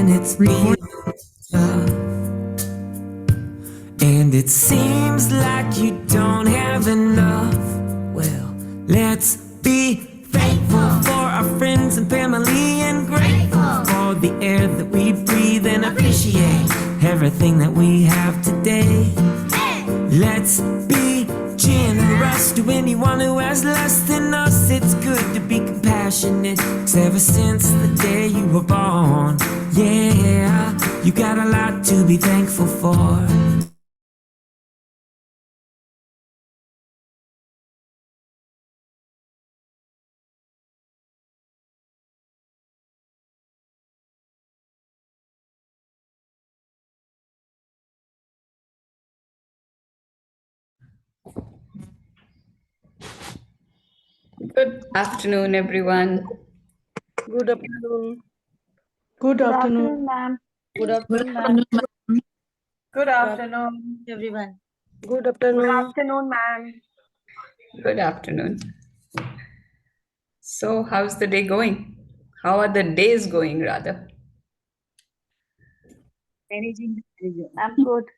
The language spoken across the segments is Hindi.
when it's real tough. And it seems like you don't have enough. Well, let's be thankful for our friends and family, and grateful for the air that we breathe, and appreciate everything that we have today. Let's be generous to anyone who has less than us. It's good to be compassionate, 'cause ever since the day you were born, yeah, you got a lot to be thankful for. Good afternoon, everyone. Good afternoon. Good afternoon. ma'am. Good afternoon, ma'am. Good afternoon, Everyone. Good Good afternoon. afternoon, ma'am. Good afternoon. So, how's the day going? How are the days going, rather? Managing. I'm good.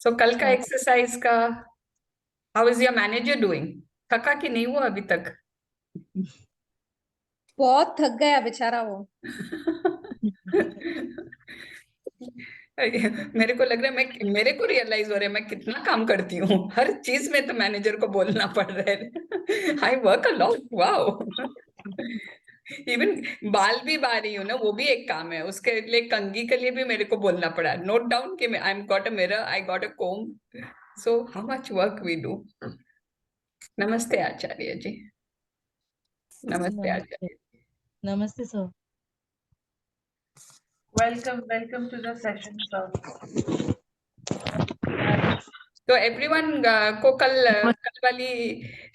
So, कल का exercise का, how is your manager doing? थका कि नहीं वो अभी तक? बहुत थक गया बेचारा वो। मेरे को लग रहा है मेरे को रियलाइज हो रहा है मैं कितना काम करती हूँ, हर चीज में तो मैनेजर को बोलना पड़ रहा है। I work a lot, wow. Even बाल भी बाल रही हूँ ना, वो भी एक काम है। उसके लिए कंघी के लिए भी मेरे को बोलना पड़ा। नोट डाउन कि I am got a mirror, I got a comb, so how much work we do. नमस्ते आचार्य जी। नमस्ते Acharya. Namaste, sir. welcome to the session, sir. तो एवरीवन को कल वाली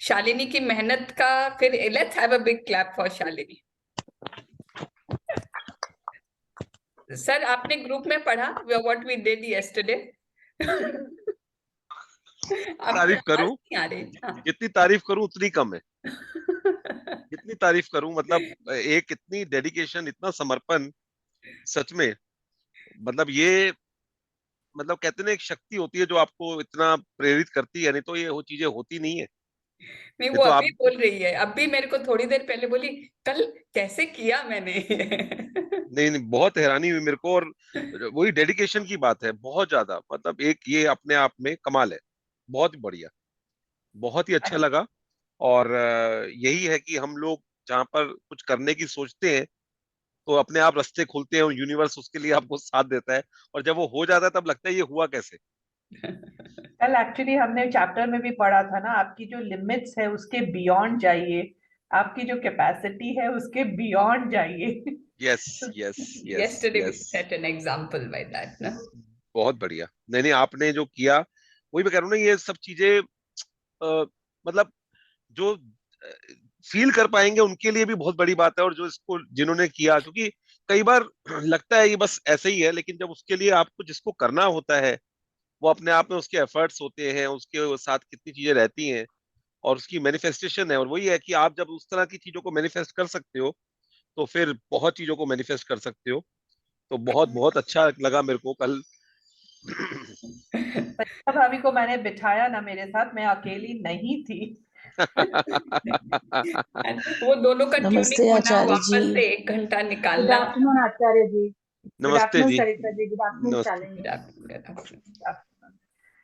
शालिनी की मेहनत का फिर let's have a big clap for Shalini. Sir आपने ग्रुप में पढ़ा व्हाट वी डिड यस्टरडे? तारीफ करूं? जितनी तारीफ करूं उतनी कम है। जितनी तारीफ करूं, मतलब एक इतनी डेडिकेशन, इतना समर्पण, सच में मतलब ये, मतलब कहते हैं ना एक शक्ति होती है जो आपको इतना प्रेरित करती है, नहीं तो ये वो चीजें होती नहीं है। नहीं वो अभी बोल रही है, अभी मेरे को थोड़ी देर पहले बोली कल कैसे किया मैंने। नहीं, बहुत हैरानी हुई मेरे को, और वही डेडिकेशन की बात है, बहुत ज्यादा, मतलब एक ये अपने आप में कमाल है। बहुत ही बढ़िया, बहुत ही अच्छा लगा। और यही है कि हम लोग जहाँ पर कुछ करने की सोचते हैं तो अपने आप रास्ते खुलते हैं, यूनिवर्स उसके लिए आपको साथ देता है, और जब वो हो जाता है तब लगता है ये हुआ कैसे। कल एक्चुअली हमने चैप्टर में भी पढ़ा था ना, आपकी जो लिमिट्स है उसके बियॉन्ड जाइए, आपकी जो कैपेसिटी है उसके बियॉन्ड जाइए। Yes yes yes Yesterday we yes, set an example by that, ना? बहुत बढ़िया। नहीं, आपने जो किया, वही मैं कह रहा हूँ ना, ये सब चीजें मतलब जो फील कर पाएंगे उनके लिए भी बहुत बड़ी बात है, और जो इसको जिन्होंने किया, क्योंकि कई बार लगता है ये बस ऐसे ही है, लेकिन जब उसके लिए आपको जिसको करना होता है वो अपने आप में उसके एफर्ट्स होते हैं, उसके साथ कितनी चीजें रहती हैं, और उसकी मैनिफेस्टेशन है। और वही है कि आप जब उस तरह की चीजों को मैनिफेस्ट कर सकते हो तो फिर बहुत चीजों को मैनिफेस्ट कर सकते हो। तो बहुत बहुत अच्छा लगा मेरे को कल। भाभी को मैंने बिठाया ना मेरे साथ, मैं अकेली नहीं थी। वो दोनों का नमस्ते ट्यूनिंग होना, आचार्य वापस जी। से 1 घंटा Good निकालना। afternoon, Acharya ji. Good नमस्ते afternoon, जी। Sarita ji. Good afternoon, नमस्ते। Shalini.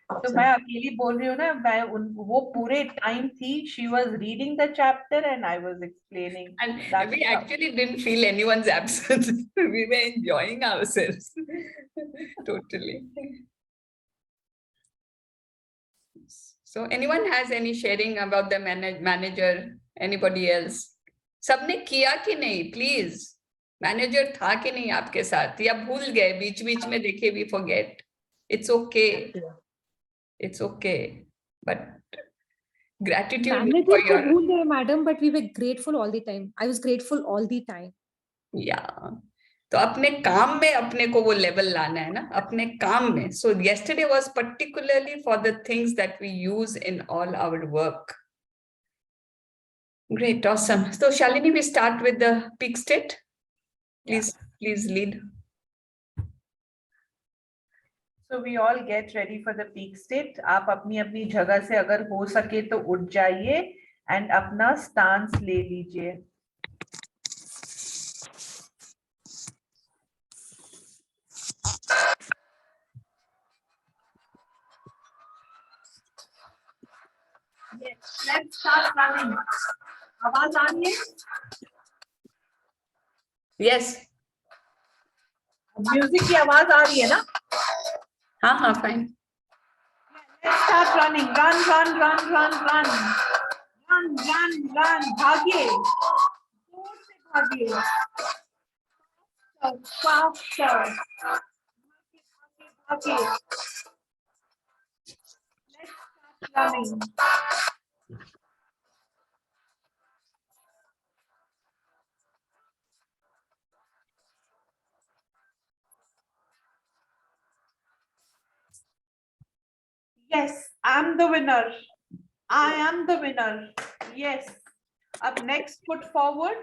तो मैं अकेली बोल रही हूँ ना, मैं वो पूरे टाइम थी, she was reading the chapter and I was explaining. And we actually didn't feel anyone's absence. We were enjoying ourselves totally. So anyone has any sharing about the manager? Anybody else? सबने किया कि नहीं? Please. मैनेजर था कि नहीं आपके साथ, या भूल गए बीच बीच में? देखे, we forget. It's okay. It's okay. But gratitude Manager for को your, भूल गए madam, but we were grateful all the time. I was grateful all the time. yeah. तो अपने काम में अपने को वो लेवल लाना है ना, अपने काम में. So yesterday was particularly for the things that we use in all our work. Great, awesome. So Shalini, we start with the peak state. Please lead. So we all get ready for the peak state. आप अपनी अपनी जगह से अगर हो सके तो उठ जाइए and अपना stance ले लीजिए. Yes, let's start running. आवाज आ रही है? Yes. म्यूजिक की आवाज आ रही है ना? हाँ, fine. Let's start running. Run, run, run, run, run. Run, run, run. भागिए. जोर से भागिए. Faster. भागिए. Let's start running. Yes, I'm the winner. I am the winner. Yes. अब next foot forward.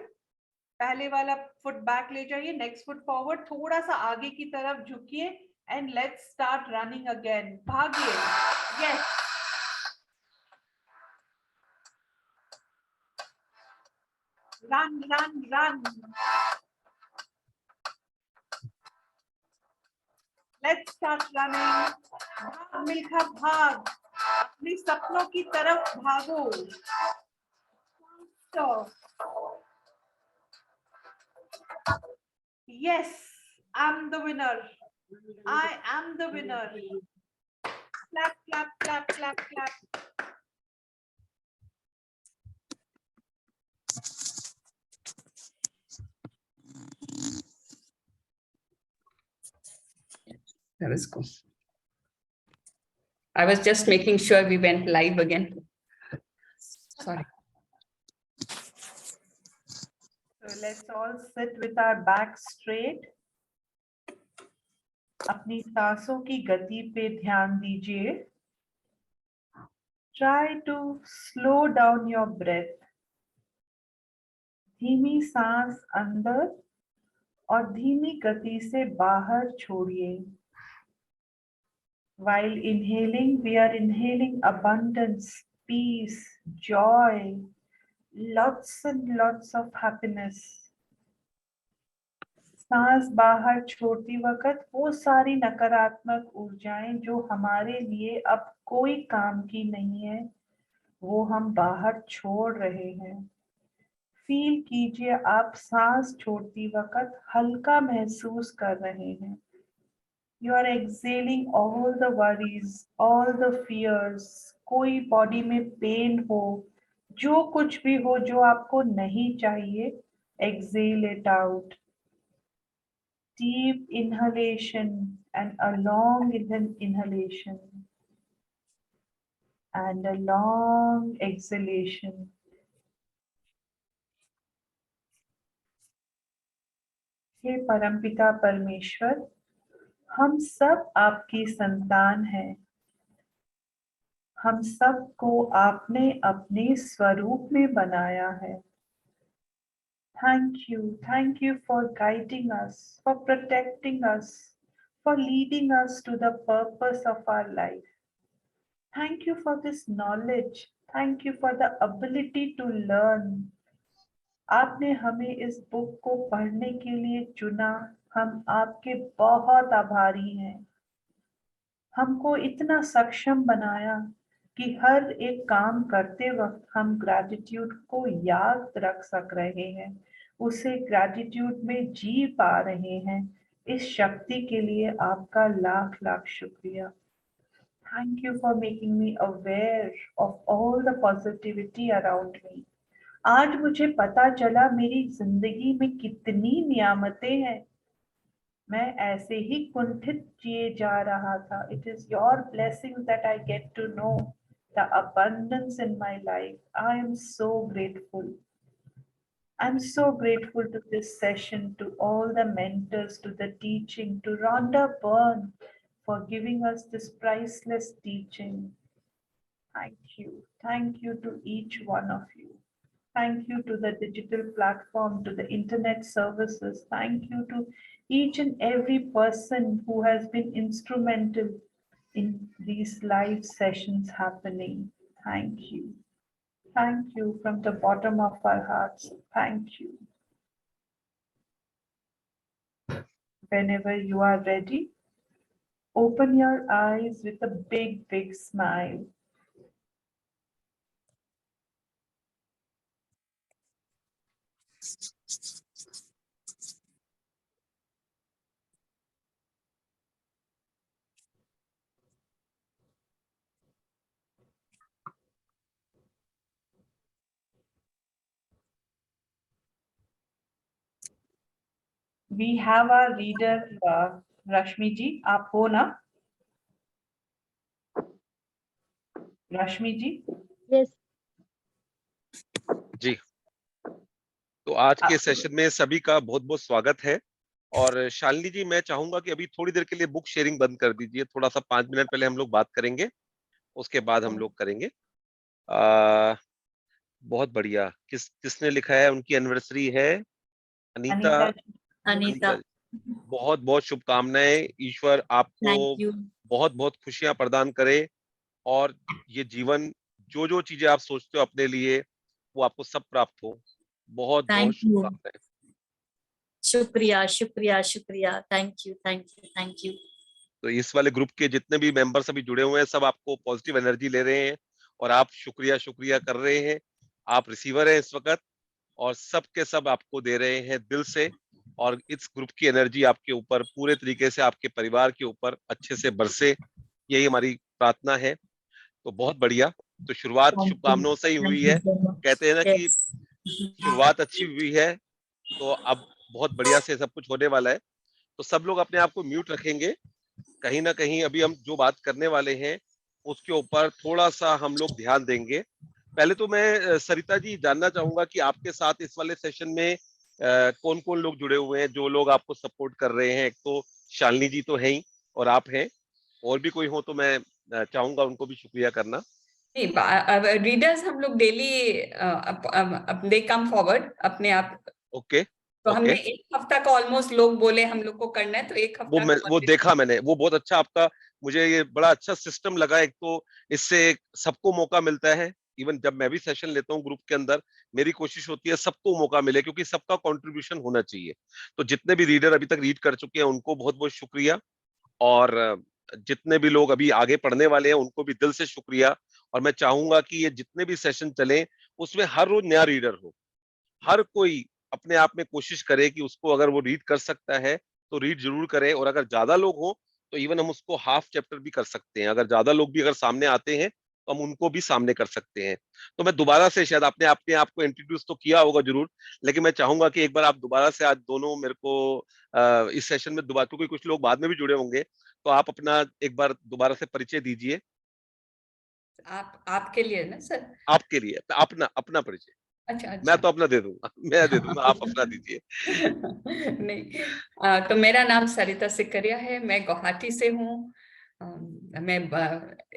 पहले वाला foot back ले जाइए. Next foot forward. थोड़ा सा आगे की तरफ झुकिए. And let's start running again. भागिए. Yes. Run, run, run. Let's start running. भाग मिल्खा भाग. अपने सपनों की तरफ भागो. Stop. Yes, I'm the winner. I am the winner. Clap, clap, clap, clap, clap. That was cool. I was just making sure we went live again. Sorry. So let's all sit with our back straight. अपनी सांसों की गति पे ध्यान दीजिए. Try to slow down your breath. धीमी सांस अंदर और धीमी गति से बाहर छोड़िए. While inhaling, we are inhaling abundance, peace, joy, lots and lots of happiness. सांस बाहर छोड़ती वक्त वो सारी नकारात्मक ऊर्जाएं जो हमारे लिए अब कोई काम की नहीं है, वो हम बाहर छोड़ रहे हैं. फील कीजिए आप सांस छोड़ती वक्त हल्का महसूस कर रहे हैं. You are exhaling all the worries, all the fears. कोई बॉडी में पेन हो, जो कुछ भी हो जो आपको नहीं चाहिए, exhale it out. Deep inhalation and a long inhalation and a long exhalation. हे परमपिता परमेश्वर, हम सब आपकी संतान हैं. हम सबको आपने अपने स्वरूप में बनाया है. Thank you for guiding us, for protecting us, for leading us to the purpose of our life. Thank you for this knowledge. Thank you for the ability to learn. आपने हमें इस बुक को पढ़ने के लिए चुना. हम आपके बहुत आभारी हैं. हमको इतना सक्षम बनाया कि हर एक काम करते वक्त हम ग्रैटिट्यूड को याद रख सक रहे हैं, उसे ग्रैटिट्यूड में जी पा रहे हैं. इस शक्ति के लिए आपका लाख लाख शुक्रिया. Thank you for making me aware of all the positivity around me. आज मुझे पता चला मेरी जिंदगी में कितनी नियामतें हैं. मैं ऐसे ही कुंठित जिए जा रहा था. It is your blessings that I get to know the abundance in my life. I am so grateful. I'm so grateful to this session, to all the mentors, to the teaching, to Rhonda Byrne for giving us this priceless teaching. Thank you. Thank you to each one of you. Thank you to the digital platform, to the internet services. Thank you to each and every person who has been instrumental in these live sessions happening. Thank you. Thank you from the bottom of our hearts. Thank you. Whenever you are ready, open your eyes with a big, big smile. We have our reader, Rashmi ji. आप हो ना? रश्मि जी? Yes. जी, तो आज के सेशन में सभी का बहुत बहुत स्वागत है। और शालिनी जी, मैं चाहूंगा कि अभी थोड़ी देर के लिए बुक शेयरिंग बंद कर दीजिए, थोड़ा सा 5 मिनट पहले हम लोग बात करेंगे, उसके बाद हम लोग करेंगे। बहुत बढ़िया। किसने लिखा है? उनकी एनिवर्सरी है अनीता। Anita. बहुत बहुत शुभकामनाएं। ईश्वर आपको Thank you. बहुत बहुत खुशियां प्रदान करे, और ये जीवन जो जो चीजें आप सोचते हो अपने लिए, वो आपको सब प्राप्त हो। बहुत बहुत Thank you. शुभकामनाएं। शुक्रिया, शुक्रिया, शुक्रिया। Thank you, thank you, thank you. तो इस वाले ग्रुप के जितने भी मेंबर्स अभी जुड़े हुए हैं, सब आपको पॉजिटिव एनर्जी ले रहे हैं, और आप शुक्रिया शुक्रिया कर रहे हैं। आप रिसीवर हैं इस वक्त, और सब के सब आपको दे रहे हैं दिल से। और इस ग्रुप की एनर्जी आपके ऊपर पूरे तरीके से, आपके परिवार के ऊपर अच्छे से बरसे, यही हमारी प्रार्थना है। तो बहुत बढ़िया। तो शुरुआत शुभकामनाओं से ही हुई है। कहते हैं ना कि शुरुआत अच्छी हुई है, तो अब बहुत बढ़िया से सब कुछ होने वाला है। तो सब लोग अपने आप को म्यूट रखेंगे। कहीं ना कहीं अभी हम जो बात करने वाले हैं उसके ऊपर थोड़ा सा हम लोग ध्यान देंगे। पहले तो मैं सरिता जी जानना चाहूंगा कि आपके साथ इस वाले सेशन में कौन कौन लोग जुड़े हुए हैं, जो लोग आपको सपोर्ट कर रहे हैं। एक तो शालिनी जी तो है ही, और आप हैं, और भी कोई हो तो मैं चाहूंगा उनको भी शुक्रिया करना। रीडर्स हम लोग डेली दे कम फॉरवर्ड अपने आप। ओके, तो हमने ओके। 1 हफ्ता का ऑलमोस्ट लोग बोले हम लोग को करना है, तो 1 हफ्ता वो देखा मैंने, वो बहुत अच्छा आपका, मुझे ये बड़ा अच्छा सिस्टम लगा। एक तो इससे सबको मौका मिलता है। इवन जब मैं भी सेशन लेता हूँ ग्रुप के अंदर, मेरी कोशिश होती है सबको मौका मिले, क्योंकि सबका कंट्रीब्यूशन होना चाहिए। तो जितने भी रीडर अभी तक रीड कर चुके हैं उनको बहुत बहुत शुक्रिया, और जितने भी लोग अभी आगे पढ़ने वाले हैं उनको भी दिल से शुक्रिया। और मैं चाहूंगा कि ये जितने भी सेशन चले उसमें हर रोज नया रीडर हो। हर कोई अपने आप में कोशिश करे कि उसको अगर वो रीड कर सकता है तो रीड जरूर करे, और अगर ज्यादा लोग हो तो इवन हम उसको हाफ चैप्टर भी कर सकते हैं। अगर ज्यादा लोग भी अगर सामने आते हैं तो हम उनको भी सामने कर सकते हैं। तो मैं दोबारा से, शायद आपने अपने आप को इंट्रोड्यूस तो किया होगा जरूर, लेकिन मैं चाहूंगा कि एक बार आप दोबारा से आज दोनों मेरे को इस सेशन में दोबारा, क्योंकि कुछ लोग बाद में भी जुड़े होंगे, तो आप अपना एक बार दोबारा से परिचय दीजिए। आपके लिए ना सर? आपके लिए अपना अपना परिचय। अच्छा अच्छा। मैं तो अपना दे दूंगा, मैं दे दूंगा, आप अपना दीजिए। नहीं, तो मेरा नाम सरिता सिकरिया है, मैं गुवाहाटी से हूँ। मैं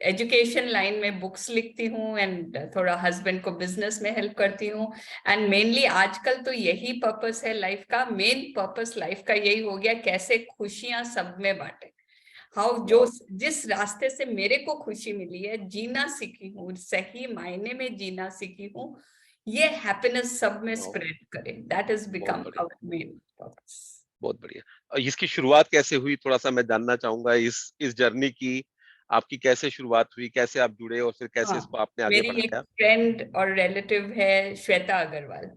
एजुकेशन लाइन में बुक्स लिखती हूँ, एंड थोड़ा हस्बैंड को बिजनेस में हेल्प करती हूँ। एंड मेनली आजकल तो यही पर्पस है लाइफ का, मेन पर्पस लाइफ का यही हो गया, कैसे खुशियां सब में बांटे। जिस रास्ते से मेरे को खुशी मिली है, जीना सीखी हूँ, सही मायने में जीना सीखी हूँ, ये हैप्पीनेस सब में स्प्रेड करे। That is become our main purpose. बहुत बढ़िया। इसकी शुरुआत कैसे हुई, थोड़ा सा मैं जानना चाहूंगा। इस जर्नी की आपकी कैसे शुरुआत हुई, कैसे आप जुड़े, और फिर कैसे इसको आपने आगे मेरी एक बढ़ाया? फ्रेंड और रिलेटिव है श्वेता अग्रवाल,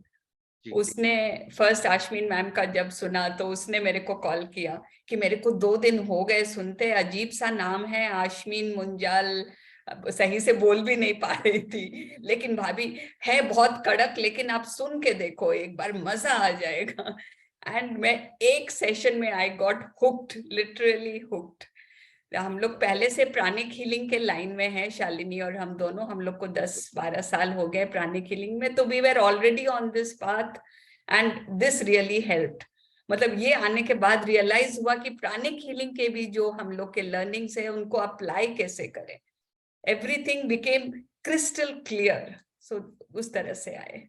उसने फर्स्ट आश्मीन मैम का जब सुना तो उसने मेरे को कॉल किया कि मेरे को 2 दिन हो गए सुनते, अजीब सा नाम है आश्मीन मुंजाल, सही से बोल भी नहीं पा रही थी, लेकिन भाभी है बहुत कड़क, लेकिन आप सुन के देखो एक बार, मजा आ जाएगा। एंड मैं एक सेशन में I got hooked, literally hooked. हम लोग पहले से प्राणिक हीलिंग के लाइन में हैं, शालिनी और हम दोनों, हम लोग को 10-12 साल हो गए प्राणिक हीलिंग में, तो we were already on this path, and this really helped. मतलब ये आने के बाद रियलाइज हुआ कि प्राणिक हीलिंग के भी जो हम लोग के लर्निंग्स है उनको अप्लाई कैसे करें। Everything became crystal clear. So उस तरह से आए।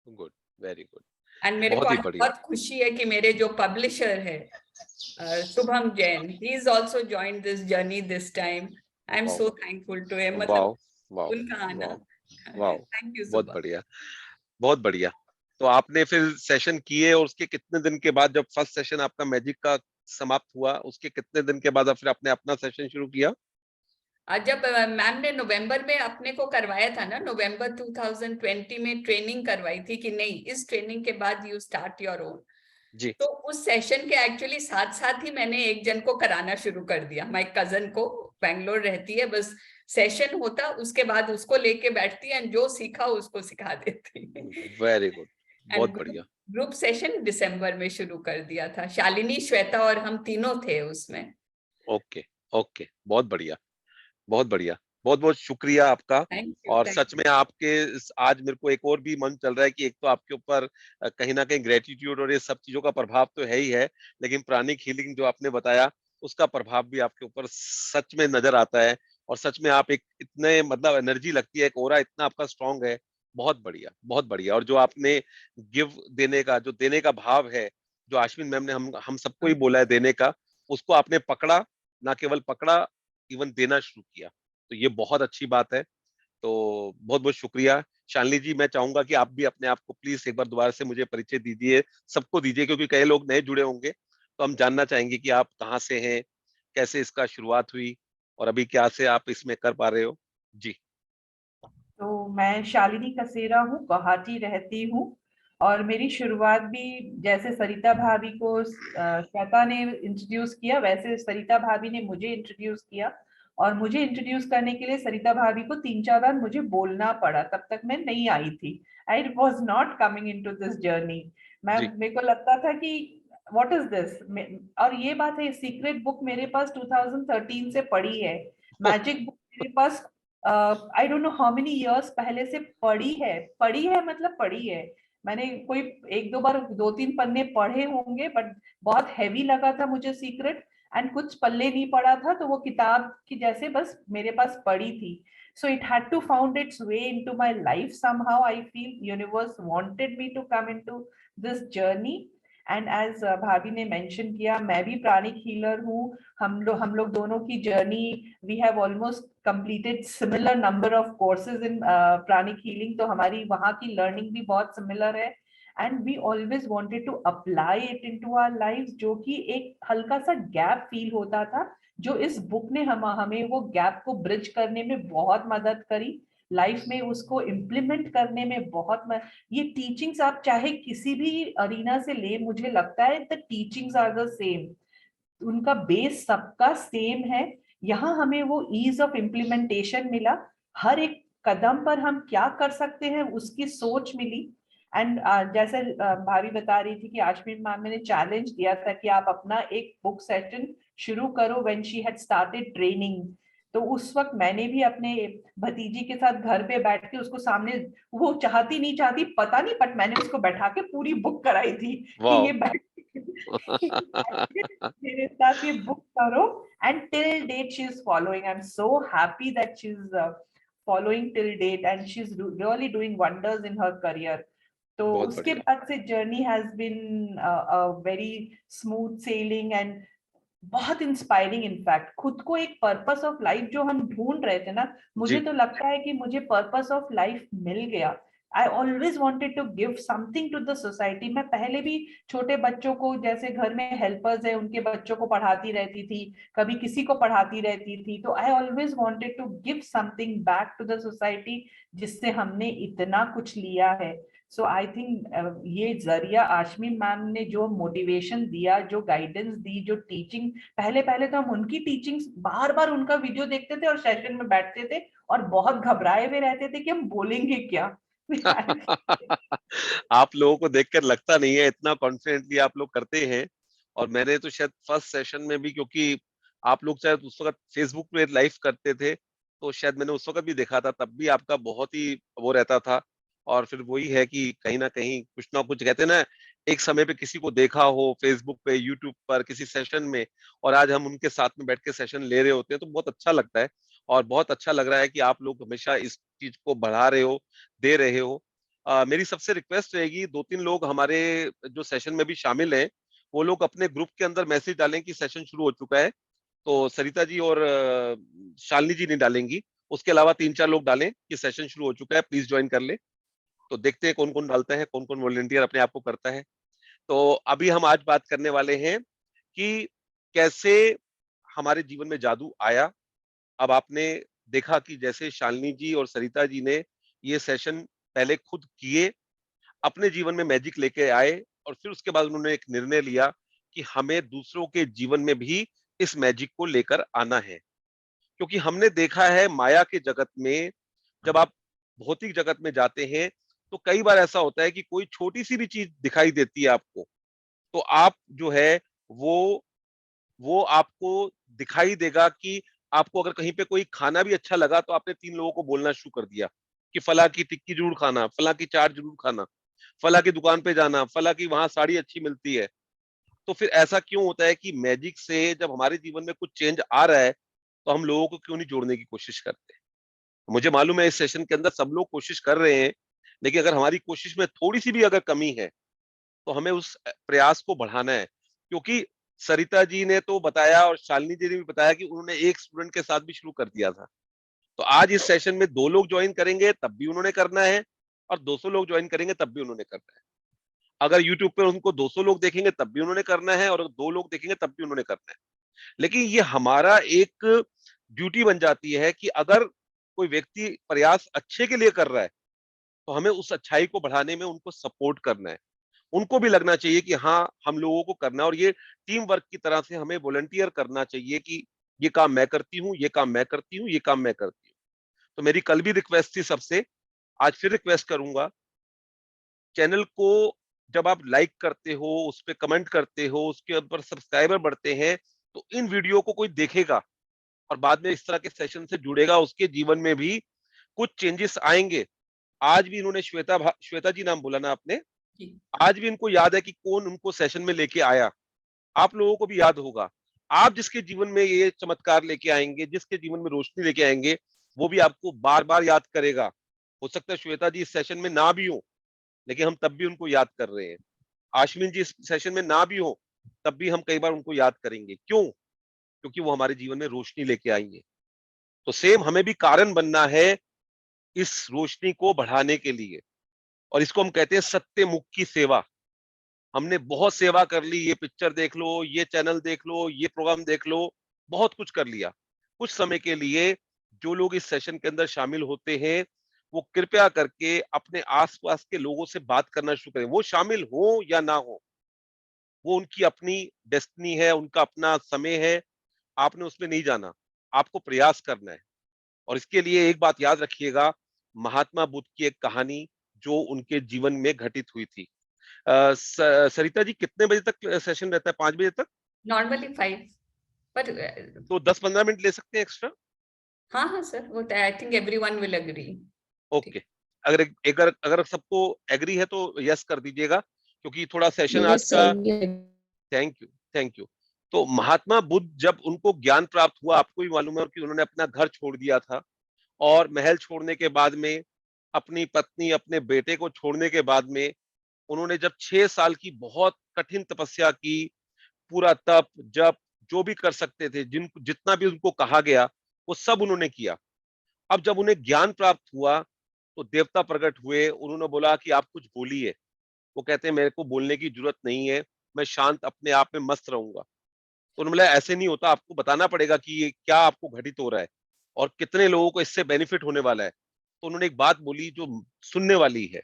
गुड, वेरी गुड, एंड मेरे को बहुत ही आज बढ़िया। बहुत खुशी है कि मेरे जो पब्लिशर है Shubham Jain, he is also joined this journey this time. I am wow, so thankful to him. मतलब वाओ, वाओ, उनका आना. वाओ, वाओ, थैंक यू बहुत शुभम. बढ़िया, बहुत बढ़िया। तो आपने फिर सेशन किए और उसके कितने दिन के बाद, जब फर्स्ट सेशन आपका मैजिक का समाप्त हुआ, उसके कितने दिन के बाद आप फिर आपने अपना सेशन शुरू किया? आज जब मैम ने नवंबर में अपने को करवाया था ना, नवंबर 2020 में ट्रेनिंग करवाई थी कि नहीं, इस ट्रेनिंग के बाद यू स्टार्ट योर ओन. जी, तो उस सेशन के एक्चुअली साथ साथ ही मैंने एक जन को कराना शुरू कर दिया. माय कजन को, बैंगलोर रहती है, बस सेशन होता उसके बाद उसको लेके बैठती है, जो सीखा उसको सिखा देती. वेरी गुड, बहुत एंड बढ़िया। ग्रुप सेशन दिसंबर में शुरू कर दिया था. शालिनी, श्वेता और हम तीनों थे उसमें. ओके, ओके, बहुत बढ़िया, बहुत बढ़िया, बहुत बहुत शुक्रिया आपका। Thank you. और थैंक सच में आपके आज मेरे को एक और भी मन चल रहा है कि एक तो आपके ऊपर कहीं ना कहीं ग्रेटिट्यूड और ये सब चीजों का प्रभाव तो है ही है, लेकिन प्राणिक हीलिंग जो आपने बताया उसका प्रभाव भी आपके ऊपर सच में नजर आता है। और सच में आप एक इतने मतलब एनर्जी लगती है, एक ओरा इतना आपका स्ट्रांग है। बहुत बढ़िया, बहुत बढ़िया। और जो आपने गिव देने का, जो देने का भाव है, जो आश्विन मैम ने हम सबको ही बोला है देने का, उसको आपने पकड़ा, ना केवल पकड़ा, इवन देना शुरू किया। तो ये बहुत अच्छी बात है। तो बहुत बहुत शुक्रिया। शालिनी जी, मैं चाहूंगा कि आप भी अपने आप को प्लीज एक बार दोबारा से मुझे परिचय दीजिए, सबको दीजिए, क्योंकि कई लोग नए जुड़े होंगे। तो हम जानना चाहेंगे कि आप कहाँ से हैं, कैसे इसका शुरुआत हुई, और अभी क्या से आप इसमें कर पा रहे हो। जी। तो मैं शालिनी कसेरा हूँ, गुवाहाटी रहती हूँ। और मेरी शुरुआत भी जैसे सरिता भाभी को श्वेता ने इंट्रोड्यूस किया, वैसे सरिता भाभी ने मुझे इंट्रोड्यूस किया। और मुझे इंट्रोड्यूस करने के लिए सरिता भाभी को 3-4 बार मुझे बोलना पड़ा, तब तक मैं नहीं आई थी। I was not coming into this journey. जी। मेरे को लगता था कि व्हाट इज दिस। और ये बात है, सीक्रेट बुक मेरे पास 2013 से पड़ी है। मैजिक बुक मेरे पास I don't know how many years पहले से पढ़ी है मतलब पढ़ी है। मैंने कोई 1-2 बार 2-3 पन्ने पढ़े होंगे, बट बहुत हैवी लगा था मुझे सीक्रेट। एंड कुछ पल्ले नहीं पड़ा था, तो वो किताब की जैसे बस मेरे पास पड़ी थी। So it had to found its way into my life somehow. I feel universe wanted me to come into this journey. And as भाभी ने मेंशन किया, मैं भी प्राणिक हीलर हूँ। हम लोग दोनों की journey, we have almost completed similar number of courses in pranic healing, तो हमारी वहाँ की learning भी बहुत similar है। and we always wanted to apply it into our lives, जो कि एक हल्का सा गैप फील होता था, जो इस बुक ने हमें वो गैप को ब्रिज करने में बहुत मदद करी, लाइफ में उसको इम्प्लीमेंट करने में ये टीचिंग्स आप चाहे किसी भी अरीना से ले, मुझे लगता है the teachings are the same, उनका बेस सबका सेम है। यहाँ हमें वो ईज ऑफ इम्प्लीमेंटेशन मिला, हर एक कदम पर हम क्या कर सकते हैं उसकी सोच मिली। एंड जैसे भाभी बता रही थी कि आश्विन मैम ने चैलेंज दिया था कि आप अपना एक बुक सेशन शुरू करो when she had started training. तो उस वक्त मैंने भी अपने भतीजी के साथ घर पे बैठ के उसको सामने, वो चाहती नहीं चाहती पता नहीं, बट मैंने उसको बैठा के पूरी बुक कराई थी कि वाह। ये बैठ मेरे साथ ये बुक करो। And till date she is following, I am so happy that she is following till date, and she is really doing wonders in her career. तो बहुत उसके बढ़िया। बाद से journey has been very smooth sailing and बहुत इंस्पायरिंग। इनफैक्ट खुद को एक पर्पस ऑफ लाइफ जो हम ढूंढ रहे थे ना, मुझे जी। तो लगता है कि मुझे पर्पस ऑफ लाइफ मिल गया। I always wanted to give something to the society. मैं पहले भी छोटे बच्चों को, जैसे घर में हेल्पर्स है उनके बच्चों को पढ़ाती रहती थी, कभी किसी को पढ़ाती रहती थी, तो I always wanted to give something back to the society, जिससे हमने इतना कुछ लिया है। सो आई थिंक ये जरिया आश्मी मैम ने जो मोटिवेशन दिया, जो गाइडेंस दी, जो टीचिंग, पहले पहले तो हम उनकी टीचिंग्स बार बार उनका वीडियो देखते थे और सेशन में बैठते थे और बहुत घबराए हुए रहते थे कि हम बोलेंगे क्या। आप लोगों को देखकर लगता नहीं है, इतना कॉन्फिडेंटली आप लोग करते हैं। और मैंने तो शायद फर्स्ट सेशन में भी, क्योंकि आप लोग शायद उस वक्त फेसबुक पे लाइव करते थे, तो शायद मैंने उस वक्त भी देखा था, तब भी आपका बहुत ही वो रहता था। और फिर वही है कि कहीं ना कुछ कहते हैं ना, एक समय पे किसी को देखा हो फेसबुक पे, यूट्यूब पर किसी सेशन में, और आज हम उनके साथ में बैठ के सेशन ले रहे होते हैं, तो बहुत अच्छा लगता है। और बहुत अच्छा लग रहा है कि आप लोग हमेशा इस चीज को बढ़ा रहे हो, दे रहे हो। मेरी सबसे रिक्वेस्ट रहेगी, 2-3 लोग हमारे जो सेशन में भी शामिल हैं, वो लोग अपने ग्रुप के अंदर मैसेज डालें कि सेशन शुरू हो चुका है। तो सरिता जी और शालिनी जी नहीं डालेंगी, उसके अलावा 3-4 लोग डालें कि सेशन शुरू हो चुका है, प्लीज ज्वाइन कर ले। तो देखते हैं कौन कौन डालता है, कौन कौन वॉलंटियर अपने आप को करता है। तो अभी हम आज बात करने वाले हैं कि कैसे हमारे जीवन में जादू आया। अब आपने देखा कि जैसे शालिनी जी और सरिता जी ने ये सेशन पहले खुद किए, अपने जीवन में मैजिक लेके आए, और फिर उसके बाद उन्होंने एक निर्णय लिया कि हमें दूसरों के जीवन में भी इस मैजिक को लेकर आना है। क्योंकि हमने देखा है माया के जगत में, जब आप भौतिक जगत में जाते हैं, तो कई बार ऐसा होता है कि कोई छोटी सी भी चीज दिखाई देती है आपको, तो आप जो है वो वो आपको दिखाई देगा कि आपको अगर कहीं पे कोई खाना भी अच्छा लगा, तो आपने 3 लोगों को बोलना शुरू कर दिया कि फला की टिक्की जरूर खाना, फला की चाट जरूर खाना, फला की दुकान पे जाना, फला की वहां साड़ी अच्छी मिलती है। तो फिर ऐसा क्यों होता है कि मैजिक से जब हमारे जीवन में कुछ चेंज आ रहा है, तो हम लोगों को क्यों नहीं जोड़ने की कोशिश करते? मुझे मालूम है इस सेशन के अंदर सब लोग कोशिश कर रहे हैं, लेकिन अगर हमारी कोशिश में थोड़ी सी भी अगर कमी है, तो हमें उस प्रयास को बढ़ाना है। क्योंकि सरिता जी ने तो बताया और शालिनी जी ने भी बताया कि उन्होंने एक स्टूडेंट के साथ भी शुरू कर दिया था। तो आज इस सेशन में 2 लोग ज्वाइन करेंगे तब भी उन्होंने करना है, और 200 लोग ज्वाइन करेंगे तब भी उन्होंने करना है। अगर यूट्यूब पर उनको 200 लोग देखेंगे तब भी उन्होंने करना है, और 2 लोग देखेंगे तब भी उन्होंने करना है। लेकिन ये हमारा एक ड्यूटी बन जाती है कि अगर कोई व्यक्ति प्रयास अच्छे के लिए कर रहा है, तो हमें उस अच्छाई को बढ़ाने में उनको सपोर्ट करना है। उनको भी लगना चाहिए कि हाँ, हम लोगों को करना है, और ये टीम वर्क की तरह से हमें वॉलंटियर करना चाहिए कि ये काम मैं करती हूँ, ये काम मैं करती हूँ, ये काम मैं करती हूँ। तो मेरी कल भी रिक्वेस्ट थी सबसे, आज फिर रिक्वेस्ट करूंगा, चैनल को जब आप लाइक करते हो, उस पर कमेंट करते हो, उसके ऊपर सब्सक्राइबर बढ़ते हैं, तो इन वीडियो को कोई देखेगा और बाद में इस तरह के सेशन से जुड़ेगा, उसके जीवन में भी कुछ चेंजेस आएंगे। आज भी इन्होंने श्वेता जी नाम बोला ना आपने, जी। आज भी इनको याद है कि कौन उनको सेशन में लेके आया। आप लोगों को भी याद होगा। आप जिसके जीवन में ये चमत्कार लेके आएंगे, जिसके जीवन में रोशनी लेके आएंगे, वो भी आपको बार बार याद करेगा। हो सकता है श्वेता जी इस सेशन में ना भी हो, लेकिन हम तब भी उनको याद कर रहे हैं। आश्विन जी इस सेशन में ना भी हो, तब भी हम कई बार उनको याद करेंगे। क्यों? क्योंकि वो हमारे जीवन में रोशनी लेके आई है। तो सेम हमें भी कारण बनना है इस रोशनी को बढ़ाने के लिए, और इसको हम कहते हैं सत्य मुख की सेवा। हमने बहुत सेवा कर ली, ये पिक्चर देख लो, ये चैनल देख लो, ये प्रोग्राम देख लो, बहुत कुछ कर लिया। कुछ समय के लिए जो लोग इस सेशन के अंदर शामिल होते हैं, वो कृपया करके अपने आसपास के लोगों से बात करना शुरू करें। वो शामिल हो या ना हो, वो उनकी अपनी डेस्टिनी है, उनका अपना समय है, आपने उसमें नहीं जाना, आपको प्रयास करना है। और इसके लिए एक बात याद रखिएगा, महात्मा बुद्ध की एक कहानी जो उनके जीवन में घटित हुई थी। सरिता जी कितने बजे तक सेशन रहता है? 5 बजे तक? नॉर्मली 5, पर तो 10-15 मिनट ले सकते हैं एक्स्ट्रा? हाँ हाँ सर, वो I think everyone will agree. Okay. अगर सबको एग्री है तो यस कर दीजिएगा, क्योंकि थोड़ा सेशन आज Yes, का। sir. Yeah. Thank you, thank you. तो महात्मा बुद्ध जब उनको ज्ञान प्राप्त हुआ, आपको भी मालूम है कि उन्होंने अपना घर छोड़ दिया था, और महल छोड़ने के बाद में अपनी पत्नी, अपने बेटे को छोड़ने के बाद में उन्होंने जब 6 साल की बहुत कठिन तपस्या की, पूरा तप जप जो भी कर सकते थे, जितना भी उनको कहा गया, वो सब उन्होंने किया। अब जब उन्हें ज्ञान प्राप्त हुआ, तो देवता प्रकट हुए, उन्होंने बोला कि आप कुछ बोलिए। वो कहते हैं मेरे को बोलने की जरूरत नहीं है, मैं शांत अपने आप में मस्त रहूंगा। तो उन्होंने बोला ऐसे नहीं होता, आपको बताना पड़ेगा कि ये क्या आपको घटित हो रहा है और कितने लोगों को इससे बेनिफिट होने वाला है। तो उन्होंने एक बात बोली जो सुनने वाली है,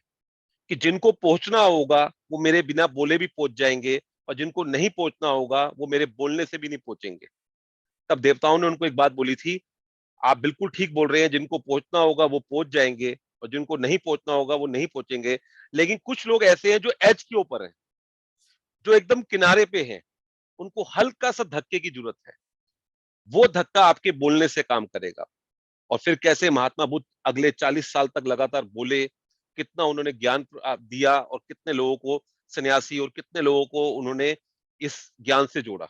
कि जिनको पहुंचना होगा वो मेरे बिना बोले भी पहुंच जाएंगे, और जिनको नहीं पहुंचना होगा वो मेरे बोलने से भी नहीं पहुंचेंगे। तब देवताओं ने उनको एक बात बोली थी, आप बिल्कुल ठीक बोल रहे हैं, जिनको पहुंचना होगा वो पहुंच जाएंगे, और जिनको नहीं पहुंचना होगा वो नहीं पहुंचेंगे। लेकिन कुछ लोग ऐसे हैं जो एज के ऊपर हैं, जो एकदम किनारे पे हैं, उनको हल्का सा धक्के की जरूरत है। वो धक्का आपके बोलने से काम करेगा। और फिर कैसे महात्मा बुद्ध अगले 40 साल तक लगातार बोले, कितना उन्होंने ज्ञान दिया, और कितने लोगों को सन्यासी और कितने लोगों को उन्होंने इस ज्ञान से जोड़ा।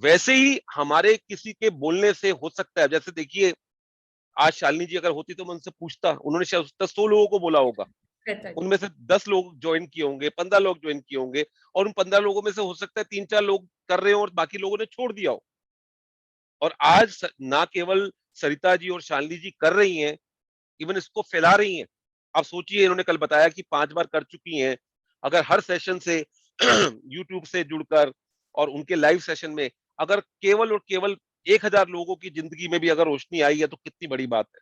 वैसे ही हमारे किसी के बोलने से हो सकता है। जैसे देखिए, आज शालिनी जी अगर होती तो मैं उनसे पूछता, उन्होंने शायद 100 लोगों को बोला होगा, रहता है। उनमें से 10 लोग ज्वाइन किए होंगे, 15 लोग ज्वाइन किए होंगे, और उन 15 लोगों में से हो सकता है 3-4 लोग कर रहे हो और बाकी लोगों ने छोड़ दिया हो। और आज ना केवल सरिता जी और शालिनी जी कर रही हैं, इवन इसको फैला रही हैं। आप सोचिए, इन्होंने कल बताया कि 5 बार कर चुकी हैं। अगर हर सेशन से यूट्यूब से जुड़कर और उनके लाइव सेशन में अगर केवल और केवल 1000 लोगों की जिंदगी में भी अगर रोशनी आई है, तो कितनी बड़ी बात है।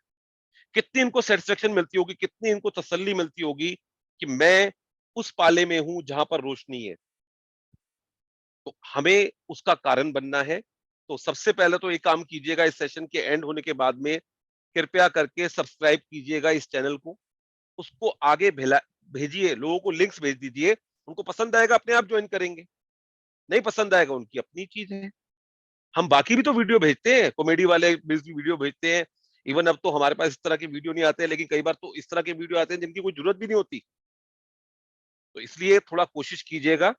कितनी इनको सेटिस्फेक्शन मिलती होगी, कितनी इनको तसल्ली मिलती होगी कि मैं उस पाले में हूं जहां पर रोशनी है। तो हमें उसका कारण बनना है। तो सबसे पहले तो एक काम कीजिएगा, इस सेशन के एंड होने के बाद में कृपया करके सब्सक्राइब कीजिएगा इस चैनल को, उसको आगे भेजिए, लोगों को लिंक्स भेज दीजिए। उनको पसंद आएगा अपने आप ज्वाइन करेंगे, नहीं पसंद आएगा उनकी अपनी चीज है। हम बाकी भी तो वीडियो भेजते हैं, कॉमेडी वाले भी वीडियो भेजते हैं। इवन अब तो हमारे पास इस तरह के वीडियो नहीं आते, लेकिन कई बार तो इस तरह के वीडियो आते हैं जिनकी कोई जरूरत भी नहीं होती। तो इसलिए थोड़ा कोशिश कीजिएगा,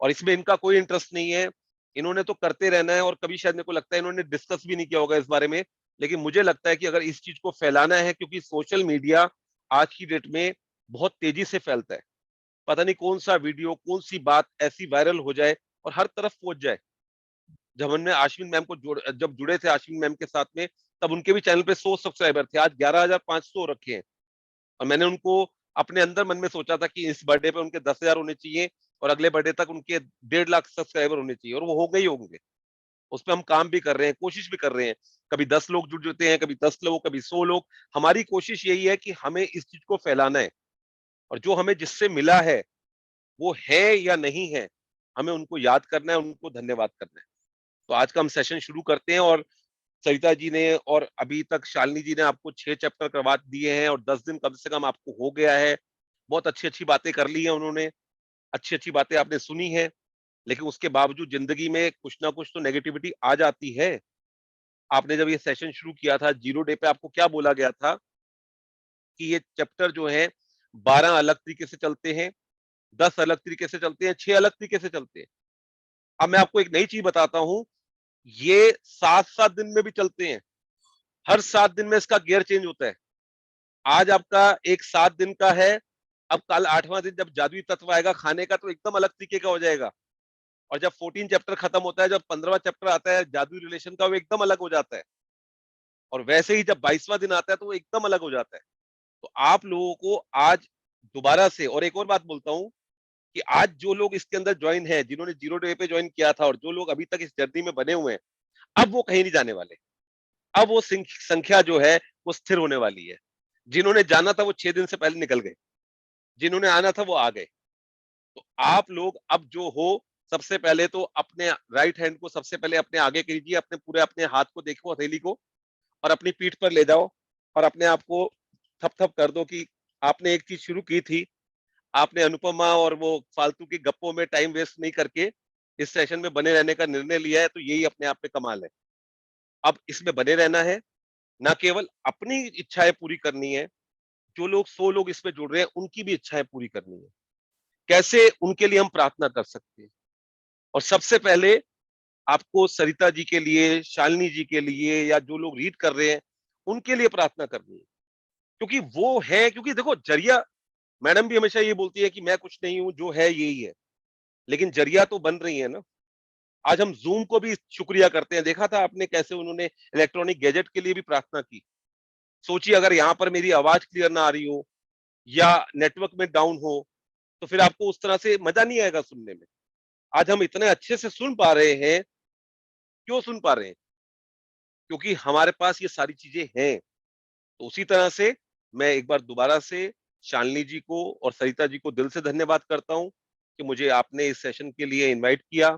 और इसमें इनका कोई इंटरेस्ट नहीं है, इन्होंने तो करते रहना है। और कभी शायद मेरे को लगता है इन्होंने डिस्कस भी नहीं किया होगा इस बारे में, लेकिन मुझे लगता है कि अगर इस चीज को फैलाना है, क्योंकि सोशल मीडिया आज की डेट में बहुत तेजी से फैलता है। पता नहीं कौन सा वीडियो, कौन सी बात ऐसी वायरल हो जाए और हर तरफ पहुंच जाए। जब हमने आश्विन मैम को जब जुड़े थे आश्विन मैम के साथ में, तब उनके भी चैनल पे 100 सब्सक्राइबर थे, आज 11,500 रखे हैं। और मैंने उनको अपने अंदर मन में सोचा था कि इस बर्थडे पे उनके 10,000 होने चाहिए और अगले बर्थडे तक उनके 1.5 लाख सब्सक्राइबर होने चाहिए, और वो हो गए ही होंगे। उस पर हम काम भी कर रहे हैं, कोशिश भी कर रहे हैं। कभी 10 लोग जुड़ जाते हैं, कभी 10 लोग, कभी 100 लोग। हमारी कोशिश यही है कि हमें इस चीज को फैलाना है, और जो हमें जिससे मिला है वो है या नहीं है, हमें उनको याद करना है, उनको धन्यवाद करना है। तो आज का हम सेशन शुरू करते हैं। और सरिता जी ने और अभी तक शालिनी जी ने आपको 6 चैप्टर करवा दिए हैं, और 10 दिन कम से कम आपको हो गया है। बहुत अच्छी अच्छी बातें कर ली हैं उन्होंने, अच्छी अच्छी बातें आपने सुनी है, लेकिन उसके बावजूद जिंदगी में कुछ ना कुछ तो नेगेटिविटी आ जाती है। आपने जब ये सेशन शुरू किया था, 0 डे पे आपको क्या बोला गया था कि ये चैप्टर जो है 12 अलग तरीके से चलते हैं, 10 अलग तरीके से चलते हैं, 6 अलग तरीके से चलते हैं। अब मैं आपको एक नई चीज बताता हूं, ये 7-7 दिन में भी चलते हैं। हर 7 दिन में इसका गियर चेंज होता है। आज आपका एक 7 दिन का है, अब कल 8वां दिन जब जादुई तत्व आएगा खाने का, तो एकदम अलग तरीके का हो जाएगा। और जब 14 चैप्टर खत्म होता है, जब 15वां चैप्टर आता है जादुई रिलेशन का, वो एकदम अलग हो जाता है। और वैसे ही जब 22वां दिन आता है, तो वो एकदम अलग हो जाता है। तो आप लोगों को आज दोबारा से, और एक और बात बोलता हूं कि आज जो लोग इसके अंदर ज्वाइन है, जिन्होंने 0 डे पे ज्वाइन किया था, और जो लोग अभी तक इस जर्नी में बने हुए हैं, अब वो कहीं नहीं जाने वाले। अब वो संख्या जो है वो स्थिर होने वाली है। जिन्होंने जाना था वो 6 दिन से पहले निकल गए, जिन्होंने आना था वो आ गए। तो आप लोग अब जो हो, सबसे पहले तो अपने राइट हैंड को सबसे पहले अपने आगे कीजिए, अपने पूरे अपने हाथ को देखो, हथेली को, और अपनी पीठ पर ले जाओ, और अपने आप को थप थप कर दो कि आपने एक चीज शुरू की थी। आपने अनुपमा और वो फालतू की गप्पों में टाइम वेस्ट नहीं करके इस सेशन में बने रहने का निर्णय लिया है, तो यही अपने आप पे कमाल है। अब इसमें बने रहना है, ना केवल अपनी इच्छाएं पूरी करनी है, जो लोग 100 लोग इसमें जुड़ रहे हैं उनकी भी इच्छाएं पूरी करनी है। कैसे, उनके लिए हम प्रार्थना कर सकते हैं। और सबसे पहले आपको सरिता जी के लिए, शालिनी जी के लिए, या जो लोग रीड कर रहे हैं उनके लिए प्रार्थना करनी है। क्योंकि वो है, क्योंकि देखो जरिया, मैडम भी हमेशा ये बोलती है कि मैं कुछ नहीं हूं, जो है यही है, लेकिन जरिया तो बन रही है ना। आज हम जूम को भी शुक्रिया करते हैं, देखा था आपने कैसे उन्होंने इलेक्ट्रॉनिक गैजेट के लिए भी प्रार्थना की। सोचिए अगर यहाँ पर मेरी आवाज क्लियर ना आ रही हो, या नेटवर्क में डाउन हो, तो फिर आपको उस तरह से मजा नहीं आएगा सुनने में। आज हम इतने अच्छे से सुन पा रहे हैं, क्यों सुन पा रहे हैं? क्योंकि हमारे पास ये सारी चीजें हैं। तो उसी तरह से मैं एक बार दोबारा से शालिनी जी को और सरिता जी को दिल से धन्यवाद करता हूं कि मुझे आपने इस सेशन के लिए इनवाइट किया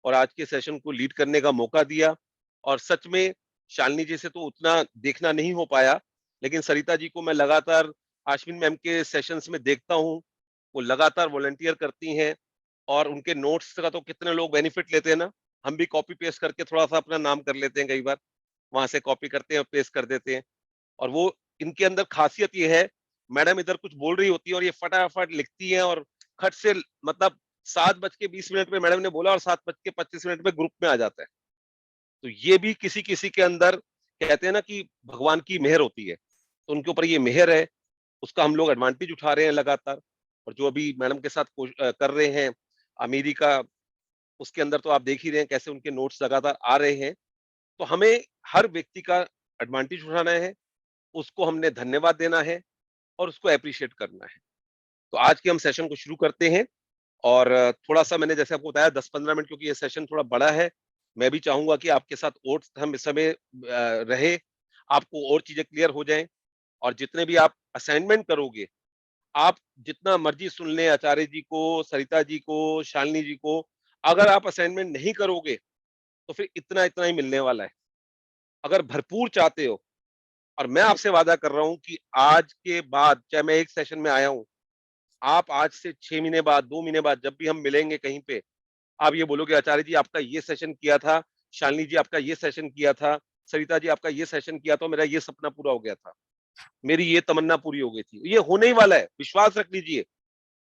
और आज के सेशन को लीड करने का मौका दिया। और सच में शालिनी जी से तो उतना देखना नहीं हो पाया, लेकिन सरिता जी को मैं लगातार आश्विन मैम के सेशंस में देखता हूँ, वो लगातार वॉलंटियर करती हैं, और उनके नोट्स का तो कितने लोग बेनिफिट लेते हैं ना। हम भी कॉपी पेस्ट करके थोड़ा सा अपना नाम कर लेते हैं, कई बार वहां से कॉपी करते हैं और पेस्ट कर देते हैं। और वो, इनके अंदर खासियत ये है, मैडम इधर कुछ बोल रही होती है और ये फटाफट लिखती हैं, और खट से, मतलब 7:20 पे मैडम ने बोला और 7:25 पे ग्रुप में आ जाता है। तो ये भी किसी किसी के अंदर, कहते हैं ना कि भगवान की मेहर होती है, तो उनके ऊपर ये मेहर है। उसका हम लोग एडवांटेज उठा रहे हैं लगातार। और जो अभी मैडम के साथ कर रहे हैं अमेरिका, उसके अंदर तो आप देख ही रहे हैं कैसे उनके नोट्स लगातार आ रहे हैं। तो हमें हर व्यक्ति का एडवांटेज उठाना है, उसको हमने धन्यवाद देना है और उसको एप्रिशिएट करना है। तो आज के हम सेशन को शुरू करते हैं। और थोड़ा-सा मैंने जैसे आपको बताया 10-15 मिनट, क्योंकि ये सेशन थोड़ा बड़ा है। मैं भी चाहूँगा कि आपके साथ और हम इस समय रहे, आपको और चीज़ें क्लियर हो जाएँ। और जितने भी आप असाइनमेंट करोगे, आप जितना मर्ज़ी सुन लें आचार्य जी को, सरिता जी को, शालिनी जी को, अगर आप असाइनमेंट नहीं करोगे, तो फिर इतना-इतना ही मिलने वाला है। अगर भरपूर चाहते हो, और मैं आपसे वादा कर रहा हूँ कि आज के बाद, चाहे मैं एक सेशन में आया हूँ, आप आज से 6 महीने बाद, 2 महीने बाद जब भी हम मिलेंगे कहीं पे, आप ये बोलोगे आचार्य जी आपका ये सेशन किया था, शालिनी जी आपका ये सेशन किया था, सरिता जी आपका ये सेशन किया था, मेरा ये सपना पूरा हो गया था, मेरी ये तमन्ना पूरी हो गई थी। ये होने ही वाला है, विश्वास रख लीजिए,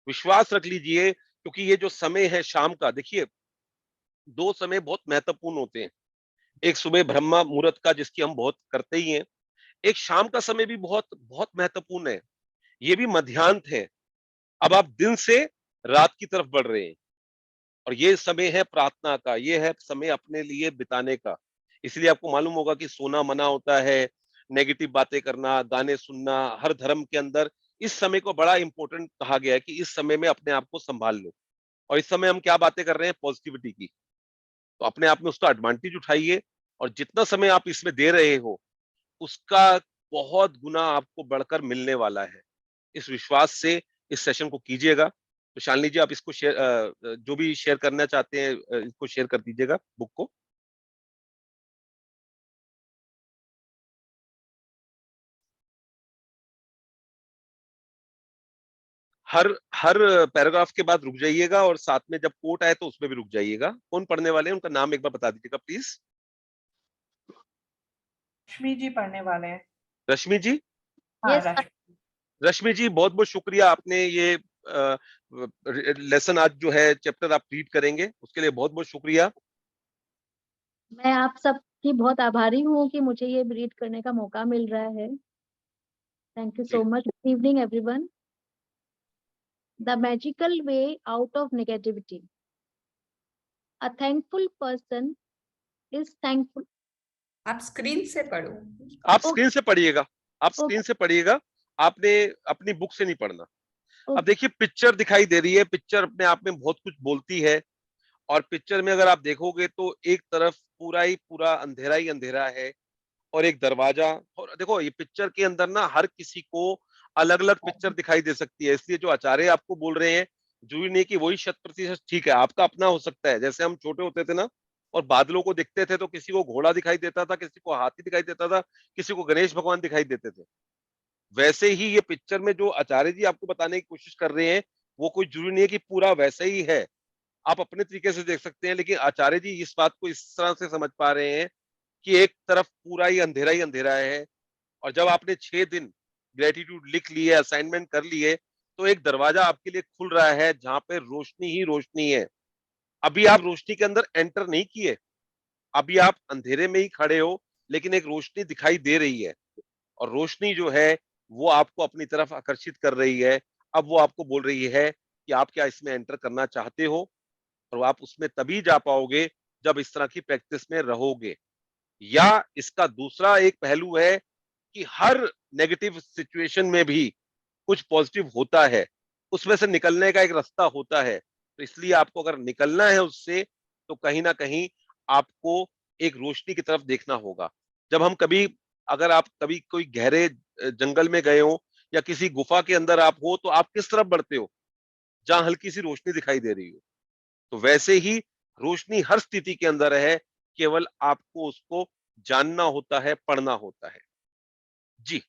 विश्वास रख लीजिए। क्योंकि ये जो समय है शाम का, देखिए 2 समय बहुत महत्वपूर्ण होते हैं। एक सुबह ब्रह्म मुहूर्त का, जिसकी हम बहुत करते ही हैं। एक शाम का समय भी बहुत बहुत महत्वपूर्ण है, ये भी मध्याह्न है। अब आप दिन से रात की तरफ बढ़ रहे हैं, और ये समय है प्रार्थना का, ये है समय अपने लिए बिताने का। इसलिए आपको मालूम होगा कि सोना मना होता है, नेगेटिव बातें करना, गाने सुनना, हर धर्म के अंदर इस समय को बड़ा इंपॉर्टेंट कहा गया है कि इस समय में अपने आप को संभाल लो। और इस समय हम क्या बातें कर रहे हैं? पॉजिटिविटी की। तो अपने आप में उसका एडवांटेज उठाइए, और जितना समय आप इसमें दे रहे हो, उसका बहुत गुना आपको बढ़कर मिलने वाला है। इस विश्वास से इस सेशन को कीजिएगा। तो शालिनी जी, आप इसको शेयर, जो भी शेयर करना चाहते हैं, इसको शेयर कर दीजिएगा, बुक को। हर हर पैराग्राफ के बाद रुक जाइएगा, और साथ में जब कोट आए तो उसमें भी रुक जाइएगा। कौन पढ़ने वाले हैं, उनका नाम एक बार बता दीजिएगा प्लीज। रश्मि जी पढ़ने वाले हैं। रश्मि जी। हाँ, Yes, रश्मि। रश्मि जी, बहुत बहुत शुक्रिया, आपने ये लेसन आज जो है चैप्टर आप रीड करेंगे, उसके लिए बहुत बहुत शुक्रिया। मैं आप सबकी बहुत आभारी हूँ कि मुझे ये रीड करने का मौका मिल रहा है। थैंक यू जी। So much. Good evening everyone. The magical way out of negativity. A thankful person is thankful. आप स्क्रीन से पढ़ो। आप ओके स्क्रीन से पढ़िएगा, आप स्क्रीन ओके से पढ़िएगा, आपने अपनी बुक से नहीं पढ़ना। अब ओके देखिए, पिक्चर दिखाई दे रही है, पिक्चर अपने आप में बहुत कुछ बोलती है। और पिक्चर में अगर आप देखोगे तो एक तरफ पूरा ही पूरा अंधेरा ही अंधेरा है, और एक दरवाजा। और देखो, ये पिक्चर के अंदर ना हर किसी को अलग अलग पिक्चर दिखाई दे सकती है। इसलिए जो आचार्य आपको बोल रहे हैं, जरूरी नहीं कि वही 100% ठीक है, आपका अपना हो सकता है। जैसे हम छोटे होते थे ना, और बादलों को देखते थे, तो किसी को घोड़ा दिखाई देता था, किसी को हाथी दिखाई देता था, किसी को गणेश भगवान दिखाई देते थे। वैसे ही ये पिक्चर में जो आचार्य जी आपको बताने की कोशिश कर रहे हैं, वो कोई जरूरी नहीं है कि पूरा वैसा ही है। आप अपने तरीके से देख सकते हैं, लेकिन आचार्य जी इस बात को इस तरह से समझ पा रहे हैं कि एक तरफ पूरा ही अंधेरा है। और जब आपने 6 दिन ग्रेटिट्यूड लिख लिए, असाइनमेंट कर लिए, तो एक दरवाजा आपके लिए खुल रहा है जहां पे रोशनी ही रोशनी है। अभी आप रोशनी के अंदर एंटर नहीं किए, अभी आप अंधेरे में ही खड़े हो, लेकिन एक रोशनी दिखाई दे रही है। और रोशनी जो है, वो आपको अपनी तरफ आकर्षित कर रही है। अब वो आपको बोल रही है कि आप क्या इसमें एंटर करना चाहते हो, और आप उसमें तभी जा पाओगे जब इस तरह की प्रैक्टिस में रहोगे। या इसका दूसरा एक पहलू है कि हर नेगेटिव सिचुएशन में भी कुछ पॉजिटिव होता है, उसमें से निकलने का एक रास्ता होता है। तो इसलिए आपको अगर निकलना है उससे, तो कहीं ना कहीं आपको एक रोशनी की तरफ देखना होगा। जब हम कभी, अगर आप कभी कोई गहरे जंगल में गए हो, या किसी गुफा के अंदर आप हो, तो आप किस तरफ बढ़ते हो? जहां हल्की सी रोशनी दिखाई दे रही हो। तो वैसे ही रोशनी हर स्थिति के अंदर है, केवल आपको उसको जानना होता है, पढ़ना होता है। जी।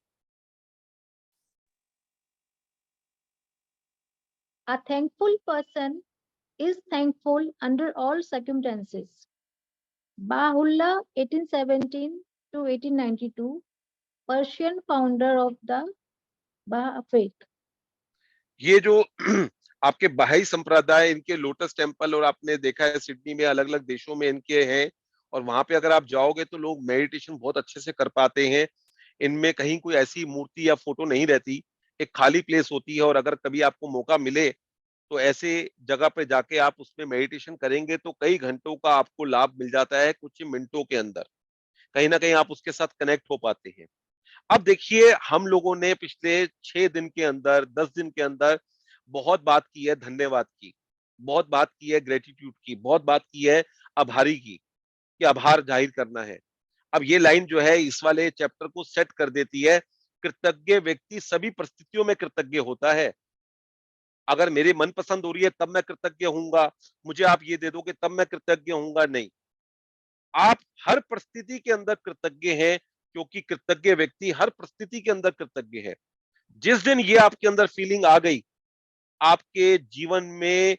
A thankful person is thankful under all circumstances. Bahullah, 1817 to 1892, Persian founder of the Baha faith. ये जो आपके बहाई संप्रदाय, इनके लोटस टेम्पल, और आपने देखा है सिडनी में, अलग अलग देशों में इनके हैं। और वहां पे अगर आप जाओगे तो लोग मेडिटेशन बहुत अच्छे से कर पाते हैं। इनमें कहीं कोई ऐसी मूर्ति या फोटो नहीं रहती, एक खाली प्लेस होती है, और अगर कभी आपको मौका मिले तो ऐसे जगह पे जाके आप उसमें मेडिटेशन करेंगे तो कई घंटों का आपको लाभ मिल जाता है कुछ मिनटों के अंदर। कहीं ना कहीं आप उसके साथ कनेक्ट हो पाते हैं। अब देखिए, हम लोगों ने पिछले 6 दिन के अंदर, 10 दिन के अंदर बहुत बात की है धन्यवाद की, बहुत बात की है ग्रेटिट्यूड की, बहुत बात की है आभारी की, कि आभार जाहिर करना है। अब ये लाइन जो है इस वाले चैप्टर को सेट कर देती है, कृतज्ञ व्यक्ति सभी परिस्थितियों में कृतज्ञ होता है। अगर मेरी मनपसंद हो रही है तब मैं कृतज्ञ होऊंगा, मुझे आप ये दे दोगे तब मैं कृतज्ञ होऊंगा, नहीं। आप हर परिस्थिति के अंदर कृतज्ञ हैं, क्योंकि कृतज्ञ व्यक्ति हर परिस्थिति के अंदर कृतज्ञ है। जिस दिन ये आपके अंदर फीलिंग आ गई, आपके जीवन में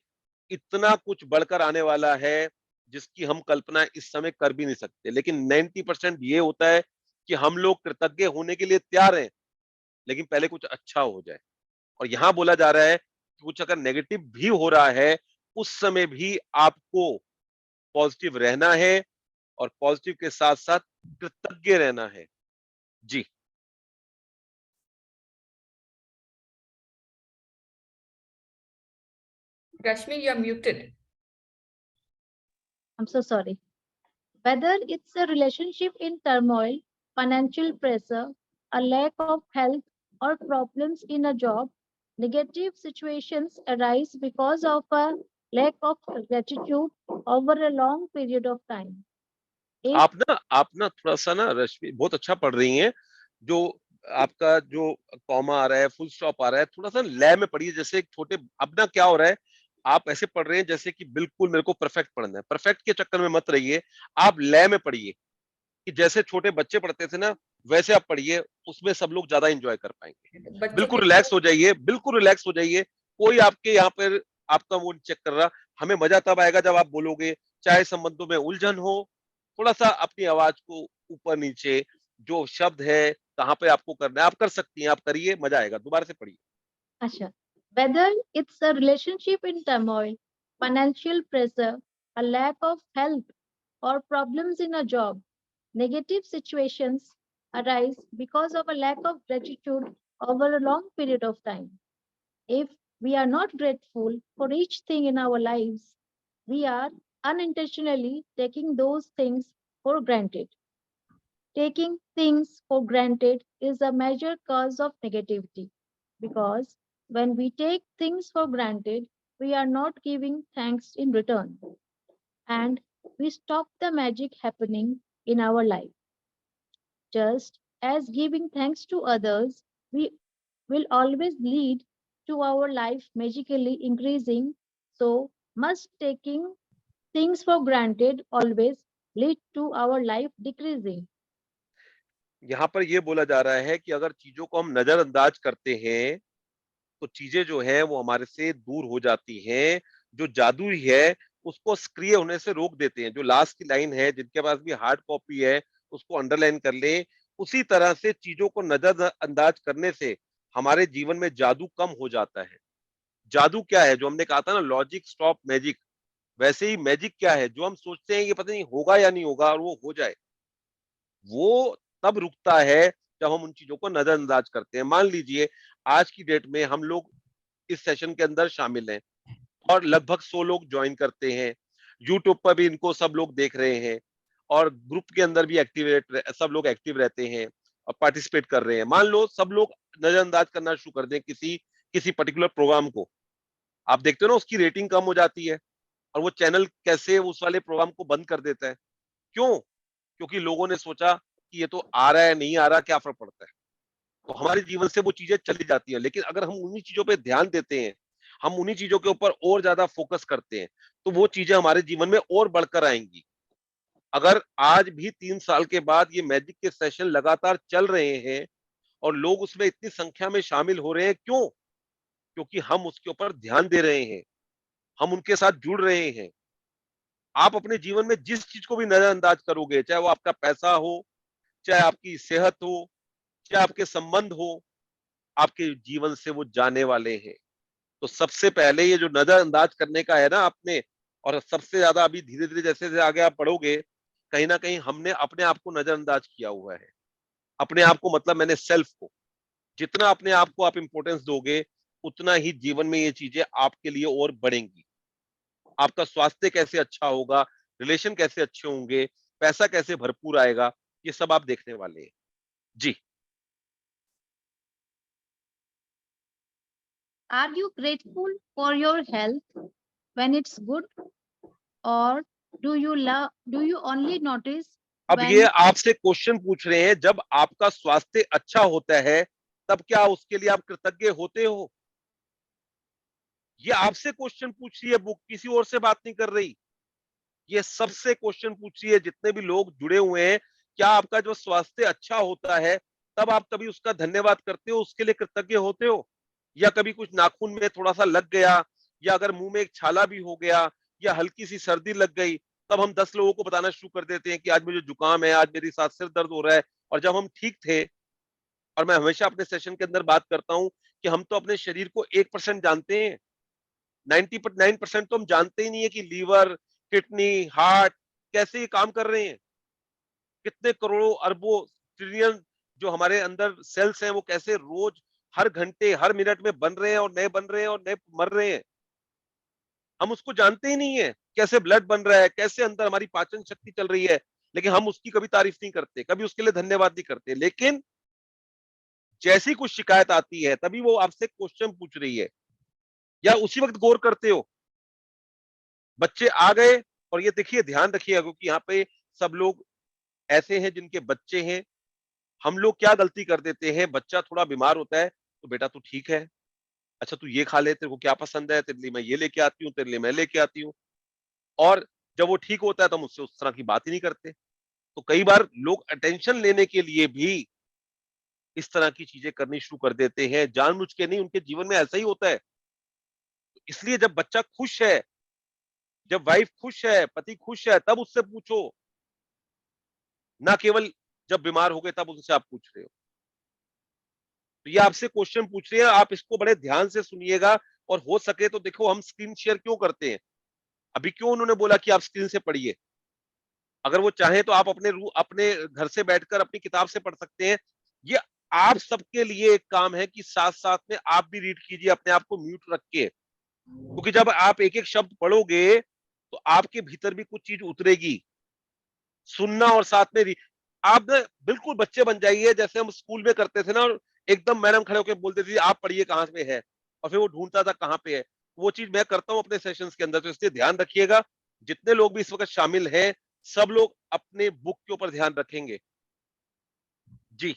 इतना कुछ बढ़कर आने वाला है जिसकी हम कल्पना इस समय कर भी नहीं सकते। लेकिन 90% ये होता है कि हम लोग कृतज्ञ होने के लिए तैयार हैं, लेकिन पहले कुछ अच्छा हो जाए। और यहां बोला जा रहा है कि कुछ अगर नेगेटिव भी हो रहा है, उस समय भी आपको पॉजिटिव रहना है, और पॉजिटिव के साथ साथ कृतज्ञ रहना है। जी। Rashmi, you're muted. I'm so sorry. Whether it's a relationship in turmoil, financial pressure, a lack of health, or problems in a job, negative situations arise because of a lack of gratitude over a long period of time. If आप ना थोड़ा सा ना, रश्मि बहुत अच्छा पढ़ रही हैं। जो आपका जो कॉमा आ रहा है, फुल स्टॉप आ रहा है, थोड़ा सा लय में पढ़िए। जैसे एक छोटे, अब ना क्या हो रहा है, आप ऐसे पढ़ रहे हैं जैसे कि बिल्कुल मेरे को परफेक्ट पढ़ना है। परफेक्ट के चक्कर में मत रहिए, आप लय में पढ़िए, कि जैसे छोटे बच्चे पढ़ते थे ना, वैसे आप पढ़िए। उसमें सब लोग ज्यादा एंजॉय कर पाएंगे। बच्चों बिल्कुल के रिलैक्स हो जाइए, बिल्कुल रिलैक्स हो जाइए। कोई आपके यहाँ पर आपका वो चेक कर रहा। हमें मजा तब आएगा जब आप बोलोगे, चाहे संबंधों में उलझन हो, थोड़ा सा अपनी आवाज को ऊपर नीचे, जो शब्द है कहाँ पे आपको करना है आप कर सकती हैं, आप करिए, मजा आएगा। दोबारा से पढ़िए। Asha, whether it's a relationship in turmoil, financial pressure, a lack of health, or problems in a job, negative situations arise because of a lack of gratitude over a long period of time. If we are not grateful for each thing in our lives, we are unintentionally taking those things for granted. Taking things for granted is a major cause of negativity because when we take things for granted, we are not giving thanks in return and we stop the magic happening in our life. Just as giving thanks to others we will always lead to our life magically increasing, so must taking things for granted always lead to our life decreasing. यहाँ पर ये बोला जा रहा है कि अगर चीजों को हम नजरअंदाज करते हैं तो चीजें जो है वो हमारे से दूर हो जाती हैं। जो जादू ही है उसको सक्रिय होने से रोक देते हैं। जो लास्ट की लाइन है, जिनके पास भी हार्ड कॉपी है उसको अंडरलाइन कर ले। उसी तरह से चीजों को नजरअंदाज करने से हमारे जीवन में जादू कम हो जाता है। जादू क्या है? जो हमने कहा था ना, लॉजिक स्टॉप मैजिक। वैसे ही मैजिक क्या है? जो हम सोचते हैं ये पता नहीं होगा या नहीं होगा, और वो हो जाए, वो तब रुकता है जब हम उन चीजों को नजरअंदाज करते हैं। मान लीजिए आज की डेट में हम लोग इस सेशन के अंदर शामिल हैं और लगभग 100 लोग ज्वाइन करते हैं। यूट्यूब पर भी इनको सब लोग देख रहे हैं, और ग्रुप के अंदर भी सब लोग एक्टिव रहते हैं और पार्टिसिपेट कर रहे हैं। मान लो सब लोग नजरअंदाज करना शुरू कर दें किसी किसी पर्टिकुलर प्रोग्राम को, आप देखते हो ना उसकी रेटिंग कम हो जाती है, और वो चैनल कैसे उस वाले प्रोग्राम को बंद कर देता है। क्यों? क्योंकि लोगों ने सोचा कि ये तो आ रहा है, नहीं आ रहा, क्या फर्क पड़ता है। तो हमारे जीवन से वो चीजें चली जाती है। लेकिन अगर हम उन्हीं चीजों पे ध्यान देते हैं, हम उन्हीं चीजों के ऊपर और ज्यादा फोकस करते हैं, तो वो चीजें हमारे जीवन में और बढ़कर आएंगी। अगर आज भी 3 साल के बाद ये मैजिक के सेशन लगातार चल रहे हैं और लोग उसमें इतनी संख्या में शामिल हो रहे हैं, क्यों? क्योंकि हम उसके ऊपर ध्यान दे रहे हैं, हम उनके साथ जुड़ रहे हैं। आप अपने जीवन में जिस चीज को भी नजरअंदाज करोगे, चाहे वो आपका पैसा हो, चाहे आपकी सेहत हो, चाहे आपके संबंध हो, आपके जीवन से वो जाने वाले हैं। तो सबसे पहले ये जो नजरअंदाज करने का है ना आपने, और सबसे ज्यादा अभी धीरे धीरे जैसे जैसे आगे आप पढ़ोगे, कहीं ना कहीं हमने अपने आप को नजरअंदाज किया हुआ है। अपने आप को मतलब मैंने सेल्फ को। जितना अपने आप को आप इंपॉर्टेंस दोगे, उतना ही जीवन में ये चीजें आपके लिए और बढ़ेंगी। आपका स्वास्थ्य कैसे अच्छा होगा, रिलेशन कैसे अच्छे होंगे, पैसा कैसे भरपूर आएगा, ये सब आप देखने वाले हैं। जी। Are you grateful for your health when it's good, or do you only notice अब when ये आपसे क्वेश्चन पूछ रहे हैं, जब आपका स्वास्थ्य अच्छा होता है तब क्या उसके लिए आप कृतज्ञ होते हो? ये आपसे क्वेश्चन पूछ रही है बुक, किसी और से बात नहीं कर रही। ये सबसे क्वेश्चन पूछ रही है, जितने भी लोग जुड़े हुए हैं, क्या आपका जो स्वास्थ्य अच्छा होता है तब आप कभी उसका धन्यवाद करते हो, उसके लिए कृतज्ञ होते हो? या कभी कुछ नाखून में थोड़ा सा लग गया, या अगर मुंह में एक छाला भी हो गया, या हल्की सी सर्दी लग गई, तब हम 10 लोगों को बताना शुरू कर देते हैं कि आज मुझे जुकाम है, आज मेरी साथ सिर दर्द हो रहा है। और जब हम ठीक थे, और मैं हमेशा अपने सेशन के अंदर बात करता हूं कि हम तो अपने शरीर को 1% जानते हैं, 99% तो हम जानते ही नहीं है कि लीवर, किडनी, हार्ट कैसे ये काम कर रहे हैं। कितने करोड़ों अरबों ट्रिलियन जो हमारे अंदर सेल्स हैं, वो कैसे रोज हर घंटे हर मिनट में बन रहे हैं, और नए बन रहे हैं, और नए मर रहे हैं। हम उसको जानते ही नहीं है, कैसे ब्लड बन रहा है, कैसे अंदर हमारी पाचन शक्ति चल रही है, लेकिन हम उसकी कभी तारीफ नहीं करते, कभी उसके लिए धन्यवाद नहीं करते। लेकिन जैसी कुछ शिकायत आती है, तभी वो आपसे क्वेश्चन पूछ रही है, या उसी वक्त गौर करते हो? बच्चे आ गए, और ये देखिए, ध्यान रखिएगा, क्योंकि यहाँ पे सब लोग ऐसे हैं जिनके बच्चे हैं। हम लोग क्या गलती कर देते हैं, बच्चा थोड़ा बीमार होता है तो बेटा तू ठीक है, अच्छा तू ये खा ले, तेरे को क्या पसंद है, तेरे लिए मैं ये लेके आती हूँ, तेरे लिए मैं लेके आती हूँ। और जब वो ठीक होता है तो हम उससे उस तरह की बात ही नहीं करते। तो कई बार लोग अटेंशन लेने के लिए भी इस तरह की चीजें करनी शुरू कर देते हैं, जानबूझ के नहीं, उनके जीवन में ऐसा ही होता है। इसलिए जब बच्चा खुश है, जब वाइफ खुश है, पति खुश है, तब उससे पूछो, ना केवल जब बीमार हो गए तब उनसे आप पूछ रहे हो। तो ये आपसे क्वेश्चन पूछ रहे हैं, आप इसको बड़े ध्यान से सुनिएगा। और हो सके तो देखो, हम स्क्रीन शेयर क्यों करते हैं, अभी क्यों उन्होंने बोला कि आप स्क्रीन से पढ़िए। अगर वो चाहे तो आप अपने घर से बैठकर अपनी किताब से पढ़ सकते हैं। ये आप सबके लिए एक काम है कि साथ साथ में आप भी रीड कीजिए, अपने आप को म्यूट रख के, क्योंकि जब आप एक एक शब्द पढ़ोगे तो आपके भीतर भी कुछ चीज उतरेगी। सुनना और साथ में आप ना बिल्कुल बच्चे बन जाइए, जैसे हम स्कूल में करते थे ना, और एकदम मैडम खड़े होकर बोलते थे आप पढ़िए कहाँ पे है, और फिर वो ढूंढता था कहाँ पे है। वो चीज मैं करता हूँ अपने सेशंस के अंदर। तो इसलिए ध्यान रखिएगा, जितने लोग भी इस वक्त शामिल हैं, सब लोग अपने बुक के ऊपर ध्यान रखेंगे। जी।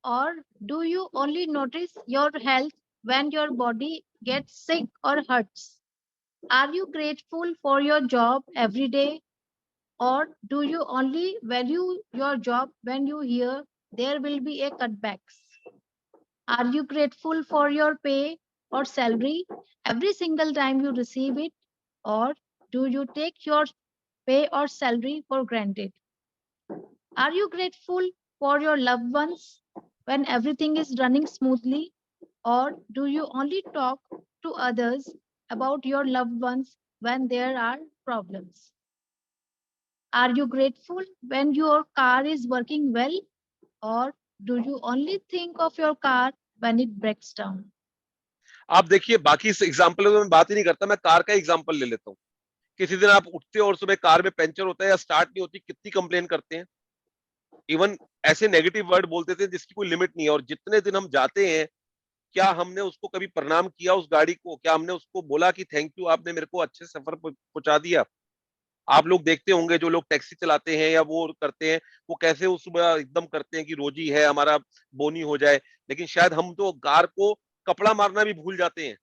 or do you only notice your health when your body gets sick or hurts? Are you grateful for your job every day, or do you only value your job when you hear there will be a cutbacks? Are you grateful for your pay or salary every single time you receive it, or do you take your pay or salary for granted? Are you grateful for your loved ones when everything is running smoothly, or do you only talk to others about your loved ones when there are problems? Are you grateful when your car is working well, or do you only think of your car when it breaks down? आप देखिए, बाकी एग्जाम्पल में मैं बात ही नहीं करता, मैं कार का एग्जाम्पल ले लेता हूँ। किसी दिन आप उठते हो और सुबह कार में पंचर होता है या स्टार्ट नहीं होती, कितनी कंप्लेन करते हैं। इवन ऐसे नेगेटिव वर्ड बोलते थे जिसकी कोई लिमिट नहीं है। और जितने दिन हम जाते हैं, क्या हमने उसको कभी प्रणाम किया उस गाड़ी को? क्या हमने उसको बोला कि थैंक यू, आपने मेरे को अच्छे सफर पहुंचा दिया? आप लोग देखते होंगे, जो लोग टैक्सी चलाते हैं या वो करते हैं, वो कैसे उस सुबह एकदम करते हैं कि रोजी है हमारा, बोनी हो जाए। लेकिन शायद हम तो कार को कपड़ा मारना भी भूल जाते हैं।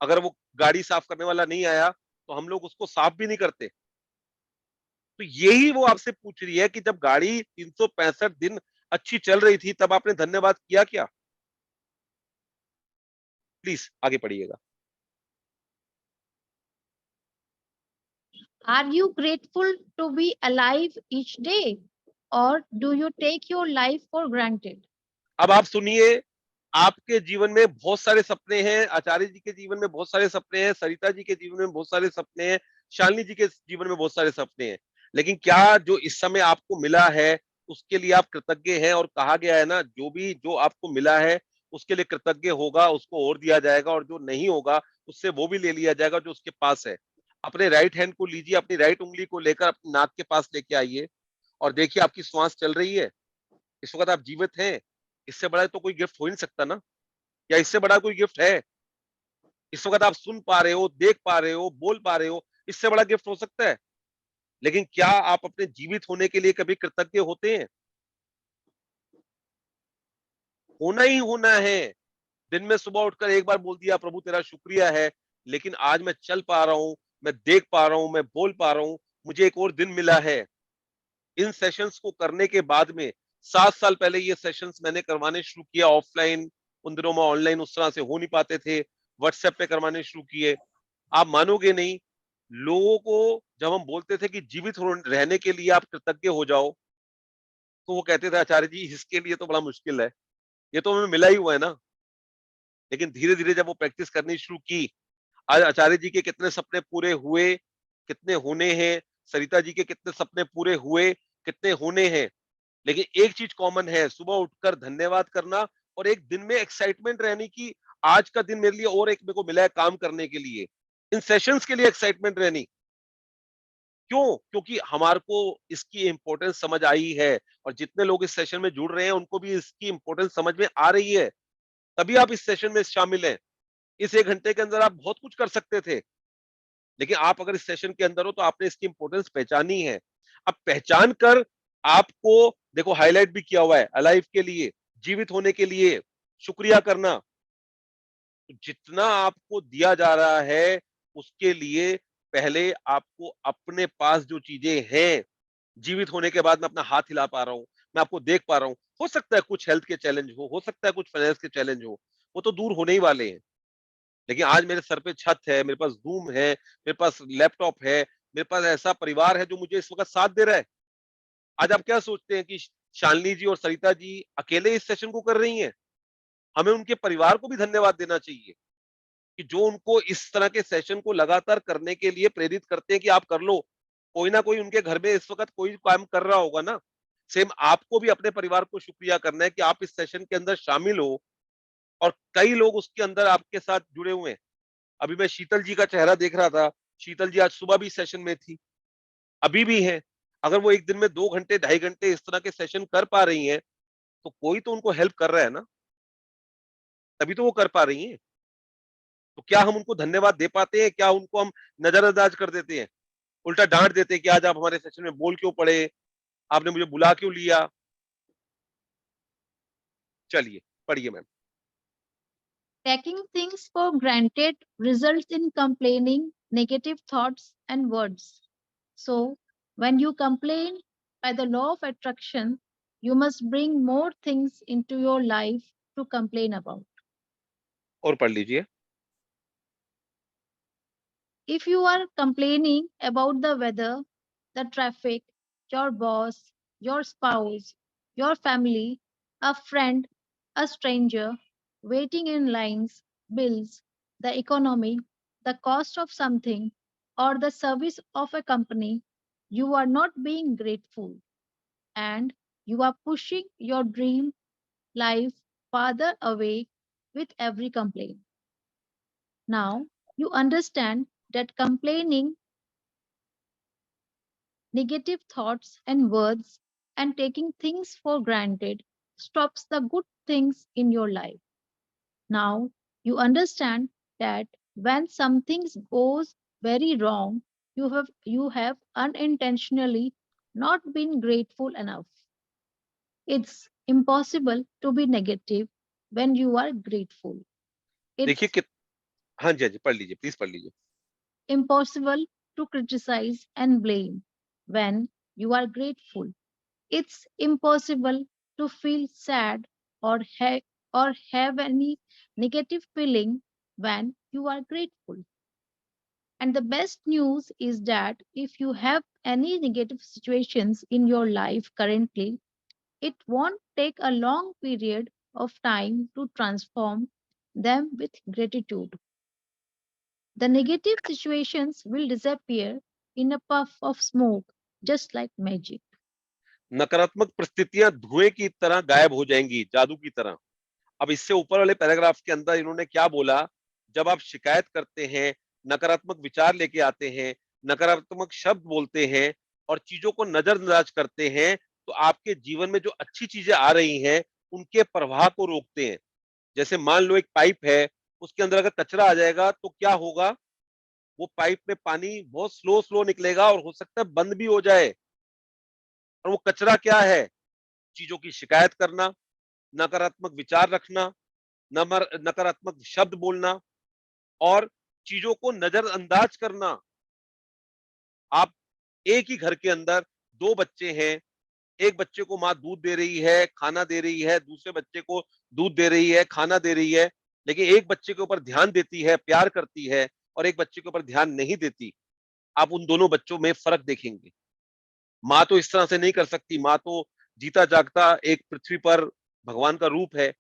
अगर वो गाड़ी साफ करने वाला नहीं आया तो हम लोग उसको साफ भी नहीं करते। तो यही वो आपसे पूछ रही है कि जब गाड़ी 365 दिन अच्छी चल रही थी, तब आपने धन्यवाद किया क्या? प्लीज आगे पढ़िएगा। Are you grateful to be alive each day, or do you take your life for granted? अब आप सुनिए, आपके जीवन में बहुत सारे सपने हैं, आचार्य जी के जीवन में बहुत सारे सपने हैं, सरिता जी के जीवन में बहुत सारे सपने हैं, शालिनी जी के जीवन में बहुत सारे सपने हैं। लेकिन क्या जो इस समय आपको मिला है उसके लिए आप कृतज्ञ हैं, और कहा गया है ना, जो आपको मिला है उसके लिए कृतज्ञ होगा, उसको और दिया जाएगा, और जो नहीं होगा उससे वो भी ले लिया जाएगा जो उसके पास है। अपने राइट हैंड को लीजिए, अपनी राइट उंगली को लेकर अपनी नाक के पास लेके आइए और देखिए आपकी श्वास चल रही है, इस वक्त आप जीवित हैं। इससे बड़ा तो कोई गिफ्ट हो ही नहीं सकता ना, या इससे बड़ा कोई गिफ्ट है? इस वक्त आप सुन पा रहे हो, देख पा रहे हो, बोल पा रहे हो, इससे बड़ा गिफ्ट हो सकता है? लेकिन क्या आप अपने जीवित होने के लिए कभी कृतज्ञ होते हैं? होना ही होना है। दिन में सुबह उठकर एक बार बोल दिया, प्रभु तेरा शुक्रिया है, लेकिन आज मैं चल पा रहा हूं, मैं देख पा रहा हूं, मैं बोल पा रहा हूं, मुझे एक और दिन मिला है। इन सेशंस को करने के बाद में 7 साल पहले ये सेशंस मैंने करवाने शुरू किया ऑफलाइन, उन दिनों में ऑनलाइन उस तरह से हो नहीं पाते थे, व्हाट्सएप पे करवाने शुरू किए। आप मानोगे नहीं, लोगों को जब हम बोलते थे कि रहने के लिए आप कृतज्ञ हो जाओ, तो वो कहते थे आचार्य जी इसके लिए तो बड़ा मुश्किल है, ये तो हमें मिला ही हुआ है ना। लेकिन धीरे धीरे जब वो प्रैक्टिस करनी शुरू की, आज आचार्य जी के कितने सपने पूरे हुए, कितने होने हैं, सरिता जी के कितने सपने पूरे हुए, कितने होने हैं, लेकिन एक चीज कॉमन है, सुबह उठकर धन्यवाद करना और एक दिन में एक्साइटमेंट रहने की। आज का दिन मेरे लिए और एक मेरे को मिला है काम करने के लिए, इन सेशंस के लिए एक्साइटमेंट रहनी। क्यों? क्योंकि हमारे को इसकी इंपॉर्टेंस समझ आई है, और जितने लोग इस सेशन में जुड़ रहे हैं उनको भी इसकी इंपॉर्टेंस समझ में आ रही है, तभी आप इस सेशन में शामिल हैं। इस 1 घंटे के अंदर आप बहुत कुछ कर सकते थे, लेकिन आप अगर इस सेशन के अंदर हो तो आपने इसकी इंपॉर्टेंस पहचानी है। अब पहचान कर आपको देखो हाईलाइट भी किया हुआ है, अलाइव के लिए, जीवित होने के लिए शुक्रिया करना। जितना आपको दिया जा रहा है उसके लिए पहले आपको अपने पास जो चीजें हैं, जीवित होने के बाद मैं अपना हाथ हिला पा रहा हूं, मैं आपको देख पा रहा हूं, हो सकता है कुछ हेल्थ के चैलेंज हो सकता है कुछ फाइनेंस के चैलेंज हो, वो तो दूर होने ही वाले हैं। लेकिन आज मेरे सर पे छत है, मेरे पास जूम है, मेरे पास लैपटॉप है, मेरे पास ऐसा परिवार है जो मुझे इस वक्त साथ दे रहा है। आज आप क्या सोचते हैं कि शालिनी जी और सरिता जी अकेले इस सेशन को कर रही हैं? हमें उनके परिवार को भी धन्यवाद देना चाहिए कि जो उनको इस तरह के सेशन को लगातार करने के लिए प्रेरित करते हैं कि आप कर लो। कोई ना कोई उनके घर में इस वक्त कोई काम कर रहा होगा ना। सेम आपको भी अपने परिवार को शुक्रिया करना है कि आप इस सेशन के अंदर शामिल हो, और कई लोग उसके अंदर आपके साथ जुड़े हुए हैं। अभी मैं शीतल जी का चेहरा देख रहा था, शीतल जी आज सुबह भी सेशन में थी, अभी भी है। अगर वो एक दिन में 2 घंटे 2.5 घंटे इस तरह के सेशन कर पा रही हैं, तो कोई तो उनको हेल्प कर रहा है ना, तभी तो वो कर पा रही हैं। तो क्या हम उनको धन्यवाद दे पाते हैं? क्या उनको हम नजरअंदाज कर देते हैं, उल्टा डांट देते हैं कि आज आप हमारे सेशन में बोल क्यों पड़े, आपने मुझे बुला क्यों लिया? चलिए पढ़िए ma'am. Taking things for granted results in complaining, negative thoughts, and words. So, when you complain, by the law of attraction, you must bring more things into your life to complain about. और पढ़ लीजिए। If you are complaining about the weather, the traffic, your boss, your spouse, your family, a friend, a stranger, waiting in lines, bills, the economy, the cost of something, or the service of a company, you are not being grateful, and you are pushing your dream life farther away with every complaint. Now, you understand that complaining, negative thoughts and words, and taking things for granted stops the good things in your life. Now you understand that when something goes very wrong, you have unintentionally not been grateful enough. It's impossible to be negative when you are grateful. देखिए It's कि हाँ जी, हाँ जी, पढ़ लीजिए, प्लीज पढ़ लीजिए। impossible to criticize and blame when you are grateful. It's impossible to feel sad or have any negative feeling when you are grateful. And the best news is that if you have any negative situations in your life currently, it won't take a long period of time to transform them with gratitude. The negative situations will disappear in a puff of smoke, just like magic. नकारात्मक परिस्थितियां धुएं की तरह गायब हो जाएंगी, जादू की तरह। अब इससे ऊपर वाले पैराग्राफ के अंदर इन्होंने क्या बोला, जब आप शिकायत करते हैं, नकारात्मक विचार लेके आते हैं, नकारात्मक शब्द बोलते हैं और चीजों को नजरअंदाज करते हैं, तो आपके जीवन में जो अच्छी चीजें आ रही हैं उनके प्रवाह को रोकते हैं। जैसे मान लो एक पाइप है, उसके अंदर अगर कचरा आ जाएगा तो क्या होगा, वो पाइप में पानी बहुत स्लो स्लो निकलेगा और हो सकता है बंद भी हो जाए। और वो कचरा क्या है, चीजों की शिकायत करना, नकारात्मक विचार रखना, नकारात्मक शब्द बोलना और चीजों को नजरअंदाज करना। आप एक ही घर के अंदर दो बच्चे हैं, एक बच्चे को माँ दूध दे रही है, खाना दे रही है, दूसरे बच्चे को दूध दे रही है, खाना दे रही है, लेकिन एक बच्चे के ऊपर ध्यान देती है, प्यार करती है और एक बच्चे के ऊपर ध्यान नहीं देती। आप उन दोनों बच्चों में फर्क देखेंगे। माँ तो इस तरह से नहीं कर सकती, माँ तो जीता जागता एक पृथ्वी पर भगवान का रूप है।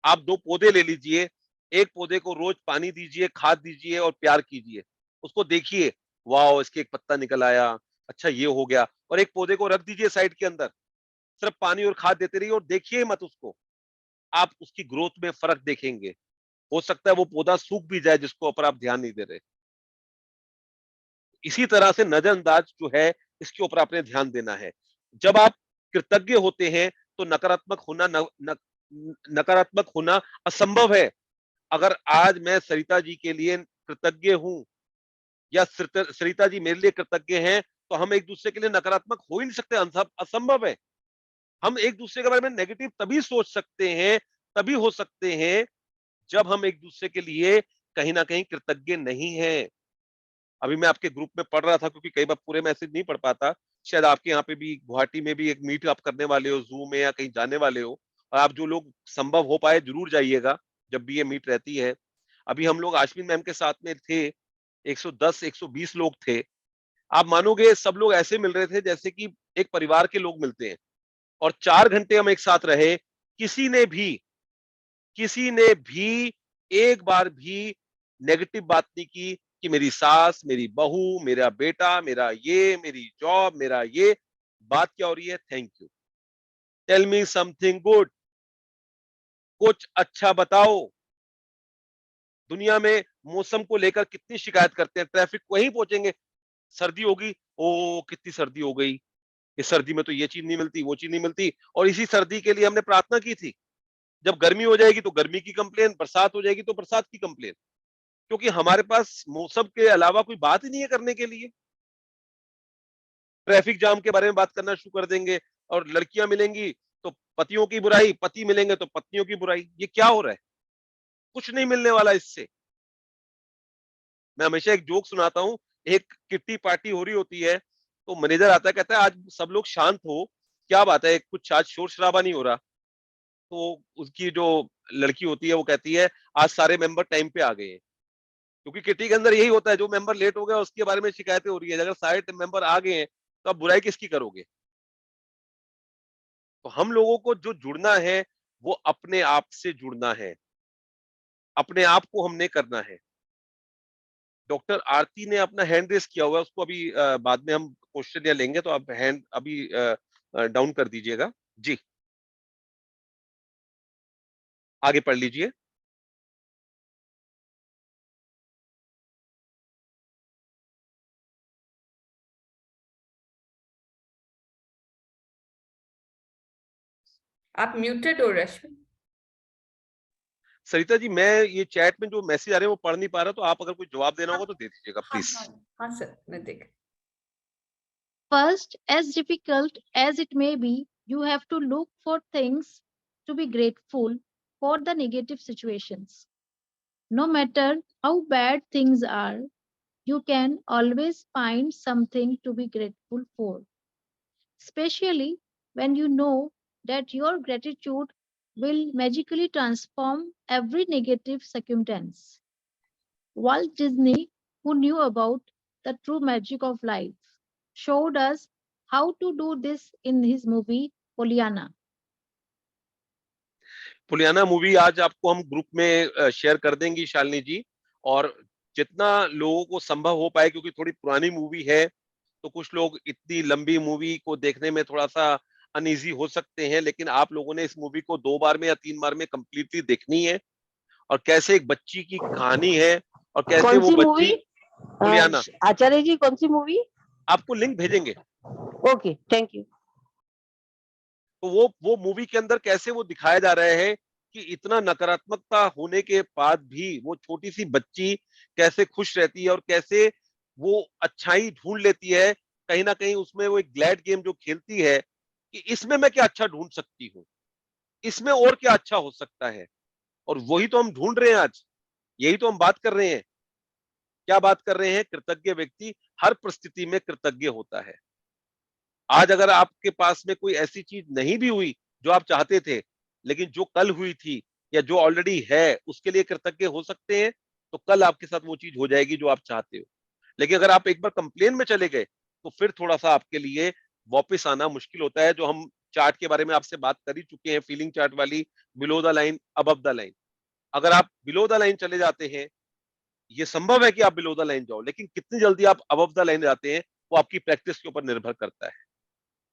आप दो पौधे ले लीजिए, एक पौधे को रोज पानी दीजिए, खाद दीजिए और प्यार कीजिए, उसको देखिए, वाह इसके एक पत्ता निकल आया, अच्छा ये हो गया। और एक पौधे को रख दीजिए साइड के अंदर, सिर्फ पानी और खाद देते रहिए और देखिए मत उसको, आप उसकी ग्रोथ में फर्क देखेंगे। हो सकता है वो पौधा सूख भी जाए जिसको ऊपर आप ध्यान नहीं दे रहे। इसी तरह से नजरअंदाज जो है, इसके ऊपर आपने ध्यान देना है। जब आप कृतज्ञ होते हैं तो नकारात्मक होना असंभव है। अगर आज मैं सरिता जी के लिए कृतज्ञ हूं या सरिता जी मेरे लिए कृतज्ञ हैं, तो हम एक दूसरे के लिए नकारात्मक हो ही नहीं सकते, असंभव है। हम एक दूसरे के बारे में नेगेटिव तभी सोच सकते हैं, तभी हो सकते हैं जब हम एक दूसरे के लिए कहीं ना कहीं कृतज्ञ नहीं हैं। अभी मैं आपके ग्रुप में पढ़ रहा था, क्योंकि कई बार पूरे मैसेज नहीं पढ़ पाता। शायद आपके यहाँ पे भी गुवाहाटी में भी एक मीट आप करने वाले हो, जूम में या कहीं जाने वाले हो, और आप जो लोग संभव हो पाए जरूर जाइएगा जब भी ये मीट रहती है। अभी हम लोग आश्विन मैम के साथ में थे, 110 120 लोग थे। आप मानोगे सब लोग ऐसे मिल रहे थे जैसे कि एक परिवार के लोग मिलते हैं, और 4 घंटे हम एक साथ रहे। किसी ने भी एक बार भी नेगेटिव बात नहीं की कि मेरी सास, मेरी बहू, मेरा बेटा, मेरा ये, मेरी जॉब, मेरा ये। बात क्या हो रही है, thank you, tell me something good, कुछ अच्छा बताओ। दुनिया में मौसम को लेकर कितनी शिकायत करते हैं, ट्रैफिक वहीं पहुंचेंगे, सर्दी होगी, ओ कितनी सर्दी हो गई, इस सर्दी में तो ये चीज नहीं मिलती, वो चीज नहीं मिलती। और इसी सर्दी के लिए हमने प्रार्थना की थी। जब गर्मी हो जाएगी तो गर्मी की कंप्लेन, बरसात हो जाएगी तो बरसात की कंप्लेन, क्योंकि हमारे पास मौसम के अलावा कोई बात ही नहीं है करने के लिए। ट्रैफिक जाम के बारे में बात करना शुरू कर देंगे, और लड़कियां मिलेंगी तो पतियों की बुराई, पति मिलेंगे तो पत्नियों की बुराई। ये क्या हो रहा है, कुछ नहीं मिलने वाला इससे। मैं हमेशा एक जोक सुनाता हूँ। एक किट्टी पार्टी हो रही होती है, तो मैनेजर आता है, कहता है आज सब लोग शांत हो, क्या बात है, कुछ आज शोर शराबा नहीं हो रहा। तो उसकी जो लड़की होती है वो कहती है आज सारे मेंबर टाइम पे आ गए हैं। क्योंकि किटी के अंदर यही होता है, जो मेंबर लेट हो गया उसके बारे में शिकायतें हो रही है। अगर सारे मेंबर आ गए हैं तो आप बुराई किसकी करोगे। तो हम लोगों को जो जुड़ना है वो अपने आप से जुड़ना है, अपने आप को हमने करना है। डॉक्टर आरती ने अपना हैंड रेस किया हुआ है, उसको अभी बाद में हम क्वेश्चन या लेंगे, तो आप हैंड अभी डाउन कर दीजिएगा जी। आगे पढ़ लीजिए। आप म्यूटेड हो रश्मि। सरिता जी, मैं ये चैट में जो मैसेज आ रहे हैं वो पढ़ नहीं पा रहा, तो आप अगर कोई जवाब देना होगा तो दे दीजिएगा हाँ प्लीज। हाँ हाँ सर, मैं देख। First, as difficult as it may be, you have to look for things to be grateful for the negative situations. No matter how bad things are, you can always find something to be grateful for, especially when you know that your gratitude will magically transform every negative circumstance. Walt Disney, who knew about the true magic of life, showed us how to do this in his movie Pollyanna. Pollyanna movie आज आपको हम ग्रुप में शेयर कर देंगी शालिनी जी, और जितना लोगों को संभव हो पाए, क्योंकि थोड़ी पुरानी मूवी है तो कुछ लोग इतनी लंबी मूवी को देखने में थोड़ा सा अनईजी हो सकते हैं, लेकिन आप लोगों ने इस मूवी को 2 बार में या 3 बार में कंप्लीटली देखनी है, और कैसे एक बच्ची की कहानी है और कैसे कौन वो सी बच्ची मूवी? जुलियाना, आचार्य जी, कौन सी मूवी? आपको लिंक भेजेंगे। Okay, thank you. तो वो मूवी के अंदर कैसे वो दिखाया जा रहा है कि इतना नकारात्मकता होने के बाद भी वो छोटी सी बच्ची कैसे खुश रहती है और कैसे वो अच्छाई ढूंढ लेती है। कहीं ना कहीं उसमें वो एक ग्लैड गेम जो खेलती है कि इसमें मैं क्या अच्छा ढूंढ सकती हूँ, इसमें और क्या अच्छा हो सकता है, और वही तो हम ढूंढ रहे हैं आज, यही तो हम बात कर रहे हैं। क्या बात कर रहे हैं? कृतज्ञ व्यक्ति हर परिस्थिति में कृतज्ञ होता है। आज अगर आपके पास में कोई ऐसी चीज नहीं भी हुई जो आप चाहते थे, लेकिन जो कल हुई थी या जो ऑलरेडी है उसके लिए कृतज्ञ हो सकते हैं, तो कल आपके साथ वो चीज हो जाएगी जो आप चाहते हो। लेकिन अगर आप एक बार कंप्लेन में चले गए तो फिर थोड़ा सा आपके लिए वापस आना मुश्किल होता है। जो हम चार्ट के बारे में आपसे बात कर ही चुके हैं, फीलिंग चार्ट वाली, below the line, above the line. अगर आप बिलो द लाइन चले जाते हैं, ये संभव है कि आप बिलो द लाइन जाओ, लेकिन कितनी जल्दी आप अबव द लाइन जाते हैं वो आपकी प्रैक्टिस के ऊपर निर्भर करता है।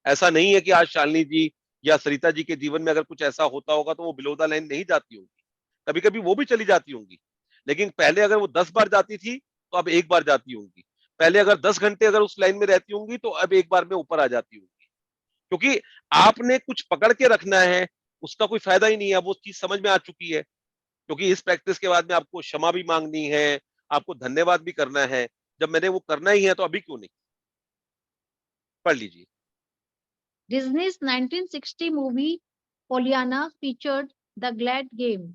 ऐसा नहीं है कि आज शालिनी जी या सरिता जी के जीवन में अगर कुछ ऐसा होता होगा तो वो बिलो द लाइन नहीं जाती होंगी, कभी कभी वो भी चली जाती होंगी। लेकिन पहले अगर वो 10 बार जाती थी तो अब एक बार जाती होंगी। पहले अगर 10 घंटे अगर उस लाइन में रहती होंगी तो अब एक बार में ऊपर आ जाती होंगी। क्योंकि आपने कुछ पकड़ के रखना है, उसका कोई फायदा ही नहीं है। वो चीज समझ में आ चुकी है, क्योंकि इस प्रैक्टिस के बाद में आपको क्षमा भी मांगनी है, आपको धन्यवाद भी करना है। जब मैंने वो करना ही है तो अभी क्यों नहीं? पढ़ लीजिए। Disney's 1960 movie Pollyanna featured the Glad game,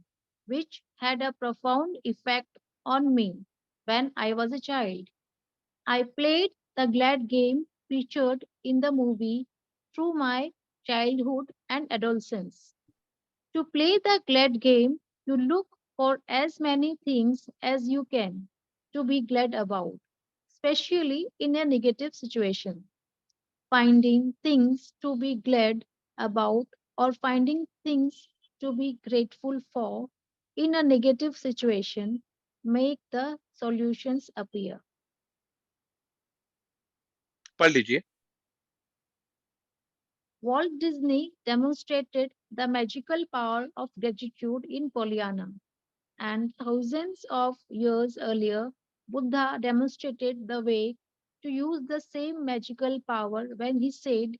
which had a profound effect on me when I was a child. I played the Glad game featured in the movie through my childhood and adolescence. To play the Glad game, you look for as many things as you can to be glad about, especially in a negative situation. Finding things to be glad about or finding things to be grateful for in a negative situation make the solutions appear. पढ़ लीजिए। Walt Disney demonstrated the magical power of gratitude in Pollyanna, and thousands of years earlier, Buddha demonstrated the way to use the same magical power when he said,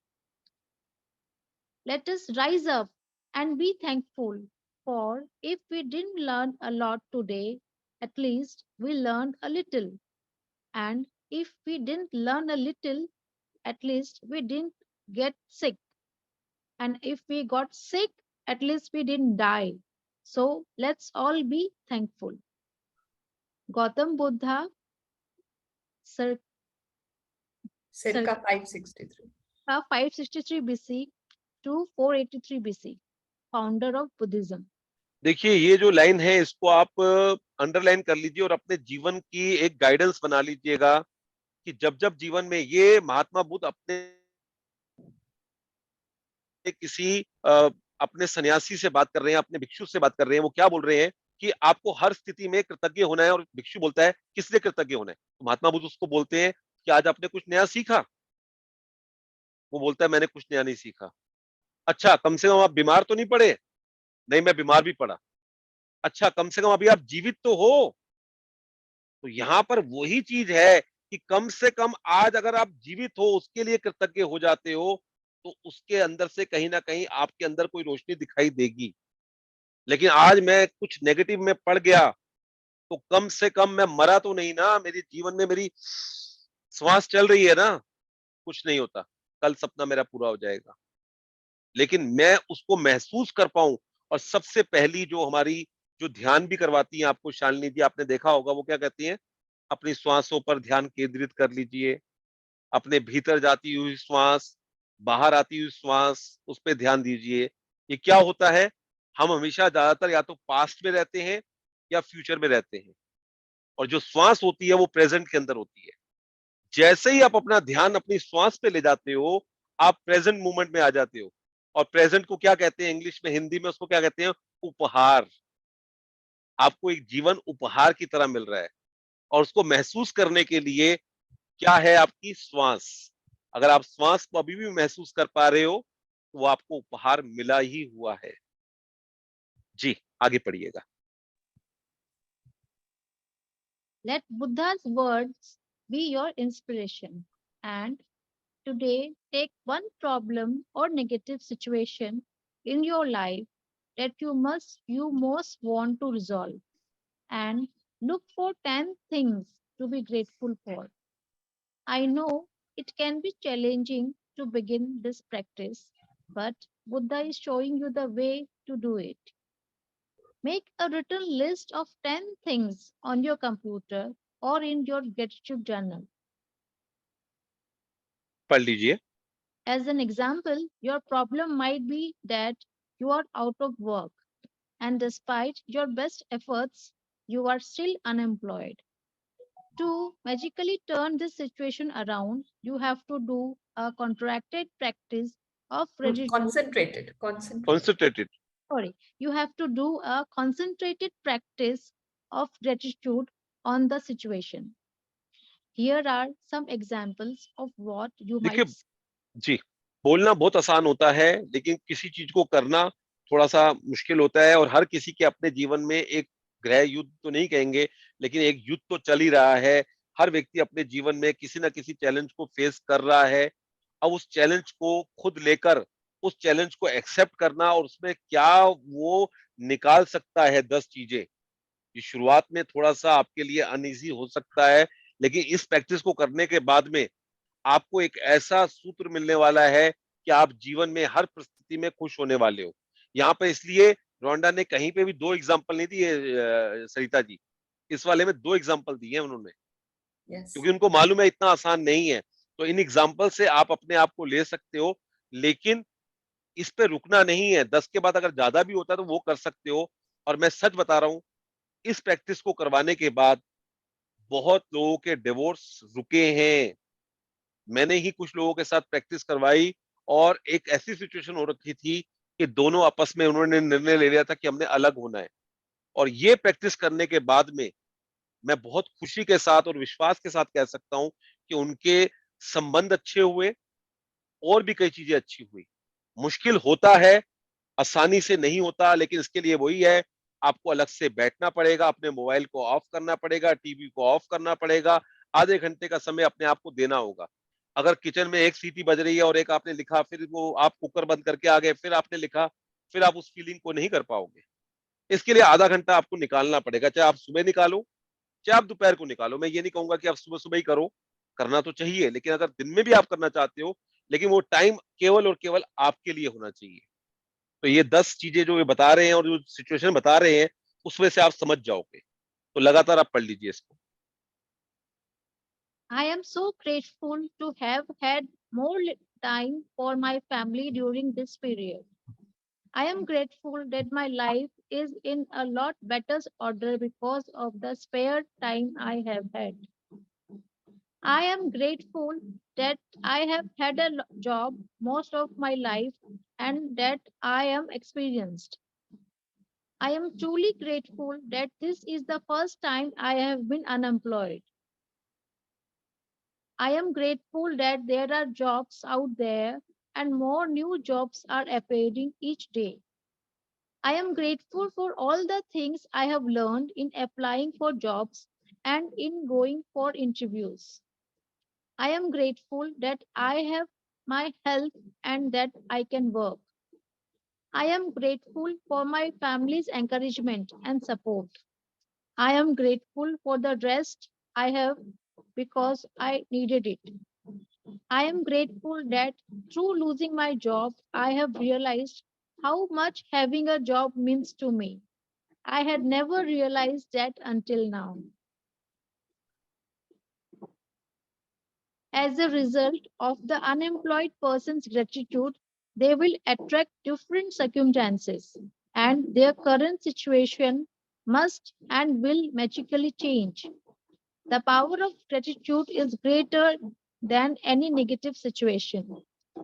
"Let us rise up and be thankful, for if we didn't learn a lot today, at least we learned a little. And if we didn't learn a little, at least we didn't get sick. And if we got sick, at least we didn't die. So let's all be thankful." Gautam Buddha, circa circa 563. 563 BC to 483 BC, founder of Buddhism. देखिए, ये जो लाइन है इसको आप अंडरलाइन कर लीजिए और अपने जीवन की एक गाइडेंस बना लीजिएगा कि जब जब जीवन में, ये महात्मा बुद्ध अपने किसी अपने सन्यासी से बात कर रहे हैं, अपने भिक्षु से बात कर रहे हैं। वो क्या बोल रहे हैं कि आपको हर स्थिति में कृतज्ञ होना है। और भिक्षु बोलता है किस लिए कृतज्ञ होना है? तो महात्मा बुद्ध उसको बोलते हैं कि आज आपने कुछ नया सीखा। वो बोलता है मैंने कुछ नया नहीं सीखा। अच्छा, कम से कम आप बीमार तो नहीं पड़े? नहीं, मैं बीमार भी पड़ा। अच्छा, कम से कम अभी आप जीवित तो हो। तो यहाँ पर वही चीज है कि कम से कम आज अगर आप जीवित हो, उसके लिए कृतज्ञ हो जाते हो, तो उसके अंदर से कहीं ना कहीं आपके अंदर कोई रोशनी दिखाई देगी। लेकिन आज मैं कुछ नेगेटिव में पड़ गया तो कम से कम मैं मरा तो नहीं ना, मेरे जीवन में मेरी श्वास चल रही है ना। कुछ नहीं होता, कल सपना मेरा पूरा हो जाएगा। लेकिन मैं उसको महसूस कर पाऊं। और सबसे पहली जो हमारी, जो ध्यान भी करवाती है आपको शालिनी जी, आपने देखा होगा, वो क्या कहती हैं? अपनी श्वासों पर ध्यान केंद्रित कर लीजिए। अपने भीतर जाती हुई श्वास, बाहर आती हुई श्वास, उस पर ध्यान दीजिए। ये क्या होता है? हम हमेशा ज्यादातर या तो पास्ट में रहते हैं या फ्यूचर में रहते हैं, और जो श्वास होती है वो प्रेजेंट के अंदर होती है। जैसे ही आप अपना ध्यान अपनी श्वास पे ले जाते हो, आप प्रेजेंट मोमेंट में आ जाते हो। और प्रेजेंट को क्या कहते हैं इंग्लिश में, हिंदी में उसको क्या कहते हैं? उपहार। आपको एक जीवन उपहार की तरह मिल रहा है, और उसको महसूस करने के लिए क्या है? आपकी श्वास। अगर आप श्वास को अभी भी महसूस कर पा रहे हो तो वो आपको उपहार मिला ही हुआ है। जी, आगे पढ़िएगा। Let Buddha's words be your inspiration. And today, take one problem or negative situation in your life that you most want to resolve, and look for 10 things to be grateful for. I know it can be challenging to begin this practice, but Buddha is showing you the way to do it. Make a written list of 10 things on your computer or in your gratitude journal. पढ़ लीजिए। As an example, your problem might be that you are out of work, and despite your best efforts, you are still unemployed. To magically turn this situation around, you have to do a contracted practice of gratitude. Concentrated. Concentrated. Sorry, you have to do a concentrated practice of gratitude on the situation. Here are some examples of what you might देखिए, जी, बोलना बहुत आसान होता है, लेकिन किसी चीज को करना थोड़ा सा मुश्किल होता है। और हर किसी के अपने जीवन में एक गृह युद्ध तो नहीं कहेंगे, लेकिन एक युद्ध तो चल ही रहा है। हर व्यक्ति अपने जीवन में किसी ना किसी चैलेंज को फेस कर रहा है। अब उस चैलेंज को खुद लेकर उस चैलेंज को एक्सेप्ट करना और उसमें क्या वो निकाल सकता है 10 चीजें, ये शुरुआत में थोड़ा सा आपके लिए अनईजी हो सकता है, लेकिन इस प्रैक्टिस को करने के बाद में आपको एक ऐसा सूत्र मिलने वाला है कि आप जीवन में हर परिस्थिति में खुश होने वाले हो। यहाँ पे इसलिए रोंडा ने कहीं पे भी 2 एग्जांपल नहीं दिए, सरिता जी, इस वाले में 2 एग्जांपल दिए हैं उन्होंने, Yes. क्योंकि उनको मालूम है इतना आसान नहीं है। तो इन एग्जांपल से आप अपने आप को ले सकते हो, लेकिन इस पे रुकना नहीं है। 10 के बाद अगर ज्यादा भी होता है तो वो कर सकते हो। और मैं सच बता रहा हूं, इस प्रैक्टिस को करवाने के बाद बहुत लोगों के डिवोर्स रुके हैं। मैंने ही कुछ लोगों के साथ प्रैक्टिस करवाई और एक ऐसी सिचुएशन हो रखी थी कि दोनों आपस में उन्होंने निर्णय ले लिया था कि हमने अलग होना है। और ये प्रैक्टिस करने के बाद में मैं बहुत खुशी के साथ और विश्वास के साथ कह सकता हूं कि उनके संबंध अच्छे हुए और भी कई चीजें अच्छी हुई। मुश्किल होता है, आसानी से नहीं होता, लेकिन इसके लिए वही है, आपको अलग से बैठना पड़ेगा, अपने मोबाइल को ऑफ करना पड़ेगा, टीवी को ऑफ करना पड़ेगा, आधे घंटे का समय अपने आप को देना होगा। अगर किचन में एक सीटी बज रही है और एक आपने लिखा, फिर वो आप कुकर बंद करके आ गए, फिर आपने लिखा, फिर आप उस फीलिंग को नहीं कर पाओगे। इसके लिए आधा घंटा आपको निकालना पड़ेगा, चाहे आप सुबह निकालो, चाहे आप दोपहर को निकालो। मैं ये नहीं कहूंगा कि आप सुबह सुबह ही करो, करना तो चाहिए, लेकिन अगर दिन में भी आप करना चाहते हो, लेकिन वो टाइम केवल और केवल आपके लिए होना चाहिए। तो ये 10 चीजें जो ये बता रहे हैं और जो सिचुएशन बता रहे हैं, उसमें से आप समझ जाओगे। तो लगातार आप पढ़ लीजिए इसको। I am so grateful to have had more time for my family during this period. I am grateful that my life is in a lot better order because of the spare time I have had. I am grateful that I have had a job most of my life and that I am experienced. I am truly grateful that this is the first time I have been unemployed. I am grateful that there are jobs out there and more new jobs are appearing each day. I am grateful for all the things I have learned in applying for jobs and in going for interviews. I am grateful that I have my health and that I can work. I am grateful for my family's encouragement and support. I am grateful for the rest I have because I needed it. I am grateful that through losing my job, I have realized how much having a job means to me. I had never realized that until now. As a result of the unemployed person's gratitude, they will attract different circumstances, and their current situation must and will magically change. The power of gratitude is greater than any negative situation,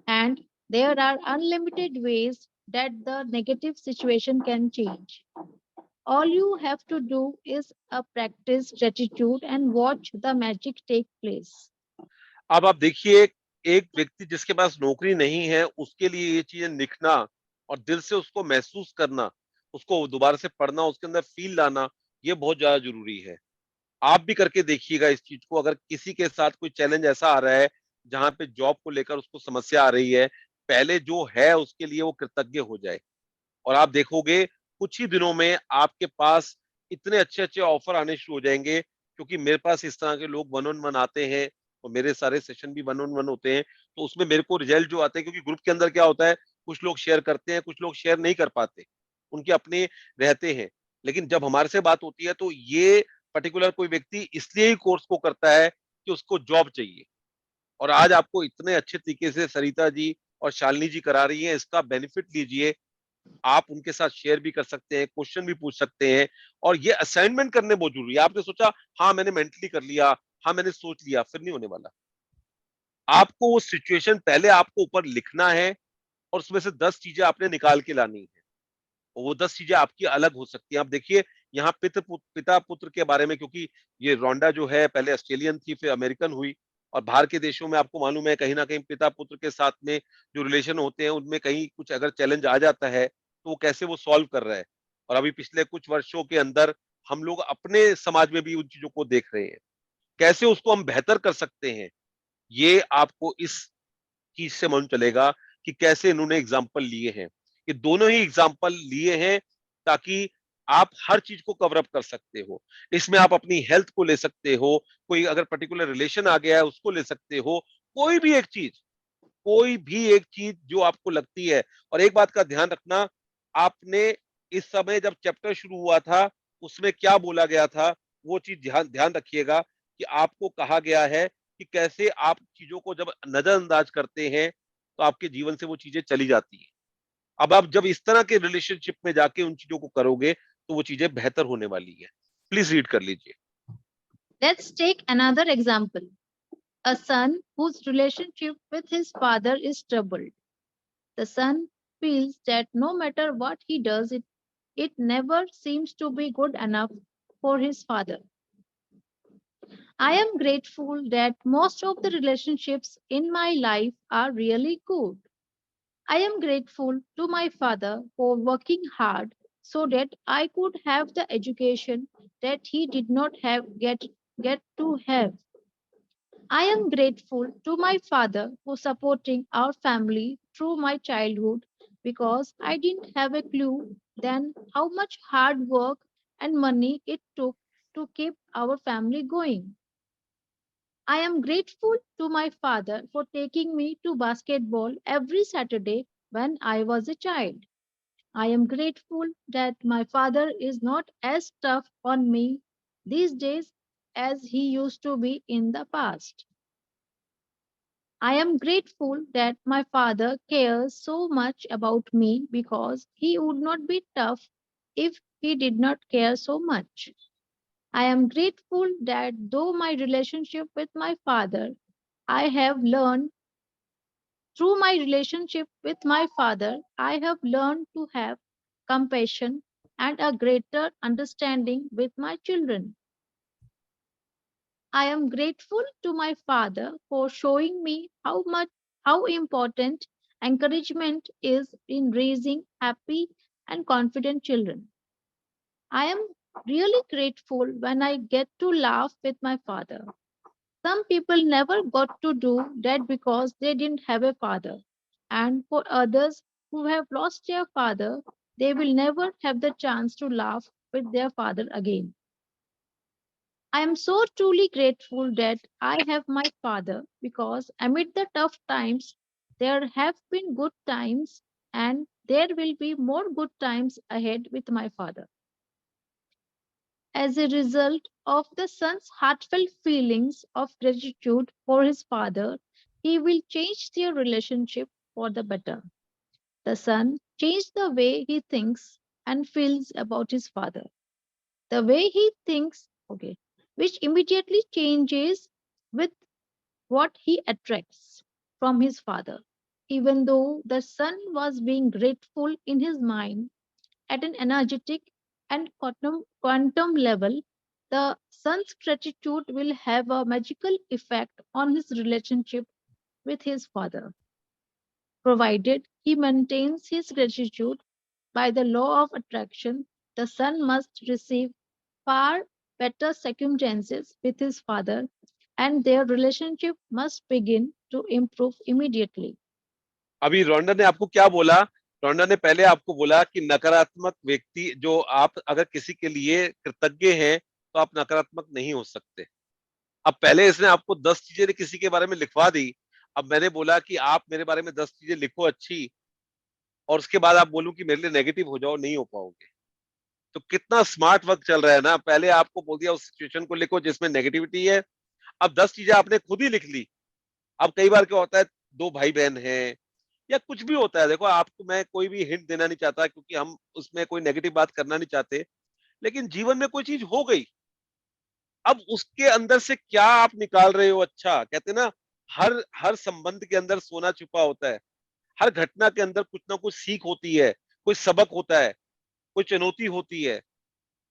and there are unlimited ways that the negative situation can change. All you have to do is practice gratitude and watch the magic take place. अब आप देखिए एक व्यक्ति जिसके पास नौकरी नहीं है उसके लिए ये चीजें लिखना और दिल से उसको महसूस करना, उसको दोबारा से पढ़ना, उसके अंदर फील लाना, ये बहुत ज्यादा जरूरी है। आप भी करके देखिएगा इस चीज को। अगर किसी के साथ कोई चैलेंज ऐसा आ रहा है जहां पे जॉब को लेकर उसको समस्या आ रही है, पहले जो है उसके लिए वो कृतज्ञ हो जाए, और आप देखोगे कुछ ही दिनों में आपके पास इतने अच्छे अच्छे ऑफर आने शुरू हो जाएंगे। क्योंकि मेरे पास इस तरह के लोग वन ऑन वन आते हैं और मेरे सारे सेशन भी वन ऑन वन होते हैं, तो उसमें मेरे को रिजल्ट जो आते हैं, क्योंकि ग्रुप के अंदर क्या होता है, कुछ लोग शेयर करते हैं, कुछ लोग शेयर नहीं कर पाते, उनके अपने रहते हैं। लेकिन जब हमारे से बात होती है तो ये पर्टिकुलर कोई व्यक्ति इसलिए ही कोर्स को करता है कि उसको जॉब चाहिए, और आज आपको इतने अच्छे तरीके से सरिता जी और शालिनी जी करा रही हैं, इसका बेनिफिट लीजिए। आप उनके साथ शेयर भी कर सकते हैं, क्वेश्चन भी पूछ सकते हैं, और ये असाइनमेंट करने बहुत जरूरी है। आपने सोचा हाँ मैंने मेंटली कर लिया, हाँ मैंने सोच लिया, फिर नहीं होने वाला। आपको वो सिचुएशन पहले आपको ऊपर लिखना है, और उसमें से 10 चीजें आपने निकाल के लानी है, और वो 10 चीजें आपकी अलग हो सकती हैं। आप देखिए यहाँ पिता पुत्र के बारे में, क्योंकि ये रोंडा जो है पहले ऑस्ट्रेलियन थी, फिर अमेरिकन हुई, और बाहर के देशों में आपको मालूम है कहीं ना कहीं पिता पुत्र के साथ में जो रिलेशन होते हैं उनमें कहीं कुछ अगर चैलेंज आ जाता है तो वो कैसे वो सॉल्व कर रहा है। और अभी पिछले कुछ वर्षों के अंदर हम लोग अपने समाज में भी उन चीजों को देख रहे हैं, कैसे उसको हम बेहतर कर सकते हैं। ये आपको इस चीज से मालूम चलेगा कि कैसे इन्होंने एग्जाम्पल लिए हैं। ये दोनों ही एग्जाम्पल लिए हैं ताकि आप हर चीज को कवर अप कर सकते हो। इसमें आप अपनी हेल्थ को ले सकते हो, कोई अगर पर्टिकुलर रिलेशन आ गया है उसको ले सकते हो, कोई भी एक चीज, कोई भी एक चीज जो आपको लगती है। और एक बात का ध्यान रखना, आपने इस समय जब चैप्टर शुरू हुआ था उसमें क्या बोला गया था, वो चीज ध्यान ध्यान रखिएगा कि आपको कहा गया है कि कैसे आप चीजों को जब नजरअंदाज करते हैं तो आपके जीवन से वो चीजें चली जाती हैं। अब आप जब इस तरह के रिलेशनशिप में जाके उन चीजों को करोगे तो वो चीजें बेहतर होने वाली है। प्लीज रीड कर लीजिए। Let's take another example. A son whose relationship with his father is troubled. The son feels that no matter what he does, it never seems to be good enough for his father. I am grateful that most of the relationships in my life are really good. I am grateful to my father for working hard so that I could have the education that he did not get to have. I am grateful to my father for supporting our family through my childhood because I didn't have a clue then how much hard work and money it took to keep our family going. I am grateful to my father for taking me to basketball every Saturday when I was a child. I am grateful that my father is not as tough on me these days as he used to be in the past. I am grateful that my father cares so much about me because he would not be tough if he did not care so much. I am grateful that though my relationship with my father, I have learned through my relationship with my father, I have learned to have compassion and a greater understanding with my children. I am grateful to my father for showing me how important encouragement is in raising happy and confident children. I am really grateful when I get to laugh with my father. Some people never got to do that because they didn't have a father. And for others who have lost their father, they will never have the chance to laugh with their father again. I am so truly grateful that I have my father because amid the tough times, there have been good times and there will be more good times ahead with my father. As a result of the son's heartfelt feelings of gratitude for his father, he will change their relationship for the better. The son changed the way he thinks and feels about his father. The way he thinks, okay, which immediately changes with what he attracts from his father. Even though the son was being grateful in his mind at an energetic and quantum level, the son's gratitude will have a magical effect on his relationship with his father, provided he maintains his gratitude. By the law of attraction, the son must receive far better circumstances with his father, and their relationship must begin to improve immediately. अभी रोंडा ने आपको क्या बोला? रोंडा ने पहले आपको बोला कि नकारात्मक व्यक्ति, जो आप अगर किसी के लिए कृतज्ञ हैं तो आप नकारात्मक नहीं हो सकते। अब पहले इसने आपको 10 चीजें किसी के बारे में लिखवा दी, अब मैंने बोला कि आप मेरे बारे में 10 चीजें लिखो अच्छी, और उसके बाद आप बोलूं कि मेरे लिए नेगेटिव हो जाओ, नहीं हो पाओगे। तो कितना स्मार्ट वर्क चल रहा है ना। पहले आपको बोल दिया उस सिचुएशन को लिखो जिसमें नेगेटिविटी है, अब 10 चीजें आपने खुद ही लिख ली। अब कई बार क्या होता है, दो भाई बहन हैं या कुछ भी होता है, देखो आपको मैं कोई भी हिंट देना नहीं चाहता क्योंकि हम उसमें कोई नेगेटिव बात करना नहीं चाहते, लेकिन जीवन में कोई चीज हो गई, अब उसके अंदर से क्या आप निकाल रहे हो? अच्छा, कहते हैं ना, हर हर संबंध के अंदर सोना छुपा होता है, हर घटना के अंदर कुछ ना कुछ सीख होती है, कोई सबक होता है, कोई चुनौती होती है।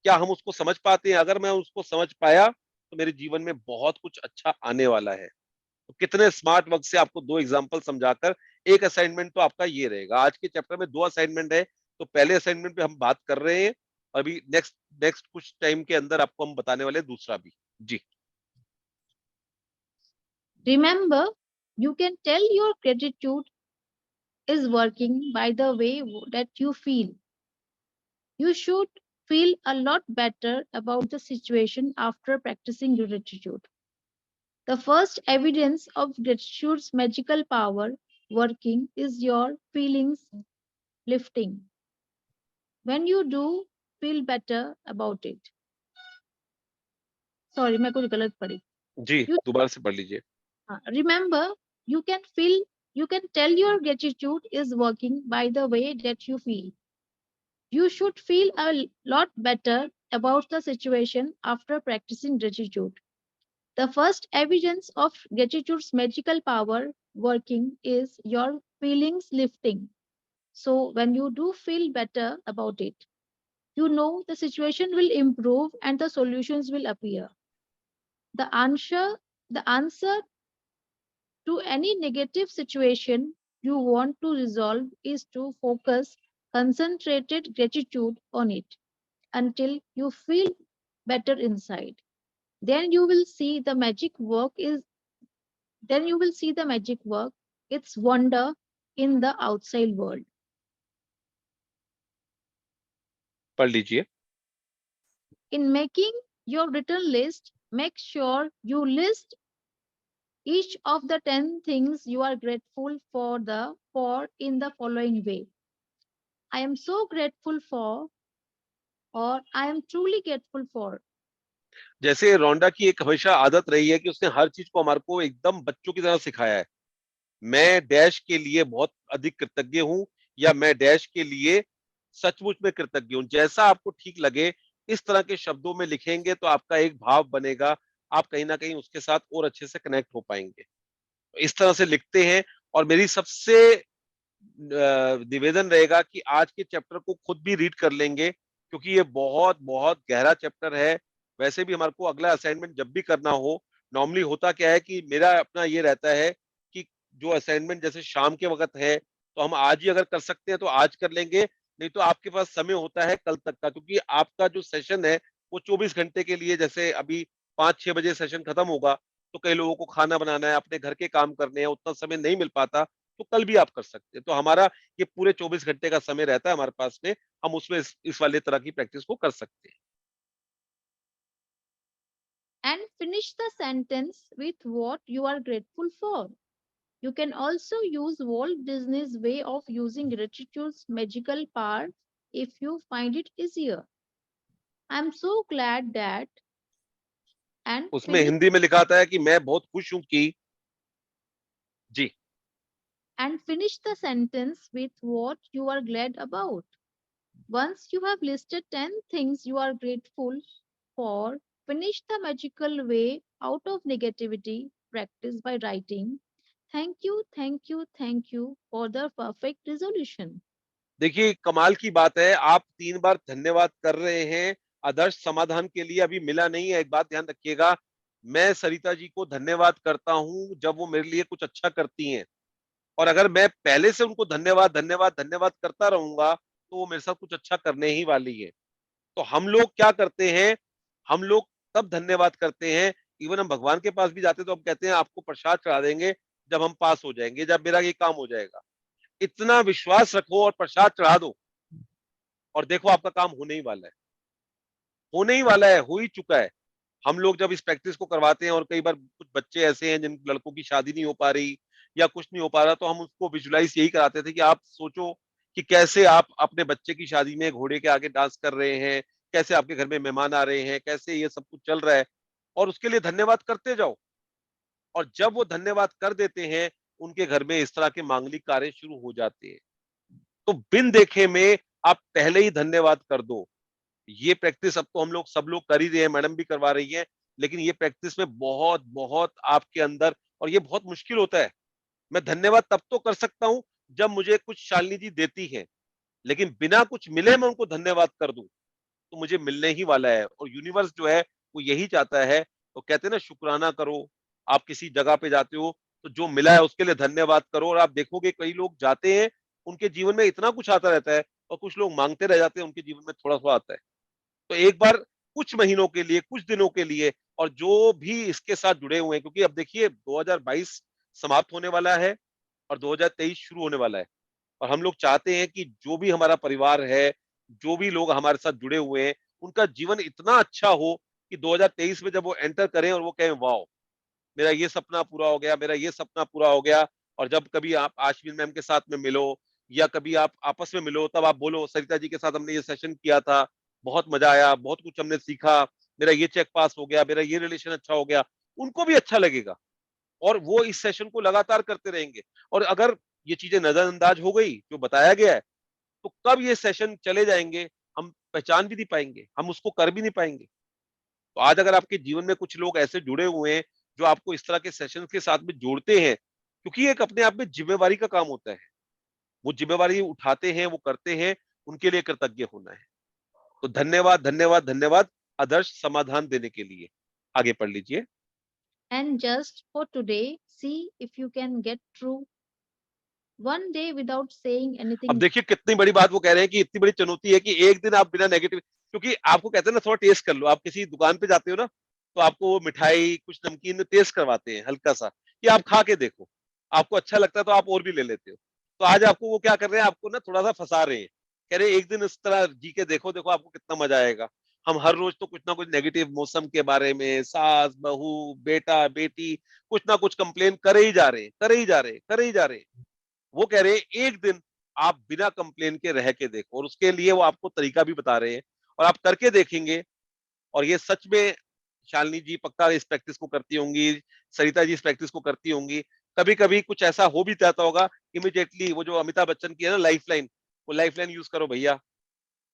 क्या हम उसको समझ पाते हैं? अगर मैं उसको समझ पाया तो मेरे जीवन में बहुत कुछ अच्छा आने वाला है। तो कितने स्मार्ट वर्क से आपको दो एग्जांपल समझाकर एक असाइनमेंट तो आपका ये रहेगा। आज के चैप्टर में दो असाइनमेंट है, तो पहले असाइनमेंट पे हम बात कर रहे हैं, अभी नेक्स्ट नेक्स्ट कुछ टाइम के अंदर आपको हम बताने वाले हैं दूसरा भी। जी। Remember, you can tell your gratitude is working by the way that you feel. You should feel a lot better about the situation after practicing gratitude. The first evidence of gratitude's magical power working is your feelings lifting. When you do feel better about it. Sorry, मैं कुछ गलत पढ़ी. जी, दोबारा से पढ़ लीजिए। Remember, you can tell your gratitude is working by the way that you feel. You should feel a lot better about the situation after practicing gratitude. The first evidence of gratitude's magical power working is your feelings lifting. So when you do feel better about it, you know the situation will improve and the solutions will appear. The answer to any negative situation you want to resolve is to focus concentrated gratitude on it until you feel better inside. Then you will see the magic work its wonder in the outside world. पढ़ लीजिए। In making your written list, make sure you list each of the 10 things you are grateful for in the following way. I am so grateful for, or I am truly grateful for. जैसे रोंडा की एक हमेशा आदत रही है कि उसने हर चीज को हमारे को एकदम बच्चों की तरह सिखाया है। मैं डैश के लिए बहुत अधिक कृतज्ञ हूं, या मैं डैश के लिए सचमुच में कृतज्ञ हूं। जैसा आपको ठीक लगे इस तरह के शब्दों में लिखेंगे तो आपका एक भाव बनेगा, आप कहीं ना कहीं उसके साथ और अच्छे से कनेक्ट हो पाएंगे। इस तरह से लिखते हैं। और मेरी सबसे निवेदन रहेगा कि आज के चैप्टर को खुद भी रीड कर लेंगे, क्योंकि ये बहुत बहुत गहरा चैप्टर है। वैसे भी हमारे को अगला असाइनमेंट जब भी करना हो, नॉर्मली होता क्या है कि मेरा अपना ये रहता है कि जो असाइनमेंट जैसे शाम के वक्त है तो हम आज ही अगर कर सकते हैं तो आज कर लेंगे, नहीं तो आपके पास समय होता है कल तक का, क्योंकि आपका जो सेशन है वो 24 घंटे के लिए, जैसे अभी 5-6 बजे सेशन खत्म होगा तो कई लोगों को खाना बनाना है, अपने घर के काम करने हैं, उतना समय नहीं मिल पाता, तो कल भी आप कर सकते हैं। तो हमारा ये पूरे 24 घंटे का समय रहता है हमारे पास में, हम उसमें इस वाले तरह की प्रैक्टिस को कर सकते हैं। And finish the sentence with what you are grateful for. You can also use Walt Disney's way of using gratitude's magical power if you find it easier. I'm so glad that and उसमें हिंदी में लिखा आता है कि मैं बहुत खुश हूं कि जी। and finish the sentence with what you are glad about. Once you have listed 10 things you are grateful for, finish the magical way out of negativity practice by writing, thank you, thank you, thank you for the perfect resolution. देखिए कमाल की बात है, आप 3 बार धन्यवाद कर रहे हैं, आदर्श समाधान के लिए अभी मिला नहीं है। एक बात ध्यान रखिएगा, मैं सरिता जी को धन्यवाद करता हूं जब वो मेरे लिए कुछ अच्छा करती हैं, और अगर मैं पहले से उनको धन्यवाद धन्यवाद धन्यवाद करता रहूंगा तो वो मेरे साथ कुछ अच्छा करने ही वाली है। तो हम लोग क्या करते हैं, हम लोग तब धन्यवाद करते हैं, इवन हम भगवान के पास भी जाते हैं तो हम कहते हैं आपको प्रसाद चढ़ा देंगे जब हम पास हो जाएंगे, जब मेरा ये काम हो जाएगा। इतना विश्वास रखो और प्रसाद चढ़ा दो, और देखो आपका काम होने ही वाला है, होने ही वाला है, हो ही चुका है। हम लोग जब इस प्रैक्टिस को करवाते हैं, और कई बार कुछ बच्चे ऐसे हैं जिन लड़कों की शादी नहीं हो पा रही या कुछ नहीं हो पा रहा, तो हम उसको विजुलाइज यही कराते थे कि आप सोचो कि कैसे आप अपने बच्चे की शादी में घोड़े के आगे डांस कर रहे हैं, कैसे आपके घर में मेहमान आ रहे हैं, कैसे ये सब कुछ चल रहा है, और उसके लिए धन्यवाद करते जाओ। और जब वो धन्यवाद कर देते हैं, उनके घर में इस तरह के मांगलिक कार्य शुरू हो जाते हैं। तो बिन देखे में आप पहले ही धन्यवाद कर दो। ये प्रैक्टिस अब तो हम लोग सब लोग कर ही रहे हैं, मैडम भी करवा रही है, लेकिन ये प्रैक्टिस में बहुत बहुत आपके अंदर, और ये बहुत मुश्किल होता है। मैं धन्यवाद तब तो कर सकता हूं जब मुझे कुछ शालिनी जी देती है, लेकिन बिना कुछ मिले मैं उनको धन्यवाद कर दूं तो मुझे मिलने ही वाला है। और यूनिवर्स जो है वो यही चाहता है। तो कहते हैं ना, शुक्राना करो। आप किसी जगह पे जाते हो तो जो मिला है उसके लिए धन्यवाद करो, और आप देखोगे कई लोग जाते हैं, उनके जीवन में इतना कुछ आता रहता है, और कुछ लोग मांगते रह जाते हैं, उनके जीवन में थोड़ा सा आता है। तो एक बार कुछ महीनों के लिए, कुछ दिनों के लिए, और जो भी इसके साथ जुड़े हुए हैं, क्योंकि अब देखिए 2022 समाप्त होने वाला है और 2023 शुरू होने वाला है, और हम लोग चाहते हैं कि जो भी हमारा परिवार है, जो भी लोग हमारे साथ जुड़े हुए हैं, उनका जीवन इतना अच्छा हो कि 2023 में जब वो एंटर करें और वो कहें वाओ, मेरा ये सपना पूरा हो गया, मेरा ये सपना पूरा हो गया। और जब कभी आप आश्विन मैम के साथ में मिलो, या कभी आप आपस में मिलो, तब आप बोलो सरिता जी के साथ हमने ये सेशन किया था, बहुत मजा आया, बहुत कुछ हमने सीखा, मेरा ये चेक पास हो गया, मेरा ये रिलेशन अच्छा हो गया। उनको भी अच्छा लगेगा, और वो इस सेशन को लगातार करते रहेंगे। और अगर ये चीजें नजरअंदाज हो गई जो बताया गया है, तो कब ये सेशन चले जाएंगे हम पहचान भी नहीं पाएंगे, हम उसको कर भी नहीं पाएंगे। तो आज अगर आपके जीवन में कुछ लोग ऐसे जुड़े हुए हैं जो आपको इस तरह के सेशन के साथ में जोड़ते हैं, क्योंकि एक अपने आप में जिम्मेवारी का काम होता है, वो जिम्मेवारी उठाते हैं, वो करते हैं, उनके लिए कृतज्ञ होना है। तो धन्यवाद धन्यवाद धन्यवाद आदर्श समाधान देने के लिए। आगे पढ़ लीजिए। And just for today, see if you can get through one day without saying अब anything. देखिए कितनी बड़ी बात वो कह रहे हैं, कि इतनी बड़ी चुनौती है कि एक दिन आप बिना नेगेटिव, क्योंकि आपको कहते हैं ना थोड़ा टेस्ट कर लो, आप किसी दुकान पे जाते हो ना, तो आपको वो मिठाई कुछ नमकीन टेस्ट करवाते हैं हल्का सा, कि आप खा के देखो, आपको अच्छा लगता है तो आप और भी ले लेते हो। तो आज आपको वो क्या कर रहे हैं, आपको ना थोड़ा सा फंसा रहे हैं, कह रहे हैं एक दिन इस तरह जी के देखो, देखो आपको कितना मजा आएगा। हम हर रोज तो कुछ ना कुछ नेगेटिव मौसम के बारे में, सास बहू बेटा बेटी, कुछ ना कुछ कंप्लेन करे ही जा रहे हैं, करे ही जा रहे हैं, करे ही जा रहे हैं। वो कह रहे हैं एक दिन आप बिना कंप्लेन के रह के देखो, और उसके लिए वो आपको तरीका भी बता रहे हैं, और आप करके देखेंगे। और ये सच में शालिनी जी पक्का इस प्रैक्टिस को करती होंगी, सरिता जी इस प्रैक्टिस को करती होंगी। कभी कभी कुछ ऐसा हो भी जाता होगा, इमिडिएटली वो जो अमिताभ बच्चन की है ना लाइफ लाइन, वो लाइफ लाइन यूज करो भैया,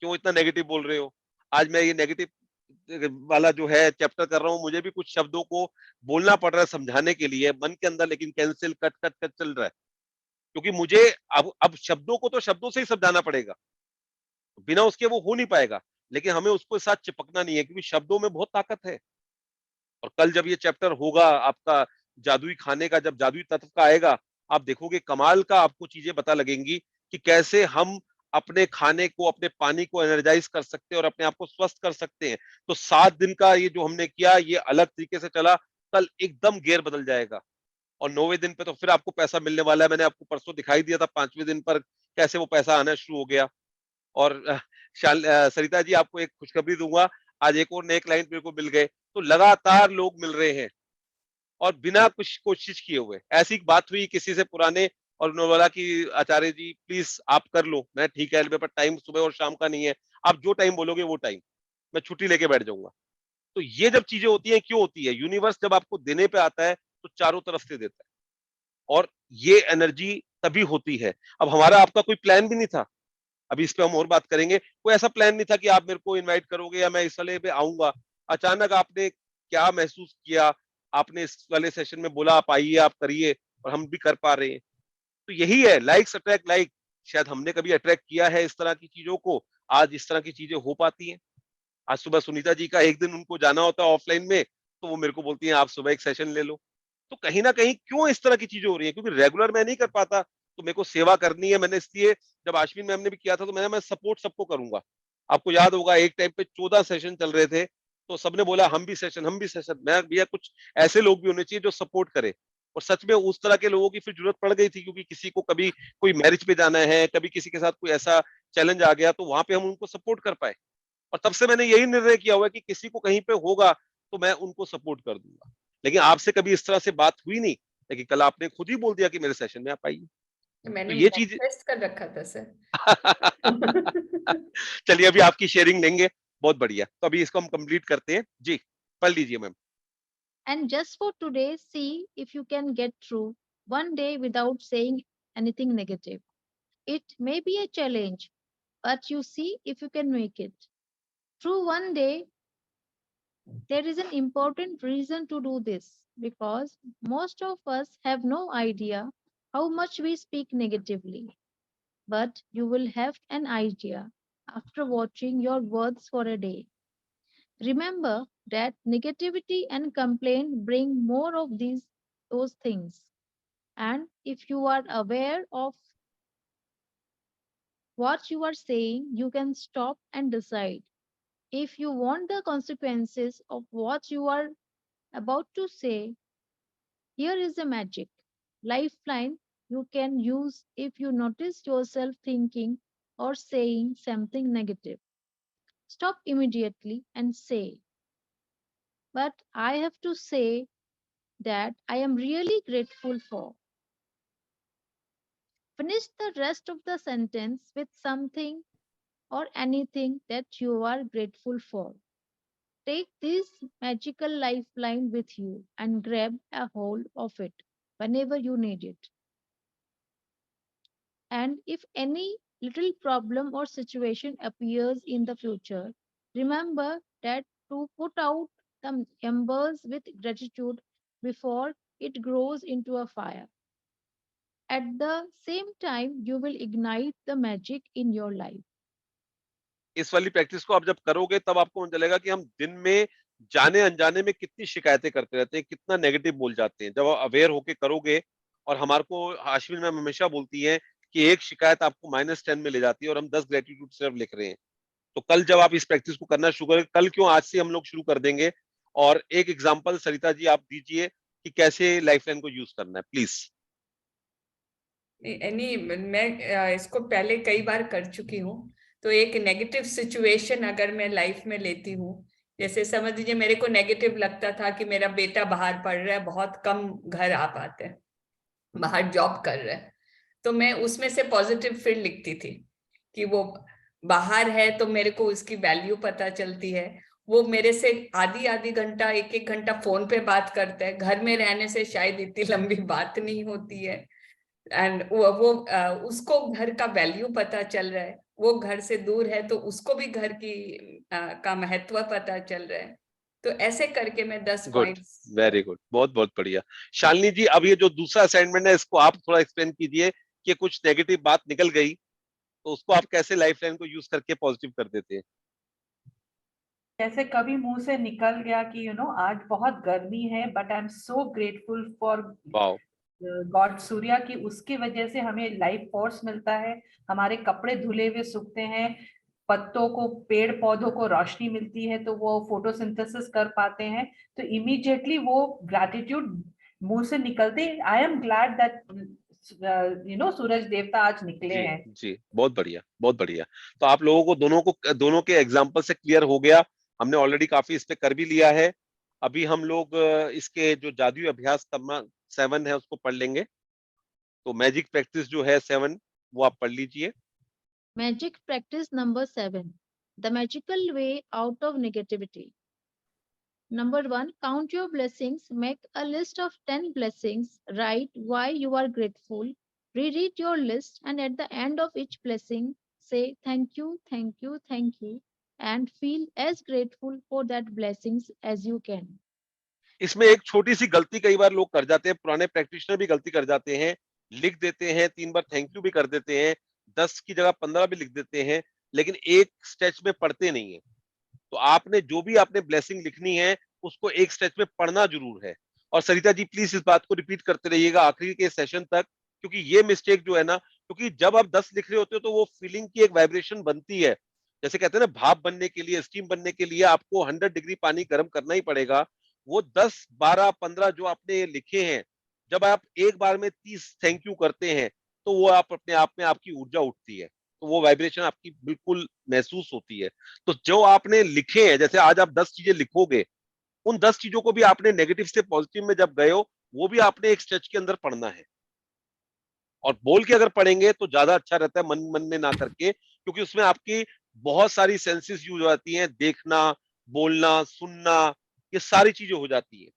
क्यों इतना नेगेटिव बोल रहे हो। आज मैं ये नेगेटिव वाला जो है चैप्टर कर रहा हूँ, मुझे भी कुछ शब्दों को बोलना पड़ रहा है समझाने के लिए मन के अंदर, लेकिन कैंसिल कट कट कट चल रहा है, क्योंकि मुझे अब शब्दों को तो शब्दों से ही समझाना पड़ेगा, बिना उसके वो हो नहीं पाएगा। लेकिन हमें उसको साथ चिपकना नहीं है, क्योंकि शब्दों में बहुत ताकत है। और कल जब ये चैप्टर होगा आपका जादुई खाने का, जब जादुई तत्व का आएगा, आप देखोगे कमाल का आपको चीजें पता लगेंगी कि कैसे हम अपने खाने को, अपने पानी को एनर्जाइज कर सकते हैं और अपने आप को स्वस्थ कर सकते हैं। तो 7 दिन का ये जो हमने किया, ये अलग तरीके से चला, कल एकदम गेयर बदल जाएगा। और 9वें दिन पे तो फिर आपको पैसा मिलने वाला है। मैंने आपको परसों दिखाई दिया था 5वें दिन पर कैसे वो पैसा आना शुरू हो गया। और सरिता जी आपको एक खुशखबरी दूंगा, आज एक और नए क्लाइंट मेरे को मिल गए। तो लगातार लोग मिल रहे हैं और बिना कुछ कोशिश किए हुए। ऐसी बात हुई किसी से पुराने, और उन्होंने बोला कि आचार्य जी प्लीज आप कर लो। मैं ठीक है, मेरे पास टाइम सुबह और शाम का नहीं है, आप जो टाइम बोलोगे वो टाइम, मैं छुट्टी लेके बैठ जाऊंगा। तो ये जब चीजें होती हैं, क्यों होती है, यूनिवर्स जब आपको देने पे आता है तो चारों तरफ से देता है, और ये एनर्जी तभी होती है। अब हमारा आपका कोई प्लान भी नहीं था, अभी इस पे हम और बात करेंगे। कोई ऐसा प्लान नहीं था कि आप मेरे को इनवाइट करोगे या मैं इस वाले पे आऊंगा। अचानक आपने क्या महसूस किया, आपने इस वाले सेशन में बोला आप आइए, आप करिए, और हम भी कर पा रहे हैं। तो यही है, लाइक्स अट्रैक्ट लाइक। शायद हमने कभी अट्रैक्ट किया है इस तरह की चीजों को, आज इस तरह की चीजें हो पाती हैं। आज सुबह सुनीता जी का एक दिन उनको जाना होता है ऑफलाइन में, तो वो मेरे को बोलती हैं आप सुबह एक सेशन ले लो। तो कहीं ना कहीं क्यों इस तरह की चीजें हो रही है, क्योंकि रेगुलर मैं नहीं कर पाता, तो मेरे को सेवा करनी है। मैंने इसलिए जब आश्विन मैम ने भी किया था तो मैं सपोर्ट सबको करूंगा। आपको याद होगा एक टाइम पे 14 सेशन चल रहे थे, तो सबने बोला हम भी सेशन, हम भी सेशन। मैं भैया कुछ ऐसे लोग भी होने चाहिए जो सपोर्ट करे, और सच में उस तरह के लोगों की फिर जरूरत पड़ गई थी, क्योंकि किसी को कभी कोई मैरिज पे जाना है, कभी किसी के साथ कोई ऐसा चैलेंज आ गया, तो वहां पे हम उनको सपोर्ट कर पाए। और तब से मैंने यही निर्णय किया हुआ है कि किसी को कहीं पे होगा तो मैं उनको सपोर्ट कर दूंगा। लेकिन आपसे कभी इस तरह से बात हुई नहीं, लेकिन कल आपने खुद ही बोल दिया कि मेरे सेशन में आप आइए। मैंने तो ये चीज मैनिफेस्ट कर रखा था सर। चलिए अभी आपकी शेयरिंग लेंगे, बहुत बढ़िया। तो अभी इसको हम कंप्लीट करते हैं जी, पढ़ लीजिए ma'am. And just for today, see if you can get through one day without saying anything negative. It may be a challenge, but you see if you can make it. Through one day, there is an important reason to do this because most of us have no idea how much we speak negatively. But you will have an idea after watching your words for a day. Remember that negativity and complaint bring more of those things. And if you are aware of what you are saying, you can stop and decide. If you want the consequences of what you are about to say, here is a magic lifeline you can use if you notice yourself thinking or saying something negative. Stop immediately and say, but I have to say that I am really grateful for. Finish the rest of the sentence with something or anything that you are grateful for. Take this magical lifeline with you and grab a hold of it whenever you need it. And if any little problem or situation appears in the future, remember that to put out the embers with gratitude before it grows into a fire. At the same time, you will ignite the magic in your life. इस वाली प्रैक्टिस को आप जब करोगे तब आपको चलेगा कि हम दिन में जाने अनजाने में कितनी शिकायतें करते रहते हैं, कितना नेगेटिव बोल जाते हैं। जब आप अवेयर होके करोगे, और हमारे को आश्विन मैम हमेशा बोलती है कि एक शिकायत आपको -10 में ले जाती है, और हम 10 ग्रेटिट्यूड सिर्फ लिख रहे हैं। तो कल जब आप इस प्रैक्टिस को करना शुरू करें, कल क्यों, आज से हम लोग शुरू कर देंगे। और एक एग्जांपल सरिता जी आप दीजिए कि कैसे लाइफलाइन को यूज करना है, प्लीज। मैं इसको पहले कई बार कर चुकी हूँ। तो एक नेगेटिव सिचुएशन अगर मैं लाइफ में लेती हूँ, जैसे समझ लीजिए मेरे को नेगेटिव लगता था कि मेरा बेटा बाहर पढ़ रहा है, बहुत कम घर आ पाते हैं, बाहर जॉब कर रहा है, तो मैं उसमें से पॉजिटिव फिर लिखती थी कि वो बाहर है तो मेरे को उसकी वैल्यू पता चलती है। वो मेरे से आधी घंटा, एक घंटा फोन पे बात करता है। घर में रहने से शायद इतनी लंबी बात नहीं होती है। एंड उसको घर का वैल्यू पता चल रहा है। वो घर से दूर है तो उसको भी घर की का महत्व पता चल रहा है। तो ऐसे करके मैं 10 गुड, पॉइंट्स। वेरी गुड, बहुत बहुत बढ़िया। शालिनी जी, अब ये जो दूसरा असाइनमेंट है इसको आप थोड़ा एक्सप्लेन कीजिए कि कुछ नेगेटिव बात निकल गई तो उसको आप कैसे लाइफलाइन को यूज करके पॉजिटिव कर देते हैं। जैसे कभी मुंह से निकल गया कि आज बहुत गर्मी है, but I am so grateful for wow, God Surya की उसकी वजह से हमें लाइफ फोर्स मिलता है, हमारे कपड़े धुले हुए सूखते हैं, पत्तों को, पेड़ पौधों को रोशनी मिलती है तो वो फोटोसिंथेसिस कर पाते हैं। तो इमीडिएटली वो ग्रैटिट्यूड मुंह से निकलते, आई एम ग्लैड दैट सूरज देवता आज निकले हैं। जी, बहुत बढ़िया, बहुत बढ़िया। तो आप लोगों को दोनों के एग्जाम्पल से क्लियर हो गया। हमने ऑलरेडी काफी इस पे कर भी लिया है। अभी हम लोग इसके जो जादुई अभ्यास 7 है उसको पढ़ लेंगे। तो मैजिक प्रैक्टिस जो है 7, वो आप पढ़ लीजिए। Magic practice number 7. The magical way out of negativity. Number 1, count your blessings. Make a list of 10 blessings. Write why you are grateful. Reread your list and at the end of each blessing, say thank you, thank you, thank you and feel as grateful for that blessings as you can. इसमें एक छोटी सी गलती कई बार लोग कर जाते हैं, पुराने प्रैक्टिशनर भी गलती कर जाते हैं। लिख देते हैं 3 बार थैंक यू भी कर देते हैं, 10 की जगह 15 भी लिख देते हैं, लेकिन एक स्टेच में पढ़ते नहीं है। तो आपने जो भी आपने ब्लेसिंग लिखनी है उसको एक स्ट्रेच में पढ़ना जरूर है। और सरिता जी प्लीज इस बात को रिपीट करते रहिएगा आखिरी के सेशन तक, क्योंकि ये मिस्टेक जो है ना, क्योंकि जब आप 10 लिख रहे होते हो तो वो फीलिंग की एक वाइब्रेशन बनती है। जैसे कहते हैं ना, भाप बनने के लिए, स्टीम बनने के लिए आपको 100 डिग्री पानी गर्म करना ही पड़ेगा। वो 10 12 15 जो आपने लिखे हैं, जब आप एक बार में 30 थैंक यू करते हैं, तो वो आप अपने आप में आपकी ऊर्जा उठती है, तो वो वाइब्रेशन आपकी बिल्कुल महसूस होती है। तो जो आपने लिखे हैं, जैसे आज आप 10 चीजें लिखोगे, उन 10 चीजों को भी आपने नेगेटिव से पॉजिटिव में जब गए हो, वो भी आपने एक स्ट्रेच के अंदर पढ़ना है। और बोल के अगर पढ़ेंगे तो ज्यादा अच्छा रहता है, मन मन में ना करके, क्योंकि उसमें आपकी बहुत सारी सेंसेस यूज हो जाती हैं, देखना, बोलना, सुनना, ये सारी चीजें हो जाती है।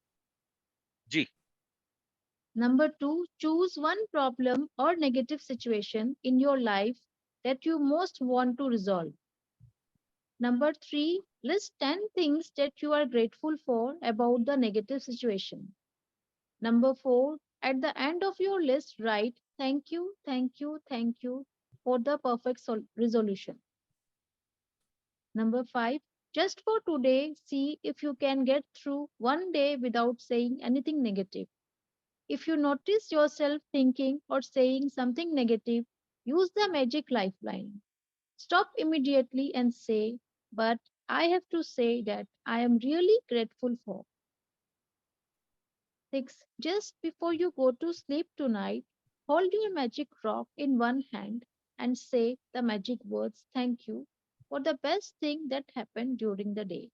जी। Number 2, choose one problem or negative situation in your life that you most want to resolve. Number 3, list 10 things that you are grateful for about the negative situation. Number 4, at the end of your list, write thank you, thank you, thank you for the perfect resolution. Number 5, just for today, see if you can get through one day without saying anything negative. If you notice yourself thinking or saying something negative, use the magic lifeline. Stop immediately and say, but I have to say that I am really grateful for. 6. Just before you go to sleep tonight, hold your magic rock in one hand and say the magic words thank you for the best thing that happened during the day.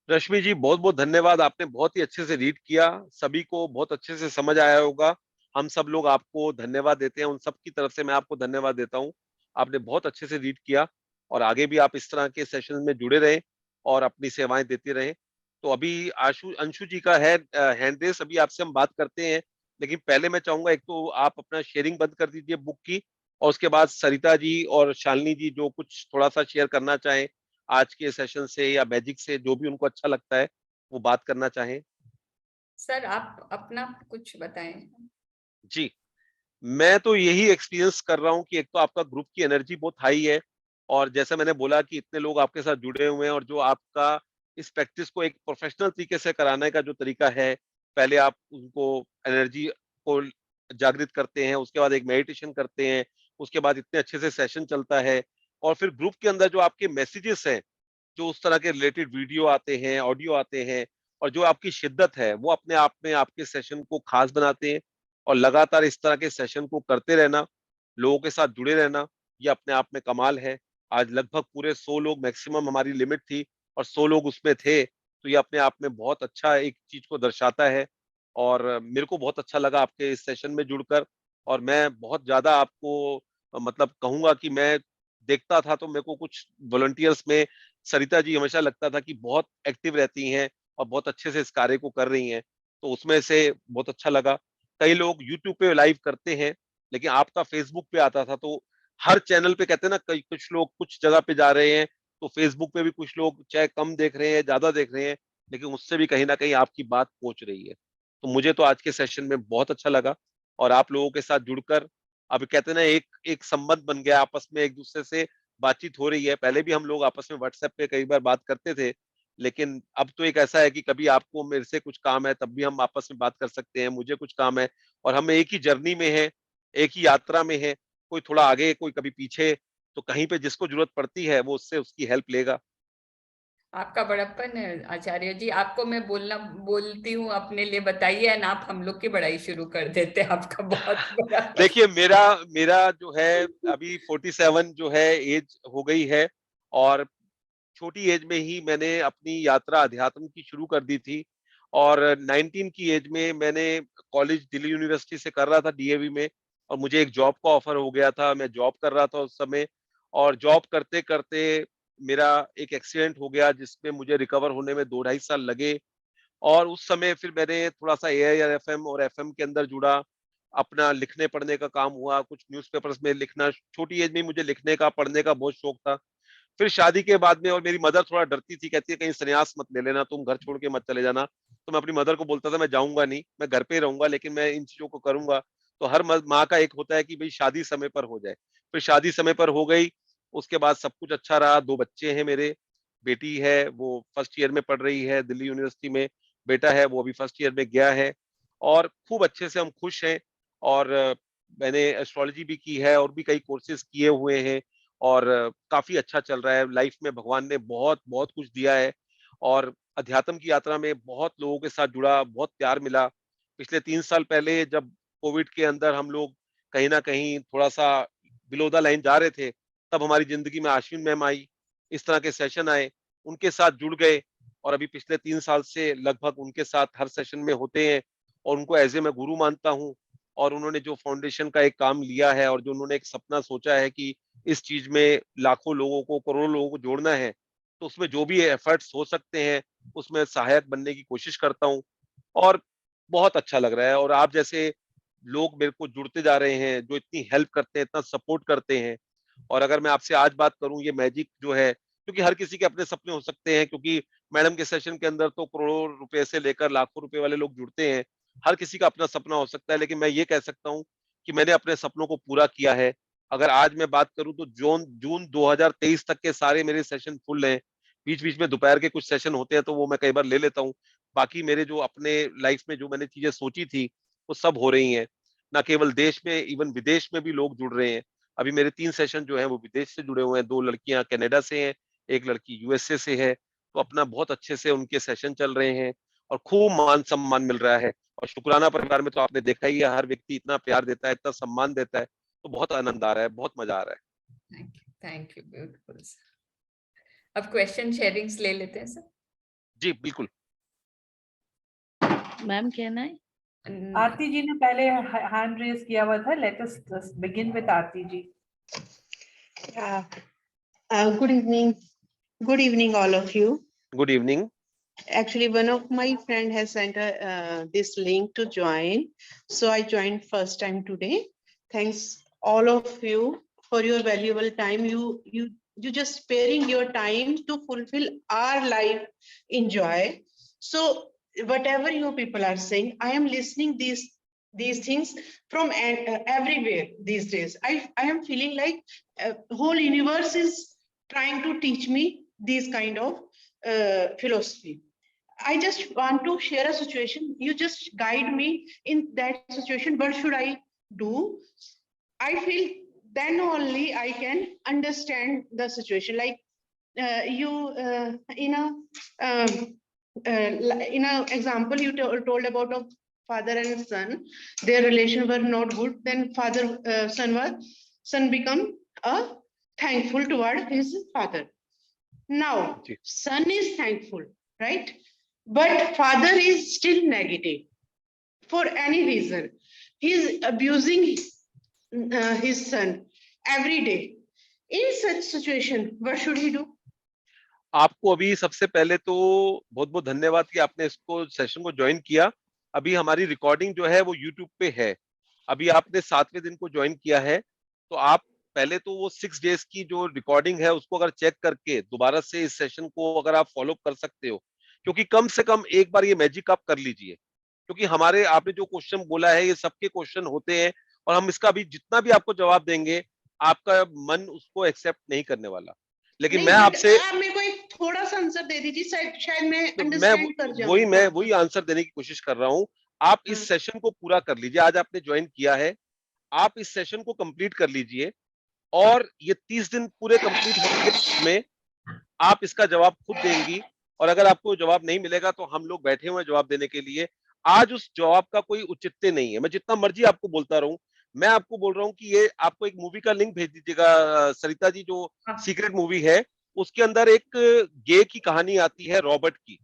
रश्मि जी बहुत बहुत धन्यवाद, आपने बहुत ही अच्छे से रीड किया, सभी को बहुत अच्छे से समझ आया होगा। हम सब लोग आपको धन्यवाद देते हैं, उन सब की तरफ से मैं आपको धन्यवाद देता हूँ। आपने बहुत अच्छे से रीड किया, और आगे भी आप इस तरह के सेशन में जुड़े रहें और अपनी सेवाएं देते रहें। तो अभी आशु अंशु जी का है हैंड रेस, अभी आपसे हम बात करते हैं, लेकिन पहले मैं चाहूंगा एक तो आप अपना शेयरिंग बंद कर दीजिए बुक की, और उसके बाद सरिता जी और शालिनी जी जो कुछ थोड़ा सा शेयर करना चाहें आज के सेशन से या मैजिक से, जो भी उनको अच्छा लगता है वो बात करना चाहें। सर आप अपना कुछ बताएं। जी, मैं तो यही एक्सपीरियंस कर रहा हूँ कि एक तो आपका ग्रुप की एनर्जी बहुत हाई है, और जैसे मैंने बोला कि इतने लोग आपके साथ जुड़े हुए हैं, और जो आपका इस प्रैक्टिस को एक प्रोफेशनल तरीके से कराने का जो तरीका है, पहले आप उनको एनर्जी को जागृत करते हैं, उसके बाद एक मेडिटेशन करते हैं, उसके बाद इतने अच्छे से सेशन चलता है, और फिर ग्रुप के अंदर जो आपके मैसेजेस हैं, जो उस तरह के रिलेटेड वीडियो आते हैं, ऑडियो आते हैं, और जो आपकी शिद्दत है, वो अपने आप में आपके सेशन को खास बनाते हैं। और लगातार इस तरह के सेशन को करते रहना, लोगों के साथ जुड़े रहना, ये अपने आप में कमाल है। आज लगभग पूरे 100 लोग मैक्सिमम हमारी लिमिट थी, और 100 लोग उसमें थे, तो ये अपने आप में बहुत अच्छा एक चीज को दर्शाता है। और मेरे को बहुत अच्छा लगा आपके इस सेशन में जुड़कर, और मैं बहुत ज्यादा आपको मतलब कहूंगा कि मैं देखता था तो मेरे को कुछ वॉलंटियर्स में सरिता जी हमेशा लगता था कि बहुत एक्टिव रहती हैं और बहुत अच्छे से इस कार्य को कर रही हैं, तो उसमें से बहुत अच्छा लगा। कई लोग यूट्यूब पे लाइव करते हैं, लेकिन आपका फेसबुक पे आता था, तो हर चैनल पे कहते हैं ना, कई कुछ लोग कुछ जगह पे जा रहे हैं, तो फेसबुक पे भी कुछ लोग चाहे कम देख रहे हैं ज्यादा देख रहे हैं, लेकिन उससे भी कहीं ना कहीं आपकी बात पहुंच रही है। तो मुझे तो आज के सेशन में बहुत अच्छा लगा, और आप लोगों के साथ जुड़कर अब कहते हैं ना, एक एक संबंध बन गया, आपस में एक दूसरे से बातचीत हो रही है। पहले भी हम लोग आपस में व्हाट्सएप पे कई बार बात करते थे, लेकिन अब तो एक ऐसा है कि कभी आपको मेरे से कुछ काम है तब भी हम आपस में बात कर सकते हैं, मुझे कुछ काम है, और हम एक ही जर्नी में हैं, एक ही यात्रा में है, कोई थोड़ा आगे कोई कभी पीछे, तो कहीं पे जिसको जरूरत पड़ती है वो उससे उसकी हेल्प लेगा। आपका बड़प्पन है आचार्य जी, आपको मैं बोलती हूँ अपने लिए बताइए, एंड आप हम लोग की बड़ाई शुरू कर देते हैं। आपका बहुत बड़ा देखिए मेरा मेरा जो है अभी 47 जो है एज हो गई है, और छोटी एज में ही मैंने अपनी यात्रा अध्यात्म की शुरू कर दी थी। और 19 की एज में मैंने कॉलेज दिल्ली यूनिवर्सिटी से कर रहा था डीएवी में, और मुझे एक जॉब का ऑफर हो गया था, मैं जॉब कर रहा था उस समय, और जॉब करते करते मेरा एक एक्सीडेंट हो गया जिसमें मुझे रिकवर होने में 2 ढाई साल लगे। और उस समय फिर मैंने थोड़ा सा एआईआर एफएम और एफएम के अंदर जुड़ा, अपना लिखने पढ़ने का काम हुआ, कुछ न्यूज़पेपर्स में लिखना, छोटी एज में मुझे लिखने का पढ़ने का बहुत शौक था। फिर शादी के बाद में, और मेरी मदर थोड़ा डरती थी, कहती है कहीं संन्यास मत ले लेना, तुम घर छोड़ के मत चले जाना, तो मैं अपनी मदर को बोलता था मैं जाऊंगा नहीं, मैं घर पे ही रहूंगा, लेकिन मैं इन चीजों को करूंगा। तो हर माँ का एक होता है कि भाई शादी समय पर हो जाए, फिर शादी समय पर हो गई, उसके बाद सब कुछ अच्छा रहा, 2 बच्चे हैं मेरे, बेटी है वो फर्स्ट ईयर में पढ़ रही है दिल्ली यूनिवर्सिटी में, बेटा है वो अभी फर्स्ट ईयर में गया है, और खूब अच्छे से हम खुश हैं। और मैंने एस्ट्रोलॉजी भी की है और भी कई कोर्सेज किए हुए हैं, और काफी अच्छा चल रहा है। लाइफ में भगवान ने बहुत बहुत कुछ दिया है, और अध्यात्म की यात्रा में बहुत लोगों के साथ जुड़ा, बहुत प्यार मिला। पिछले 3 साल पहले जब कोविड के अंदर हम लोग कहीं ना कहीं थोड़ा सा बिलो द लाइन जा रहे थे, तब हमारी जिंदगी में आश्विन मैम आई, इस तरह के सेशन आए, उनके साथ जुड़ गए, और अभी पिछले 3 साल से लगभग उनके साथ हर सेशन में होते हैं, और उनको एज ए मैं गुरु मानता हूँ। और उन्होंने जो फाउंडेशन का एक काम लिया है और जो उन्होंने एक सपना सोचा है कि इस चीज में लाखों लोगों को, करोड़ों लोगों को जोड़ना है, तो उसमें जो भी एफर्ट्स हो सकते हैं उसमें सहायक बनने की कोशिश करता हूँ, और बहुत अच्छा लग रहा है। और आप जैसे लोग मेरे को जुड़ते जा रहे हैं, जो इतनी हेल्प करते हैं, इतना सपोर्ट करते हैं। और अगर मैं आपसे आज बात करूं, ये मैजिक जो है, क्योंकि हर किसी के अपने सपने हो सकते हैं, क्योंकि मैडम के सेशन के अंदर तो करोड़ों रुपए से लेकर लाखों रुपए वाले लोग जुड़ते हैं, हर किसी का अपना सपना हो सकता है। लेकिन मैं ये कह सकता हूँ कि मैंने अपने सपनों को पूरा किया है। अगर आज मैं बात करूं तो जून जून 2023 तक के सारे मेरे सेशन फुल हैं। बीच बीच में दोपहर के कुछ सेशन होते हैं तो वो मैं कई बार ले लेता हूँ। बाकी मेरे जो अपने लाइफ में जो मैंने चीजें सोची थी वो सब हो रही हैं। ना केवल देश में, इवन विदेश में भी लोग जुड़ रहे हैं। अभी मेरे 3 सेशन जो है वो विदेश से जुड़े हुए हैं, 2 लड़कियां कनाडा से हैं, एक लड़की यूएसए से है। तो अपना बहुत अच्छे से उनके सेशन चल रहे हैं, और खूब मान सम्मान मिल रहा है। और शुक्राना परिवार में तो आपने देखा ही है, हर व्यक्ति इतना प्यार देता है, इतना सम्मान देता है, तो बहुत आनंद आ रहा है, बहुत मजा आ रहा है। Thank you, beautiful. अब क्वेश्चन शेयरिंग्स ले लेते हैं सर। जी बिल्कुल। मैम कहना है? आरती जी ने पहले हैंड रेज किया हुआ था। Let us begin with Aarti ji. Good evening. Good evening, all of you. Good evening. Actually, one of my friend has sent this link to join. So I joined first time today. Thanks all of you for your valuable time. You just sparing your time to fulfill our life in joy. So whatever you people are saying, I am listening these things from everywhere these days. I am feeling like whole universe is trying to teach me these kind of philosophy. I just want to share a situation. You just guide me in that situation. What should I do? I feel then only I can understand the situation. Like in a example, you told about a father and son. Their relation were not good. Then son become thankful toward his father. Now son is thankful, right? But father is still negative for any reason. He is abusing his son every day. In such situation, what should he do? आपको अभी सबसे पहले तो बहुत बहुत धन्यवाद कि आपने इसको सेशन को ज्वाइन किया। अभी हमारी रिकॉर्डिंग जो है वो यूट्यूब पे है। अभी आपने 7वें दिन को ज्वाइन किया है, तो आप पहले तो वो 6 डेज की जो रिकॉर्डिंग है उसको अगर चेक करके दोबारा से इस सेशन को अगर आप फॉलो कर सकते हो, क्योंकि कम से कम एक बार ये मैजिक आप कर लीजिए। क्योंकि हमारे आपने जो क्वेश्चन बोला है ये सबके क्वेश्चन होते हैं, और हम इसका भी जितना भी आपको जवाब देंगे आपका मन उसको एक्सेप्ट नहीं करने वाला। लेकिन मैं आपसे आप मेरे को एक थोड़ा सा आंसर दे दीजिए, शायद मैं अंडरस्टैंड कर जाऊं। मैं वही आंसर देने की कोशिश कर रहा हूँ। आप इस सेशन को पूरा कर लीजिए। आज आपने ज्वाइन किया है, आप इस सेशन को कंप्लीट कर लीजिए, और ये 30 दिन पूरे कंप्लीट होंगे, उसमें आप इसका जवाब खुद देंगी। और अगर आपको जवाब नहीं मिलेगा तो हम लोग बैठे हुए हैं जवाब देने के लिए। आज उस जवाब का कोई औचित्य नहीं है। मैं जितना मर्जी आपको बोलता रहूं, मैं आपको बोल रहा हूं कि ये आपको एक मूवी का लिंक भेज दीजिएगा सरिता जी, जो सीक्रेट मूवी है, उसके अंदर एक गे की कहानी आती है रॉबर्ट की।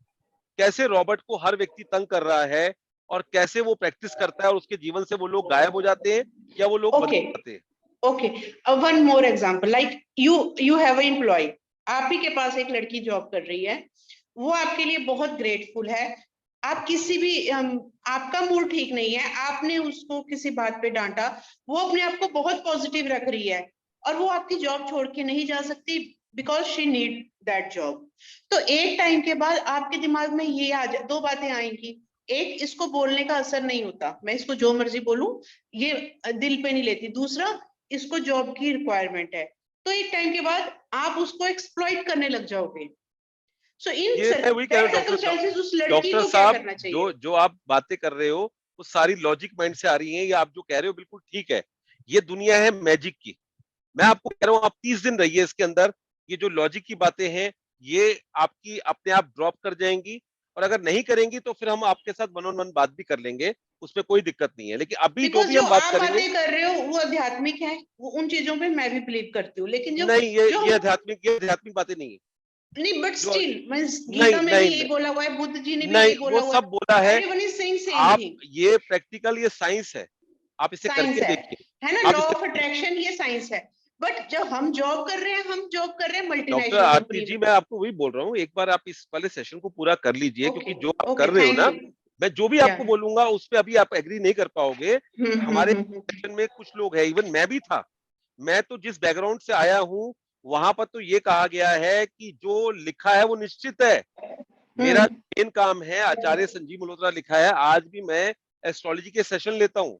कैसे रॉबर्ट को हर व्यक्ति तंग कर रहा है, और कैसे वो प्रैक्टिस करता है और उसके जीवन से वो लोग गायब हो जाते हैं या वो लोग बदल जाते हैं। Okay, one more example. Like you have an employee. आप ही के पास एक लड़की जॉब कर रही है, वो आपके लिए बहुत ग्रेटफुल है। आप किसी भी आपका मूड ठीक नहीं है, आपने उसको किसी बात पे डांटा, वो अपने आप को बहुत पॉजिटिव रख रही है, और वो आपकी जॉब छोड़ के नहीं जा सकती because she need that job. तो एक टाइम के बाद आपके दिमाग में ये दो बातें आएंगी। एक, इसको बोलने का असर नहीं होता, मैं इसको जो मर्जी बोलूं ये दिल पे नहीं लेती। दूसरा, इसको जॉब की रिक्वायरमेंट है। तो एक टाइम के बाद आप उसको एक्सप्लॉइट करने लग जाओगे। So in ये मैं वही कह that रहा हूँ circumstances उस लड़की डॉक्टर को क्या साहब, करना चाहिए? जो आप बातें कर रहे हो वो सारी लॉजिक माइंड से आ रही हैं, ये आप जो कह रहे हो बिल्कुल ठीक है। ये दुनिया है मैजिक की। मैं आपको कह रहा हूँ आप 30 दिन रहिए इसके अंदर, ये जो लॉजिक की बातें हैं ये आपकी अपने आप ड्रॉप कर जाएंगी, और अगर नहीं करेंगी तो फिर हम आपके साथ वन ऑन वन बात भी कर लेंगे, उसमें कोई दिक्कत नहीं है। लेकिन अभी जो बिकॉज भी जो हम बात आप करेंगे, बातें कर रहे हो वो आध्यात्मिक है, वो उन चीजों पे मैं भी बिलीव करती हूँ, लेकिन जो नहीं जो ये आध्यात्मिक बातें नहीं है। नहीं, बट जो स्टिल मींस नहीं गीता में भी नहीं यही नहीं, बोला हुआ है, बुद्ध जी ने भी नहीं यही बोला वो हुआ सब है, बोला है। एवरीवन इज सेइंग सेम आप थिंग। ये प्रैक्टिकल, ये साइंस है, आप इसे साइंस करके है देखिए। ना, आप लॉ इसे, ऑफ अट्रैक्शन, ये साइंस है। बट जब हम जॉब कर रहे हैं, हम जॉब कर रहे हैं डॉक्टर मल्टीनेशनल आरती कंपनी जी में। मैं आपको वही बोल रहा हूँ, एक बार आप इस वाले सेशन को पूरा कर लीजिए, ओके क्योंकि जो आप ओके, कर रहे हो थैंक ना, यू। मैं जो भी या आपको बोलूंगा उस पे अभी आप एग्री नहीं कर पाओगे। हमारे सेशन में कुछ लोग हैं, इवन मैं भी था, मैं तो जिस बैकग्राउंड से आया हूँ वहां पर तो ये कहा गया है कि जो लिखा है वो निश्चित है। मेरा मेन काम है, आचार्य संजीव मल्होत्रा लिखा है, आज भी मैं एस्ट्रोलॉजी के सेशन लेता हूँ,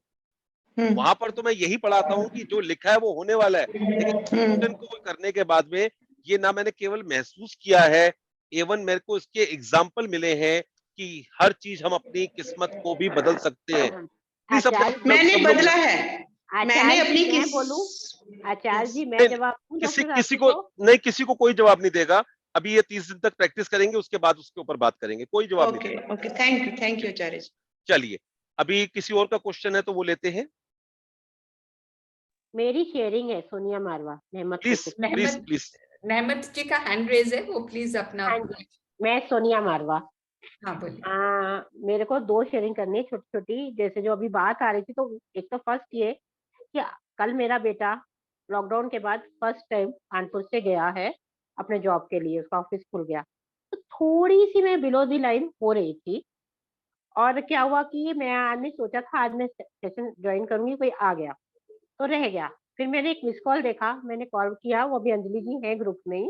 वहां पर तो मैं यही पढ़ाता हूँ कि जो लिखा है वो होने वाला है। लेकिन सेशन को करने के बाद में ये ना मैंने केवल महसूस किया है, एवं मेरे को इसके एग्जाम्पल मिले हैं कि हर चीज हम अपनी किस्मत को भी बदल सकते हैं। प्लीज अपने आप मैंने सब लोग बदला है, मैंने आचार्य अपनी जी मैं बोलूं, आचार्य जी मैं नहीं, जवाब दूं किसी डॉक्टर किसी आरती को को? नहीं, किसी को कोई जवाब नहीं देगा। अभी ये 30 दिन तक प्रैक्टिस करेंगे, उसके बाद उसके ऊपर बात करेंगे, कोई जवाब नहीं ओके देगा। ओके, थैंक यू आचार्य जी। चलिए, अभी किसी और का क्वेश्चन है तो वो लेते हैं। मेरी शेयरिंग है सोनिया मारवा नेहमत प्लीज प्लीज नेहमत प्लीज। नेहमत जी का हैंड रेज है, वो प्लीज अपना। हाँ जी, मैं सोनिया मारवा। हाँ बोलिए। मेरे को 2 शेयरिंग करनी है छोटी-छोटी, जैसे जो अभी बात आ रही थी, तो एक तो फर्स्ट ये कि कल मेरा बेटा लॉकडाउन के बाद फर्स्ट टाइम कानपुर से गया है अपने जॉब के लिए, उसका ऑफिस खुल गया। तो थोड़ी-सी मैं बिलो द लाइन हो रही थी, और क्या हुआ कि मैं आज नहीं सोचा था आज मैं सेशन जॉइन करूँगी, कोई आ गया, तो रह गया। फिर मैंने एक मिस्ड कॉल देखा, मैंने कॉल किया, वो अभी अंजलि जी हैं ग्रुप में ही,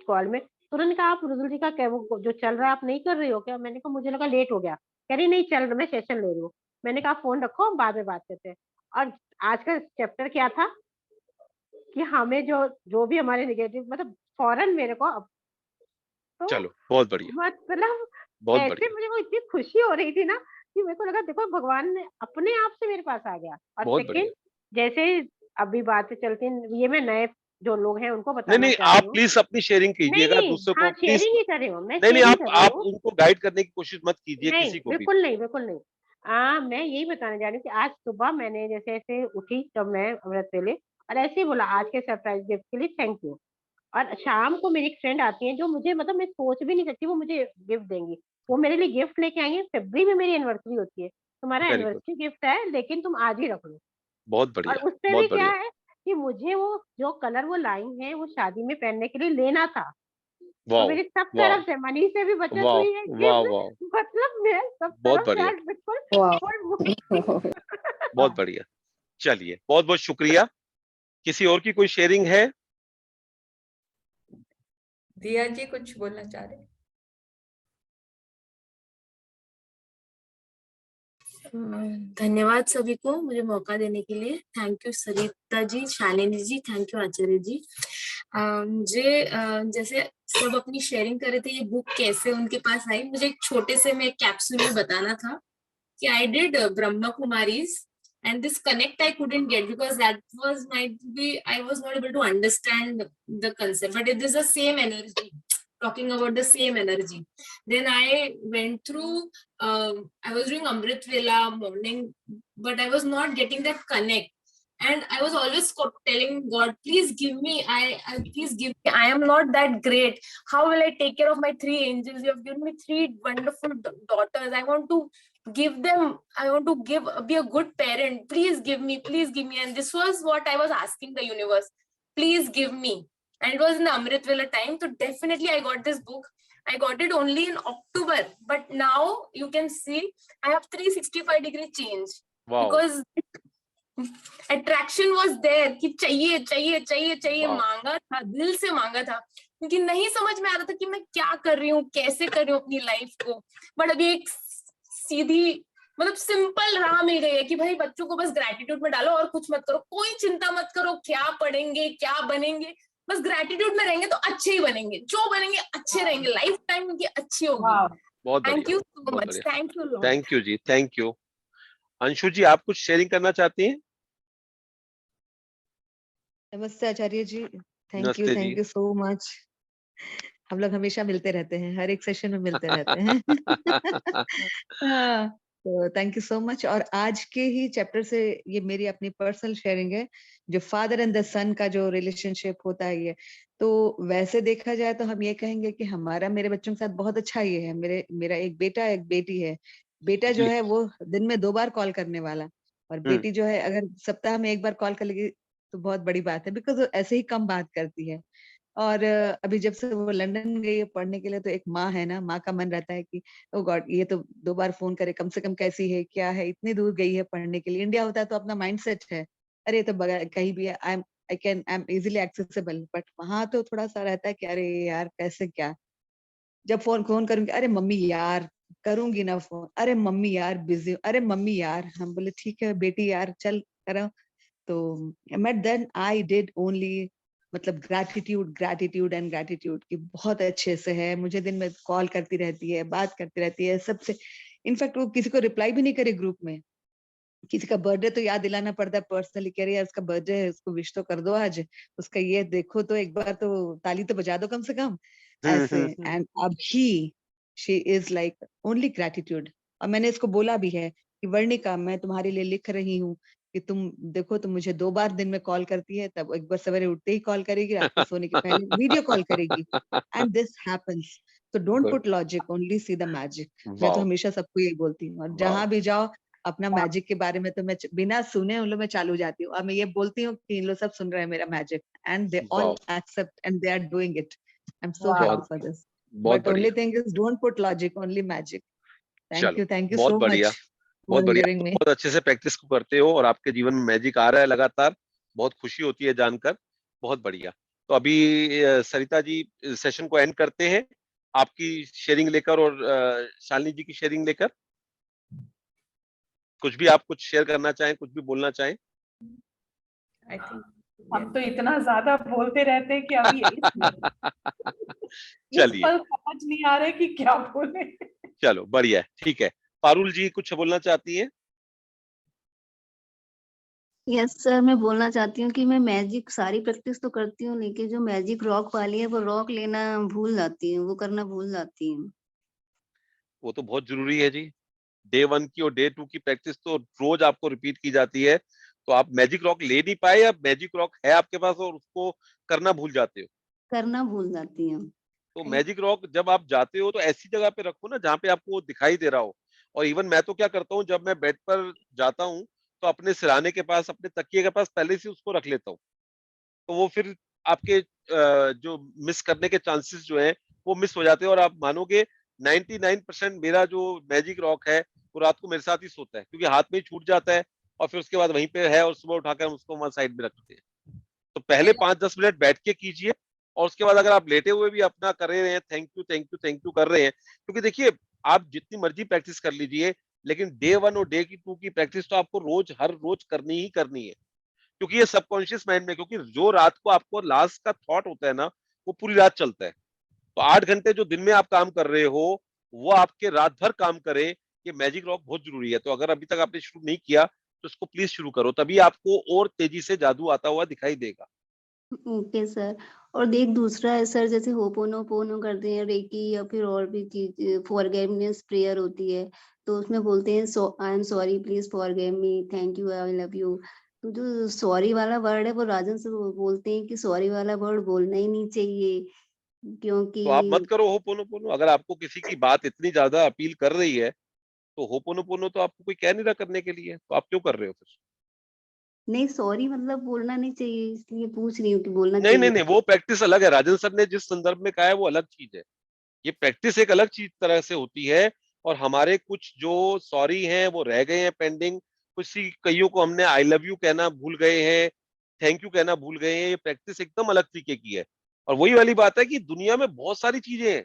कॉल में। तो उन्होंने कहा, "आप रुजुल जी का क्या वो जो चल रहा है आप नहीं कर रही हो क्या?" मैंने कहा, "मुझे लगा लेट हो गया।" कह रही, "नहीं चल रहा, मैं सेशन ले रही हूँ।" मैंने कहा, "फ़ोन रखो, हम बाद में बात करते हैं।" और आज का चैप्टर क्या था कि हमें जो जो भी हमारे नेगेटिव मतलब फ़ौरन मेरे को अब तो चलो बहुत बढ़िया, मतलब बहुत ऐसे बढ़िया, मुझे वो इतनी खुशी हो रही थी ना कि मेरे को लगा देखो भगवान ने अपने आप से मेरे पास आ गया। और बहुत बढ़िया। सेकंड, जैसे अभी बातें चलती हैं, ये मैं नए जो लोग हैं उनको नहीं बताना नहीं, चाह रही आप हूँ। प्लीज अपनी शेयरिंग नहीं, कीजिएगा नहीं, दूसरों को, हाँ, प्लीज। शेयरिंग ही कर रही हूँ, मैं नहीं नहीं, शेयरिंग कर रही आप हूँ। उनको गाइड करने की कोशिश मत कीजिए नहीं, किसी को भी। बिल्कुल नहीं, बिल्कुल नहीं। मैं यही बताने जा रही हूँ कि आज सुबह मैंने जैसे ऐसे उठी जब मैं अमृत वेले, और ऐसे ही बोला आज के सरप्राइज़ गिफ्ट के लिए थैंक यू। और शाम को मेरी एक फ्रेंड आती है जो मुझे मतलब मैं सोच भी नहीं सकती वो मुझे गिफ्ट देंगी। वो मेरे लिए गिफ्ट लेके आई हैं, फ़रवरी में मेरी एनिवर्सरी होती है। तुम्हारा वेरी गुड, एनिवर्सरी गिफ्ट है लेकिन तुम आज ही रख लो। बहुत और बढ़िया, उसपे भी बहुत क्या बढ़िया, है कि मुझे वो जो कलर वो लाई हैं वो शादी में पहनने के लिए लेना था। तो वाओ, मेरी सब वाओ, तरफ से मनी से भी बचत वाओ, हुई है, वाह गिफ्ट वाह, मतलब मैं सब बहुत तरफ से बढ़िया, आज बिल्कुल बहुत बढ़िया। चलिए, बहुत बहुत शुक्रिया। किसी और की कोई शेयरिंग है? दिया जी कुछ बोलना चाह रहे हैं? धन्यवाद सभी को मुझे मौका देने के लिए। Thank you Sarita ji, Shalini ji, thank you Acharya ji. मुझे जैसे सब अपनी शेयरिंग कर रहे थे ये बुक कैसे उनके पास आई, मुझे एक छोटे से में कैप्सूल में बताना था कि I did Brahma Kumaris and this connect I couldn't get because that was might be I was not able to understand the concept, but it is the same energy, talking about the same energy. Then I went through I was doing Amrit Vela morning, but I was not getting that connect, and I was always telling God, please give me, I please give me, I am not that great, how will I take care of my 3 angels, you have given me 3 wonderful daughters, I want to give them, I want to be a good parent, please give me, and this was what I was asking the universe, please give me. And it was in the Amrit Vela time, so definitely I got this book. I got it only in October, but now you can see I have 365-degree change. Wow. Because attraction was there कि चाहिए चाहिए चाहिए चाहिए, Wow. मांगा था, दिल से मांगा था, क्योंकि नहीं समझ में आ रहा था कि मैं क्या कर रही हूँ, कैसे कर रही हूँ अपनी लाइफ को। बट अभी एक सीधी मतलब सिंपल राह मिल गई है कि भाई बच्चों को बस ग्रेटिट्यूड में डालो और कुछ मत करो, कोई चिंता मत करो क्या पढ़ेंगे क्या बनेंगे, बस ग्रेटिट्यूड में रहेंगे तो अच्छे ही बनेंगे, जो बनेंगे अच्छे रहेंगे, लाइफ टाइम उनकी अच्छी होगी। Wow. बहुत थैंक बढ़िया, यू सो बहुत मच, बढ़िया। Thank you lot. Thank you ji, thank you. Anshu ji, आप कुछ शेयरिंग करना चाहती हैं? नमस्ते आचार्य जी, थैंक नमस्ते जी। You so much. हम लोग हमेशा मिलते रहते हैं, हर एक सेशन में मिलते रहते हैं। हाँ, तो थैंक यू सो मच। और आज के ही चैप्टर से ये मेरी अपनी पर्सनल शेयरिंग है, जो फादर एंड द सन का जो रिलेशनशिप होता है ये, तो वैसे देखा जाए तो हम ये कहेंगे कि हमारा मेरे बच्चों के साथ बहुत अच्छा ये है। मेरा एक बेटा एक बेटी है। बेटा जो जी। है वो दिन में 2 बार कॉल करने वाला, और बेटी जो है अगर सप्ताह में 1 बार कॉल कर लेगी तो बहुत बड़ी बात है, बिकॉज वो ऐसे ही कम बात करती है। और अभी जब से वो लंदन गई है पढ़ने के लिए, तो एक माँ है ना, माँ का मन रहता है कि ओ गॉड, ये तो 2 बार फोन करे, कम से कम कैसी है, क्या है, इतनी दूर गई है पढ़ने के लिए। इंडिया होता है तो अपना माइंडसेट है, अरे ये तो कहीं भी है, I am easily accessible. But वहां तो थोड़ा सा रहता है कि अरे यार कैसे क्या, जब फोन फोन करूंगी, अरे मम्मी यार करूंगी ना फोन, अरे मम्मी यार बिजी, अरे मम्मी यार। हम बोले ठीक है बेटी यार चल करो। तो but then I did only, मतलब ग्रैटिट्यूड ग्रैटिट्यूड एंड ग्रैटिट्यूड की बहुत अच्छे से है। मुझे दिन में कॉल करती रहती है, बात करती रहती है सबसे। इनफैक्ट वो किसी को रिप्लाई भी नहीं करे ग्रुप में। किसी का बर्थडे तो याद दिलाना पड़ता है पर्सनली, कह रही है उसका बर्थडे है, उसको विश तो कर दो आज, उसका ये देखो तो एक बार तो ताली तो बजा दो कम से कम, ऐसे। एंड अभी she is like only gratitude. और मैंने इसको बोला भी है कि वर्णिका, मैं तुम्हारे लिए लिख रही हूँ कि तुम देखो, तुम मुझे 2 बार दिन में कॉल करती है, तब एक बार सवेरे उठते ही कॉल करेगी, रात को सोने के पहले वीडियो कॉल करेगी, एंड दिस हैपेंस। तो don't good. Put logic, only see the magic. मैं तो वाओ, हमेशा सबको यही बोलती हूँ, और वाओ। जहां भी जाओ अपना मैजिक के बारे में तो मैं बिना सुने उन लोग में चालू जाती हूँ, और मैं ये बोलती हूँ कि इन लोग सब सुन रहे हैं मेरा magic, and they all wow, except and they are doing it. I am so happy बहुत Wow. For this. बहुत बट ओनली बढ़िया। Thing is don't put logic, only magic. चलो, थैंक यू बहुत सो बढ़िया, मच बहुत फॉर बढ़िया। आप हियरिंग तो मी। बहुत अच्छे से प्रैक्टिस को करते हो और आपके जीवन में मैजिक आ रहा है लगातार। बहुत खुशी होती है जानकर। बहुत बढ़िया। तो अभी सरिता जी सेशन को एंड करते हैं, आपकी शेयरिंग लेकर और शालिनी जी की शेयरिंग लेकर। कुछ भी आप कुछ शेयर करना चाहें, कुछ भी बोलना चाहें। आई थिंक हम तो इतना ज्यादा बोलते रहते हैं कि अभी इस चलिए, पल समझ नहीं आ रहा है कि क्या बोले। चलो बढ़िया है, ठीक है। पारुल जी कुछ बोलना चाहती हैं? यस सर, मैं बोलना चाहती हूँ कि मैं मैजिक सारी प्रैक्टिस तो करती हूँ, लेकिन जो मैजिक रॉक वाली है वो रॉक लेना भूल जाती हूँ, वो करना भूल जाती हूँ। वो तो बहुत जरूरी है जी। डे 1 की और डे 2 की प्रैक्टिस तो रोज आपको रिपीट की जाती है। तो आप मैजिक रॉक ले नहीं पाए, या मैजिक रॉक है आपके पास और उसको करना भूल जाते हो? करना भूल जाती हूँ। तो मैजिक रॉक जब आप जाते हो तो ऐसी जगह पे रखो ना जहाँ पे आपको वो दिखाई दे रहा हो। और इवन मैं तो क्या करता हूँ, जब मैं बेड पर जाता हूँ तो अपने सिरहाने के पास, अपने तकिए के पास पहले से उसको रख लेता हूँ। तो वो फिर आपके जो मिस करने के चांसेस जो है वो मिस हो जाते हैं। और आप मानोगे 99% मेरा जो मैजिक रॉक है वो रात को मेरे साथ ही सोता है, क्योंकि हाथ में ही छूट जाता है और फिर उसके बाद वहीं पे है, और सुबह उठाकर हम उसको वहां साइड में रखते हैं। तो पहले 5-10 मिनट बैठ के कीजिए, और उसके बाद अगर आप लेटे हुए भी अपना कर रहे हैं thank you thank you thank you कर रहे हैं, क्योंकि देखिए आप जितनी मर्जी प्रैक्टिस कर लीजिए, लेकिन डे 1 और डे 2 की प्रैक्टिस तो आपको रोज हर रोज करनी ही करनी है। क्योंकि ये सबकॉन्शियस माइंड में, क्योंकि जो रात को आपको लास्ट का थॉट होता है ना, वो पूरी रात चलता है। तो 8 घंटे जो दिन में आप काम कर रहे हो वो आपके रात भर काम करे। ये मैजिक रॉक बहुत जरूरी है। तो अगर अभी तक आपने शुरू नहीं किया तो इसको प्लीज शुरू करो, तभी आपको और तेजी से जादू आता हुआ दिखाई देगा। Okay sir. और देख दूसरा है सर, जैसे होपोनोपोनो करते हैं रेकी या फिर और भी चीज, फॉरगिवनेस प्रेयर होती है, तो उसमें बोलते हैं I am sorry, please forgive me, thank you, I love you. तो जो सॉरी वाला वर्ड है वो राजन से बोलते हैं कि सॉरी वाला वर्ड बोलना ही नहीं चाहिए, क्योंकि तो आप मत करो होपोनोपोनो। अगर आपको किसी की बात इतनी ज्यादा अपील कर रही है तो होपोनोपोनो तो आपको कोई कह नहीं रहा करने के लिए, तो आप क्यों कर रहे हो फिर? नहीं, सॉरी मतलब बोलना नहीं चाहिए, इसलिए पूछ रही हूँ कि बोलना नहीं नहीं चाहिए। नहीं, वो प्रैक्टिस अलग है। राजन सर ने जिस संदर्भ में कहा है वो अलग चीज है। ये प्रैक्टिस एक अलग चीज तरह से होती है। और हमारे कुछ जो सॉरी हैं वो रह गए हैं पेंडिंग। कईयों को हमने आई लव यू कहना भूल गए हैं, थैंक यू कहना भूल गए हैं। ये प्रैक्टिस एकदम अलग तरीके की है। और वही वाली बात है कि दुनिया में बहुत सारी चीजें हैं,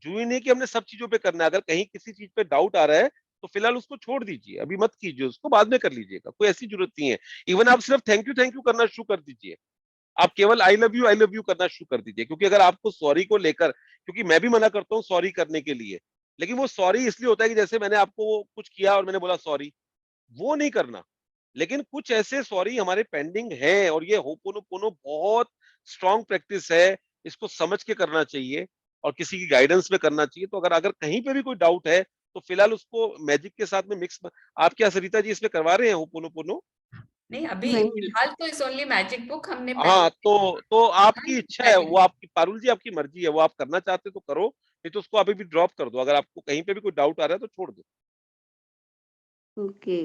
जरूरी नहीं कि हमने सब चीजों पे करना है। अगर कहीं किसी चीज पे डाउट आ रहा है तो फिलहाल उसको छोड़ दीजिए, अभी मत कीजिए उसको, बाद में कर लीजिएगा, कोई ऐसी जरूरत नहीं है। इवन आप सिर्फ थैंक यू करना शुरू कर दीजिए। आप केवल आई लव यू करना शुरू कर दीजिए, क्योंकि अगर आपको सॉरी को लेकर, क्योंकि मैं भी मना करता हूँ सॉरी करने के लिए, लेकिन वो सॉरी इसलिए होता है कि जैसे मैंने आपको कुछ किया और मैंने बोला सॉरी, वो नहीं करना। लेकिन कुछ ऐसे सॉरी हमारे पेंडिंग है, और ये होपोनोपोनो बहुत स्ट्रॉन्ग प्रैक्टिस है, इसको समझ के करना चाहिए और किसी की गाइडेंस में करना चाहिए। तो अगर अगर कहीं पे भी कोई डाउट है तो फिलहाल उसको मैजिक के साथ में मिक्स, आप क्या सरिता जी इसमें करवा रहे हैं होपोनोपोनो? नहीं, अभी नहीं। फिलहाल तो इस ओनली मैजिक बुक हमने हाँ, तो आपकी इच्छा है, magic वो आपकी पारुल जी आपकी मर्जी है, वो आप करना चाहते तो करो, नहीं तो उसको अभी भी ड्रॉप कर दो। अगर आपको कहीं पे भी कोई डाउट आ रहा है तो छोड़ दो। Okay,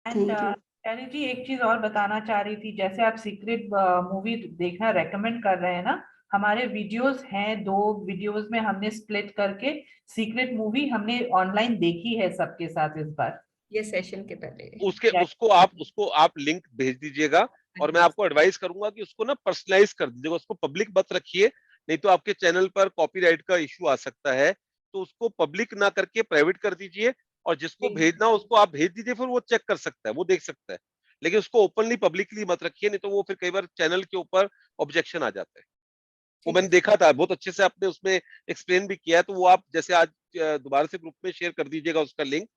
and thank you. शैली जी एक चीज और बताना चाह रही थी, जैसे आप सीक्रेट मूवी देखना रेकमेंड कर रहे हैं ना, हमारे वीडियोस हैं, 2 वीडियोस में हमने स्प्लिट करके सीक्रेट मूवी हमने ऑनलाइन देखी है सबके साथ इस बार। ये सेशन के पहले। उसको आप लिंक भेज दीजिएगा, और मैं आपको एडवाइस करूंगा कि उसको ना पर्सनलाइज कर दीजिएगा, उसको पब्लिक मत रखिए, नहीं तो आपके चैनल पर कॉपीराइट का इशू आ सकता है। तो उसको पब्लिक ना करके प्राइवेट कर दीजिए, और जिसको भेजना हो उसको आप भेज दीजिए, फिर वो चेक कर सकता है, वो देख सकता है। लेकिन उसको ओपनली पब्लिकली मत रखिए, नहीं तो वो फिर कई बार चैनल के ऊपर ऑब्जेक्शन आ जाता है। वो मैंने देखा था, बहुत अच्छे से आपने उसमें एक्सप्लेन भी किया है। तो वो आप जैसे आज दोबारा से ग्रुप में शेयर कर दीजिएगा उसका लिंक,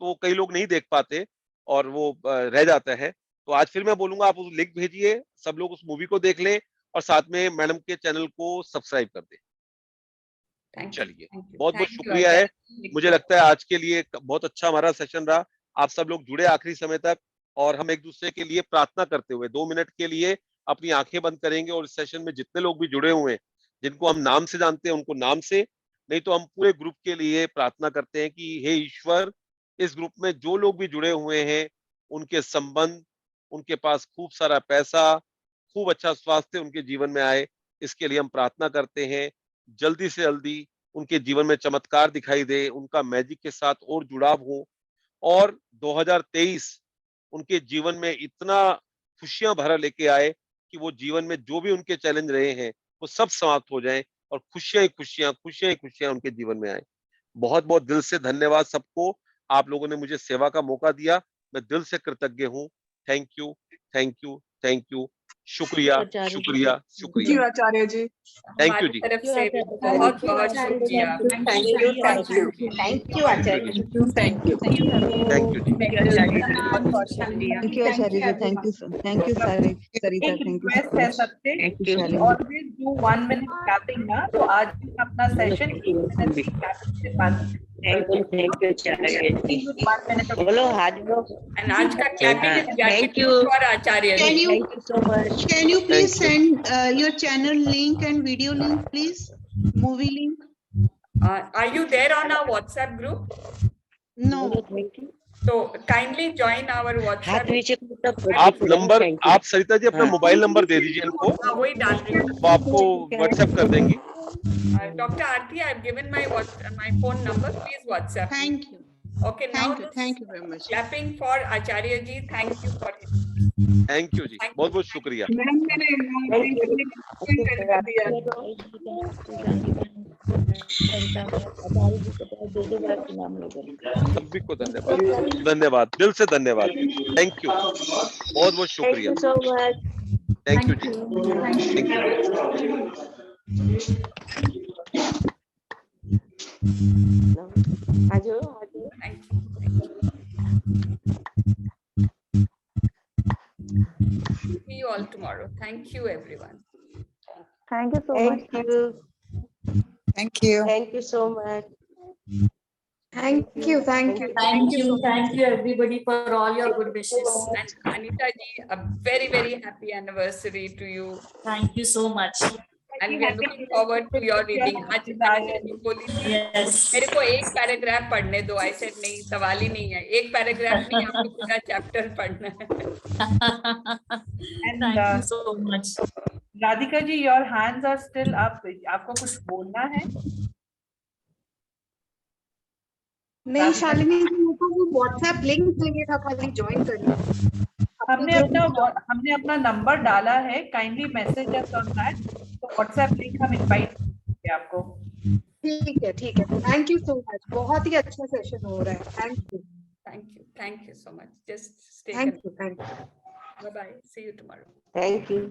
तो कई लोग नहीं देख पाते और वो रह जाता है। तो आज फिर मैं बोलूंगा आप उस लिंक भेजिए, सब लोग उस मूवी को देख लें, और साथ में मैडम के चैनल को सब्सक्राइब कर दें। चलिए, बहुत बहुत शुक्रिया है। मुझे लगता है आज के लिए बहुत अच्छा हमारा सेशन रहा। आप सब लोग जुड़े आखिरी समय तक, और हम एक दूसरे के लिए प्रार्थना करते हुए 2 मिनट के लिए अपनी आंखें बंद करेंगे, और इस सेशन में जितने लोग भी जुड़े हुए हैं, जिनको हम नाम से जानते हैं उनको नाम से, नहीं तो हम पूरे ग्रुप के लिए प्रार्थना करते हैं कि हे ईश्वर, इस ग्रुप में जो लोग भी जुड़े हुए हैं उनके संबंध, उनके पास खूब सारा पैसा, खूब अच्छा स्वास्थ्य उनके जीवन में आए, इसके लिए हम प्रार्थना करते हैं। जल्दी से जल्दी उनके जीवन में चमत्कार दिखाई दे, उनका मैजिक के साथ और जुड़ाव हो, और 2023 उनके जीवन में इतना खुशियां भरा लेके आए कि वो जीवन में जो भी उनके चैलेंज रहे हैं वो सब समाप्त हो जाएं, और खुशियां ही खुशियां, खुशियां ही खुशियां उनके जीवन में आए। बहुत बहुत दिल से धन्यवाद सबको, आप लोगों ने मुझे सेवा का मौका दिया, मैं दिल से कृतज्ञ हूँ। Thank you, thank you, thank you, शुक्रिया, शुक्रिया, शुक्रिया। आचार्य जी। थैंक यू जी। तरफ से भी बहुत बहुत शुक्रिया। Thank you, thank you, Acharya ji. Thank you. Thank you ji. Thank you Acharya ji, thank you सारे सरिता, एक थैंक यू रिक्वेस्ट है सबसे, ऑलवेज डू 1 मिनट क्लैपिंग ना, तो आज हम अपना सेशन 1 मिनट की क्लैपिंग से बंद। बोलो हाथ लो। And आज का clapping is Thank you. gratitude for Acharya ji. Can you please send your channel link and video link, please? Movie link? Are you there on our WhatsApp group? No. So kindly join our WhatsApp. आप सरिता जी अपना मोबाइल नंबर दे दीजिए इनको, हाँ, वही डाल रही हूँ। वो आपको व्हाट्सएप कर देंगी। Dr. Aarti, I've given my phone number. Please WhatsApp. Thank you. Okay, now Thank you very much. clapping for Acharya ji. Thank you for his. Thank you ji, बहुत बहुत शुक्रिया। सभी को धन्यवाद, धन्यवाद, दिल से धन्यवाद। थैंक यू, बहुत बहुत शुक्रिया। Thank you ji, thank you. See you all tomorrow. Thank you, everyone. Thank you so much. Thank you. Thank you so much. Thank you. Thank you everybody for all your good wishes. And Anita ji, a very, very happy anniversary to you. Thank you so much. And we are looking forward to your reading. आज मैंने बोली थी, मेरे को एक पैराग्राफ पढ़ने दो। I said नहीं, सवाल ही नहीं है, एक पैराग्राफ नहीं, आपको पूरा चैप्टर पढ़ना है। And Thank you so much. Radhika ji, your hands are still up. आपको कुछ बोलना है? नहीं शालिनी जी, मुझको वो व्हाट्सएप लिंक चाहिए था, खाली ज्वाइन करना। हमने अपना नंबर डाला है, kindly message us on that. तो व्हाट्सएप लिंक हम इनवाइट करेंगे आपको। ठीक है। थैंक यू सो मच, बहुत ही अच्छा सेशन हो रहा है। Thank you so much. Just stay Thank you. Bye bye. See you tomorrow. Thank you.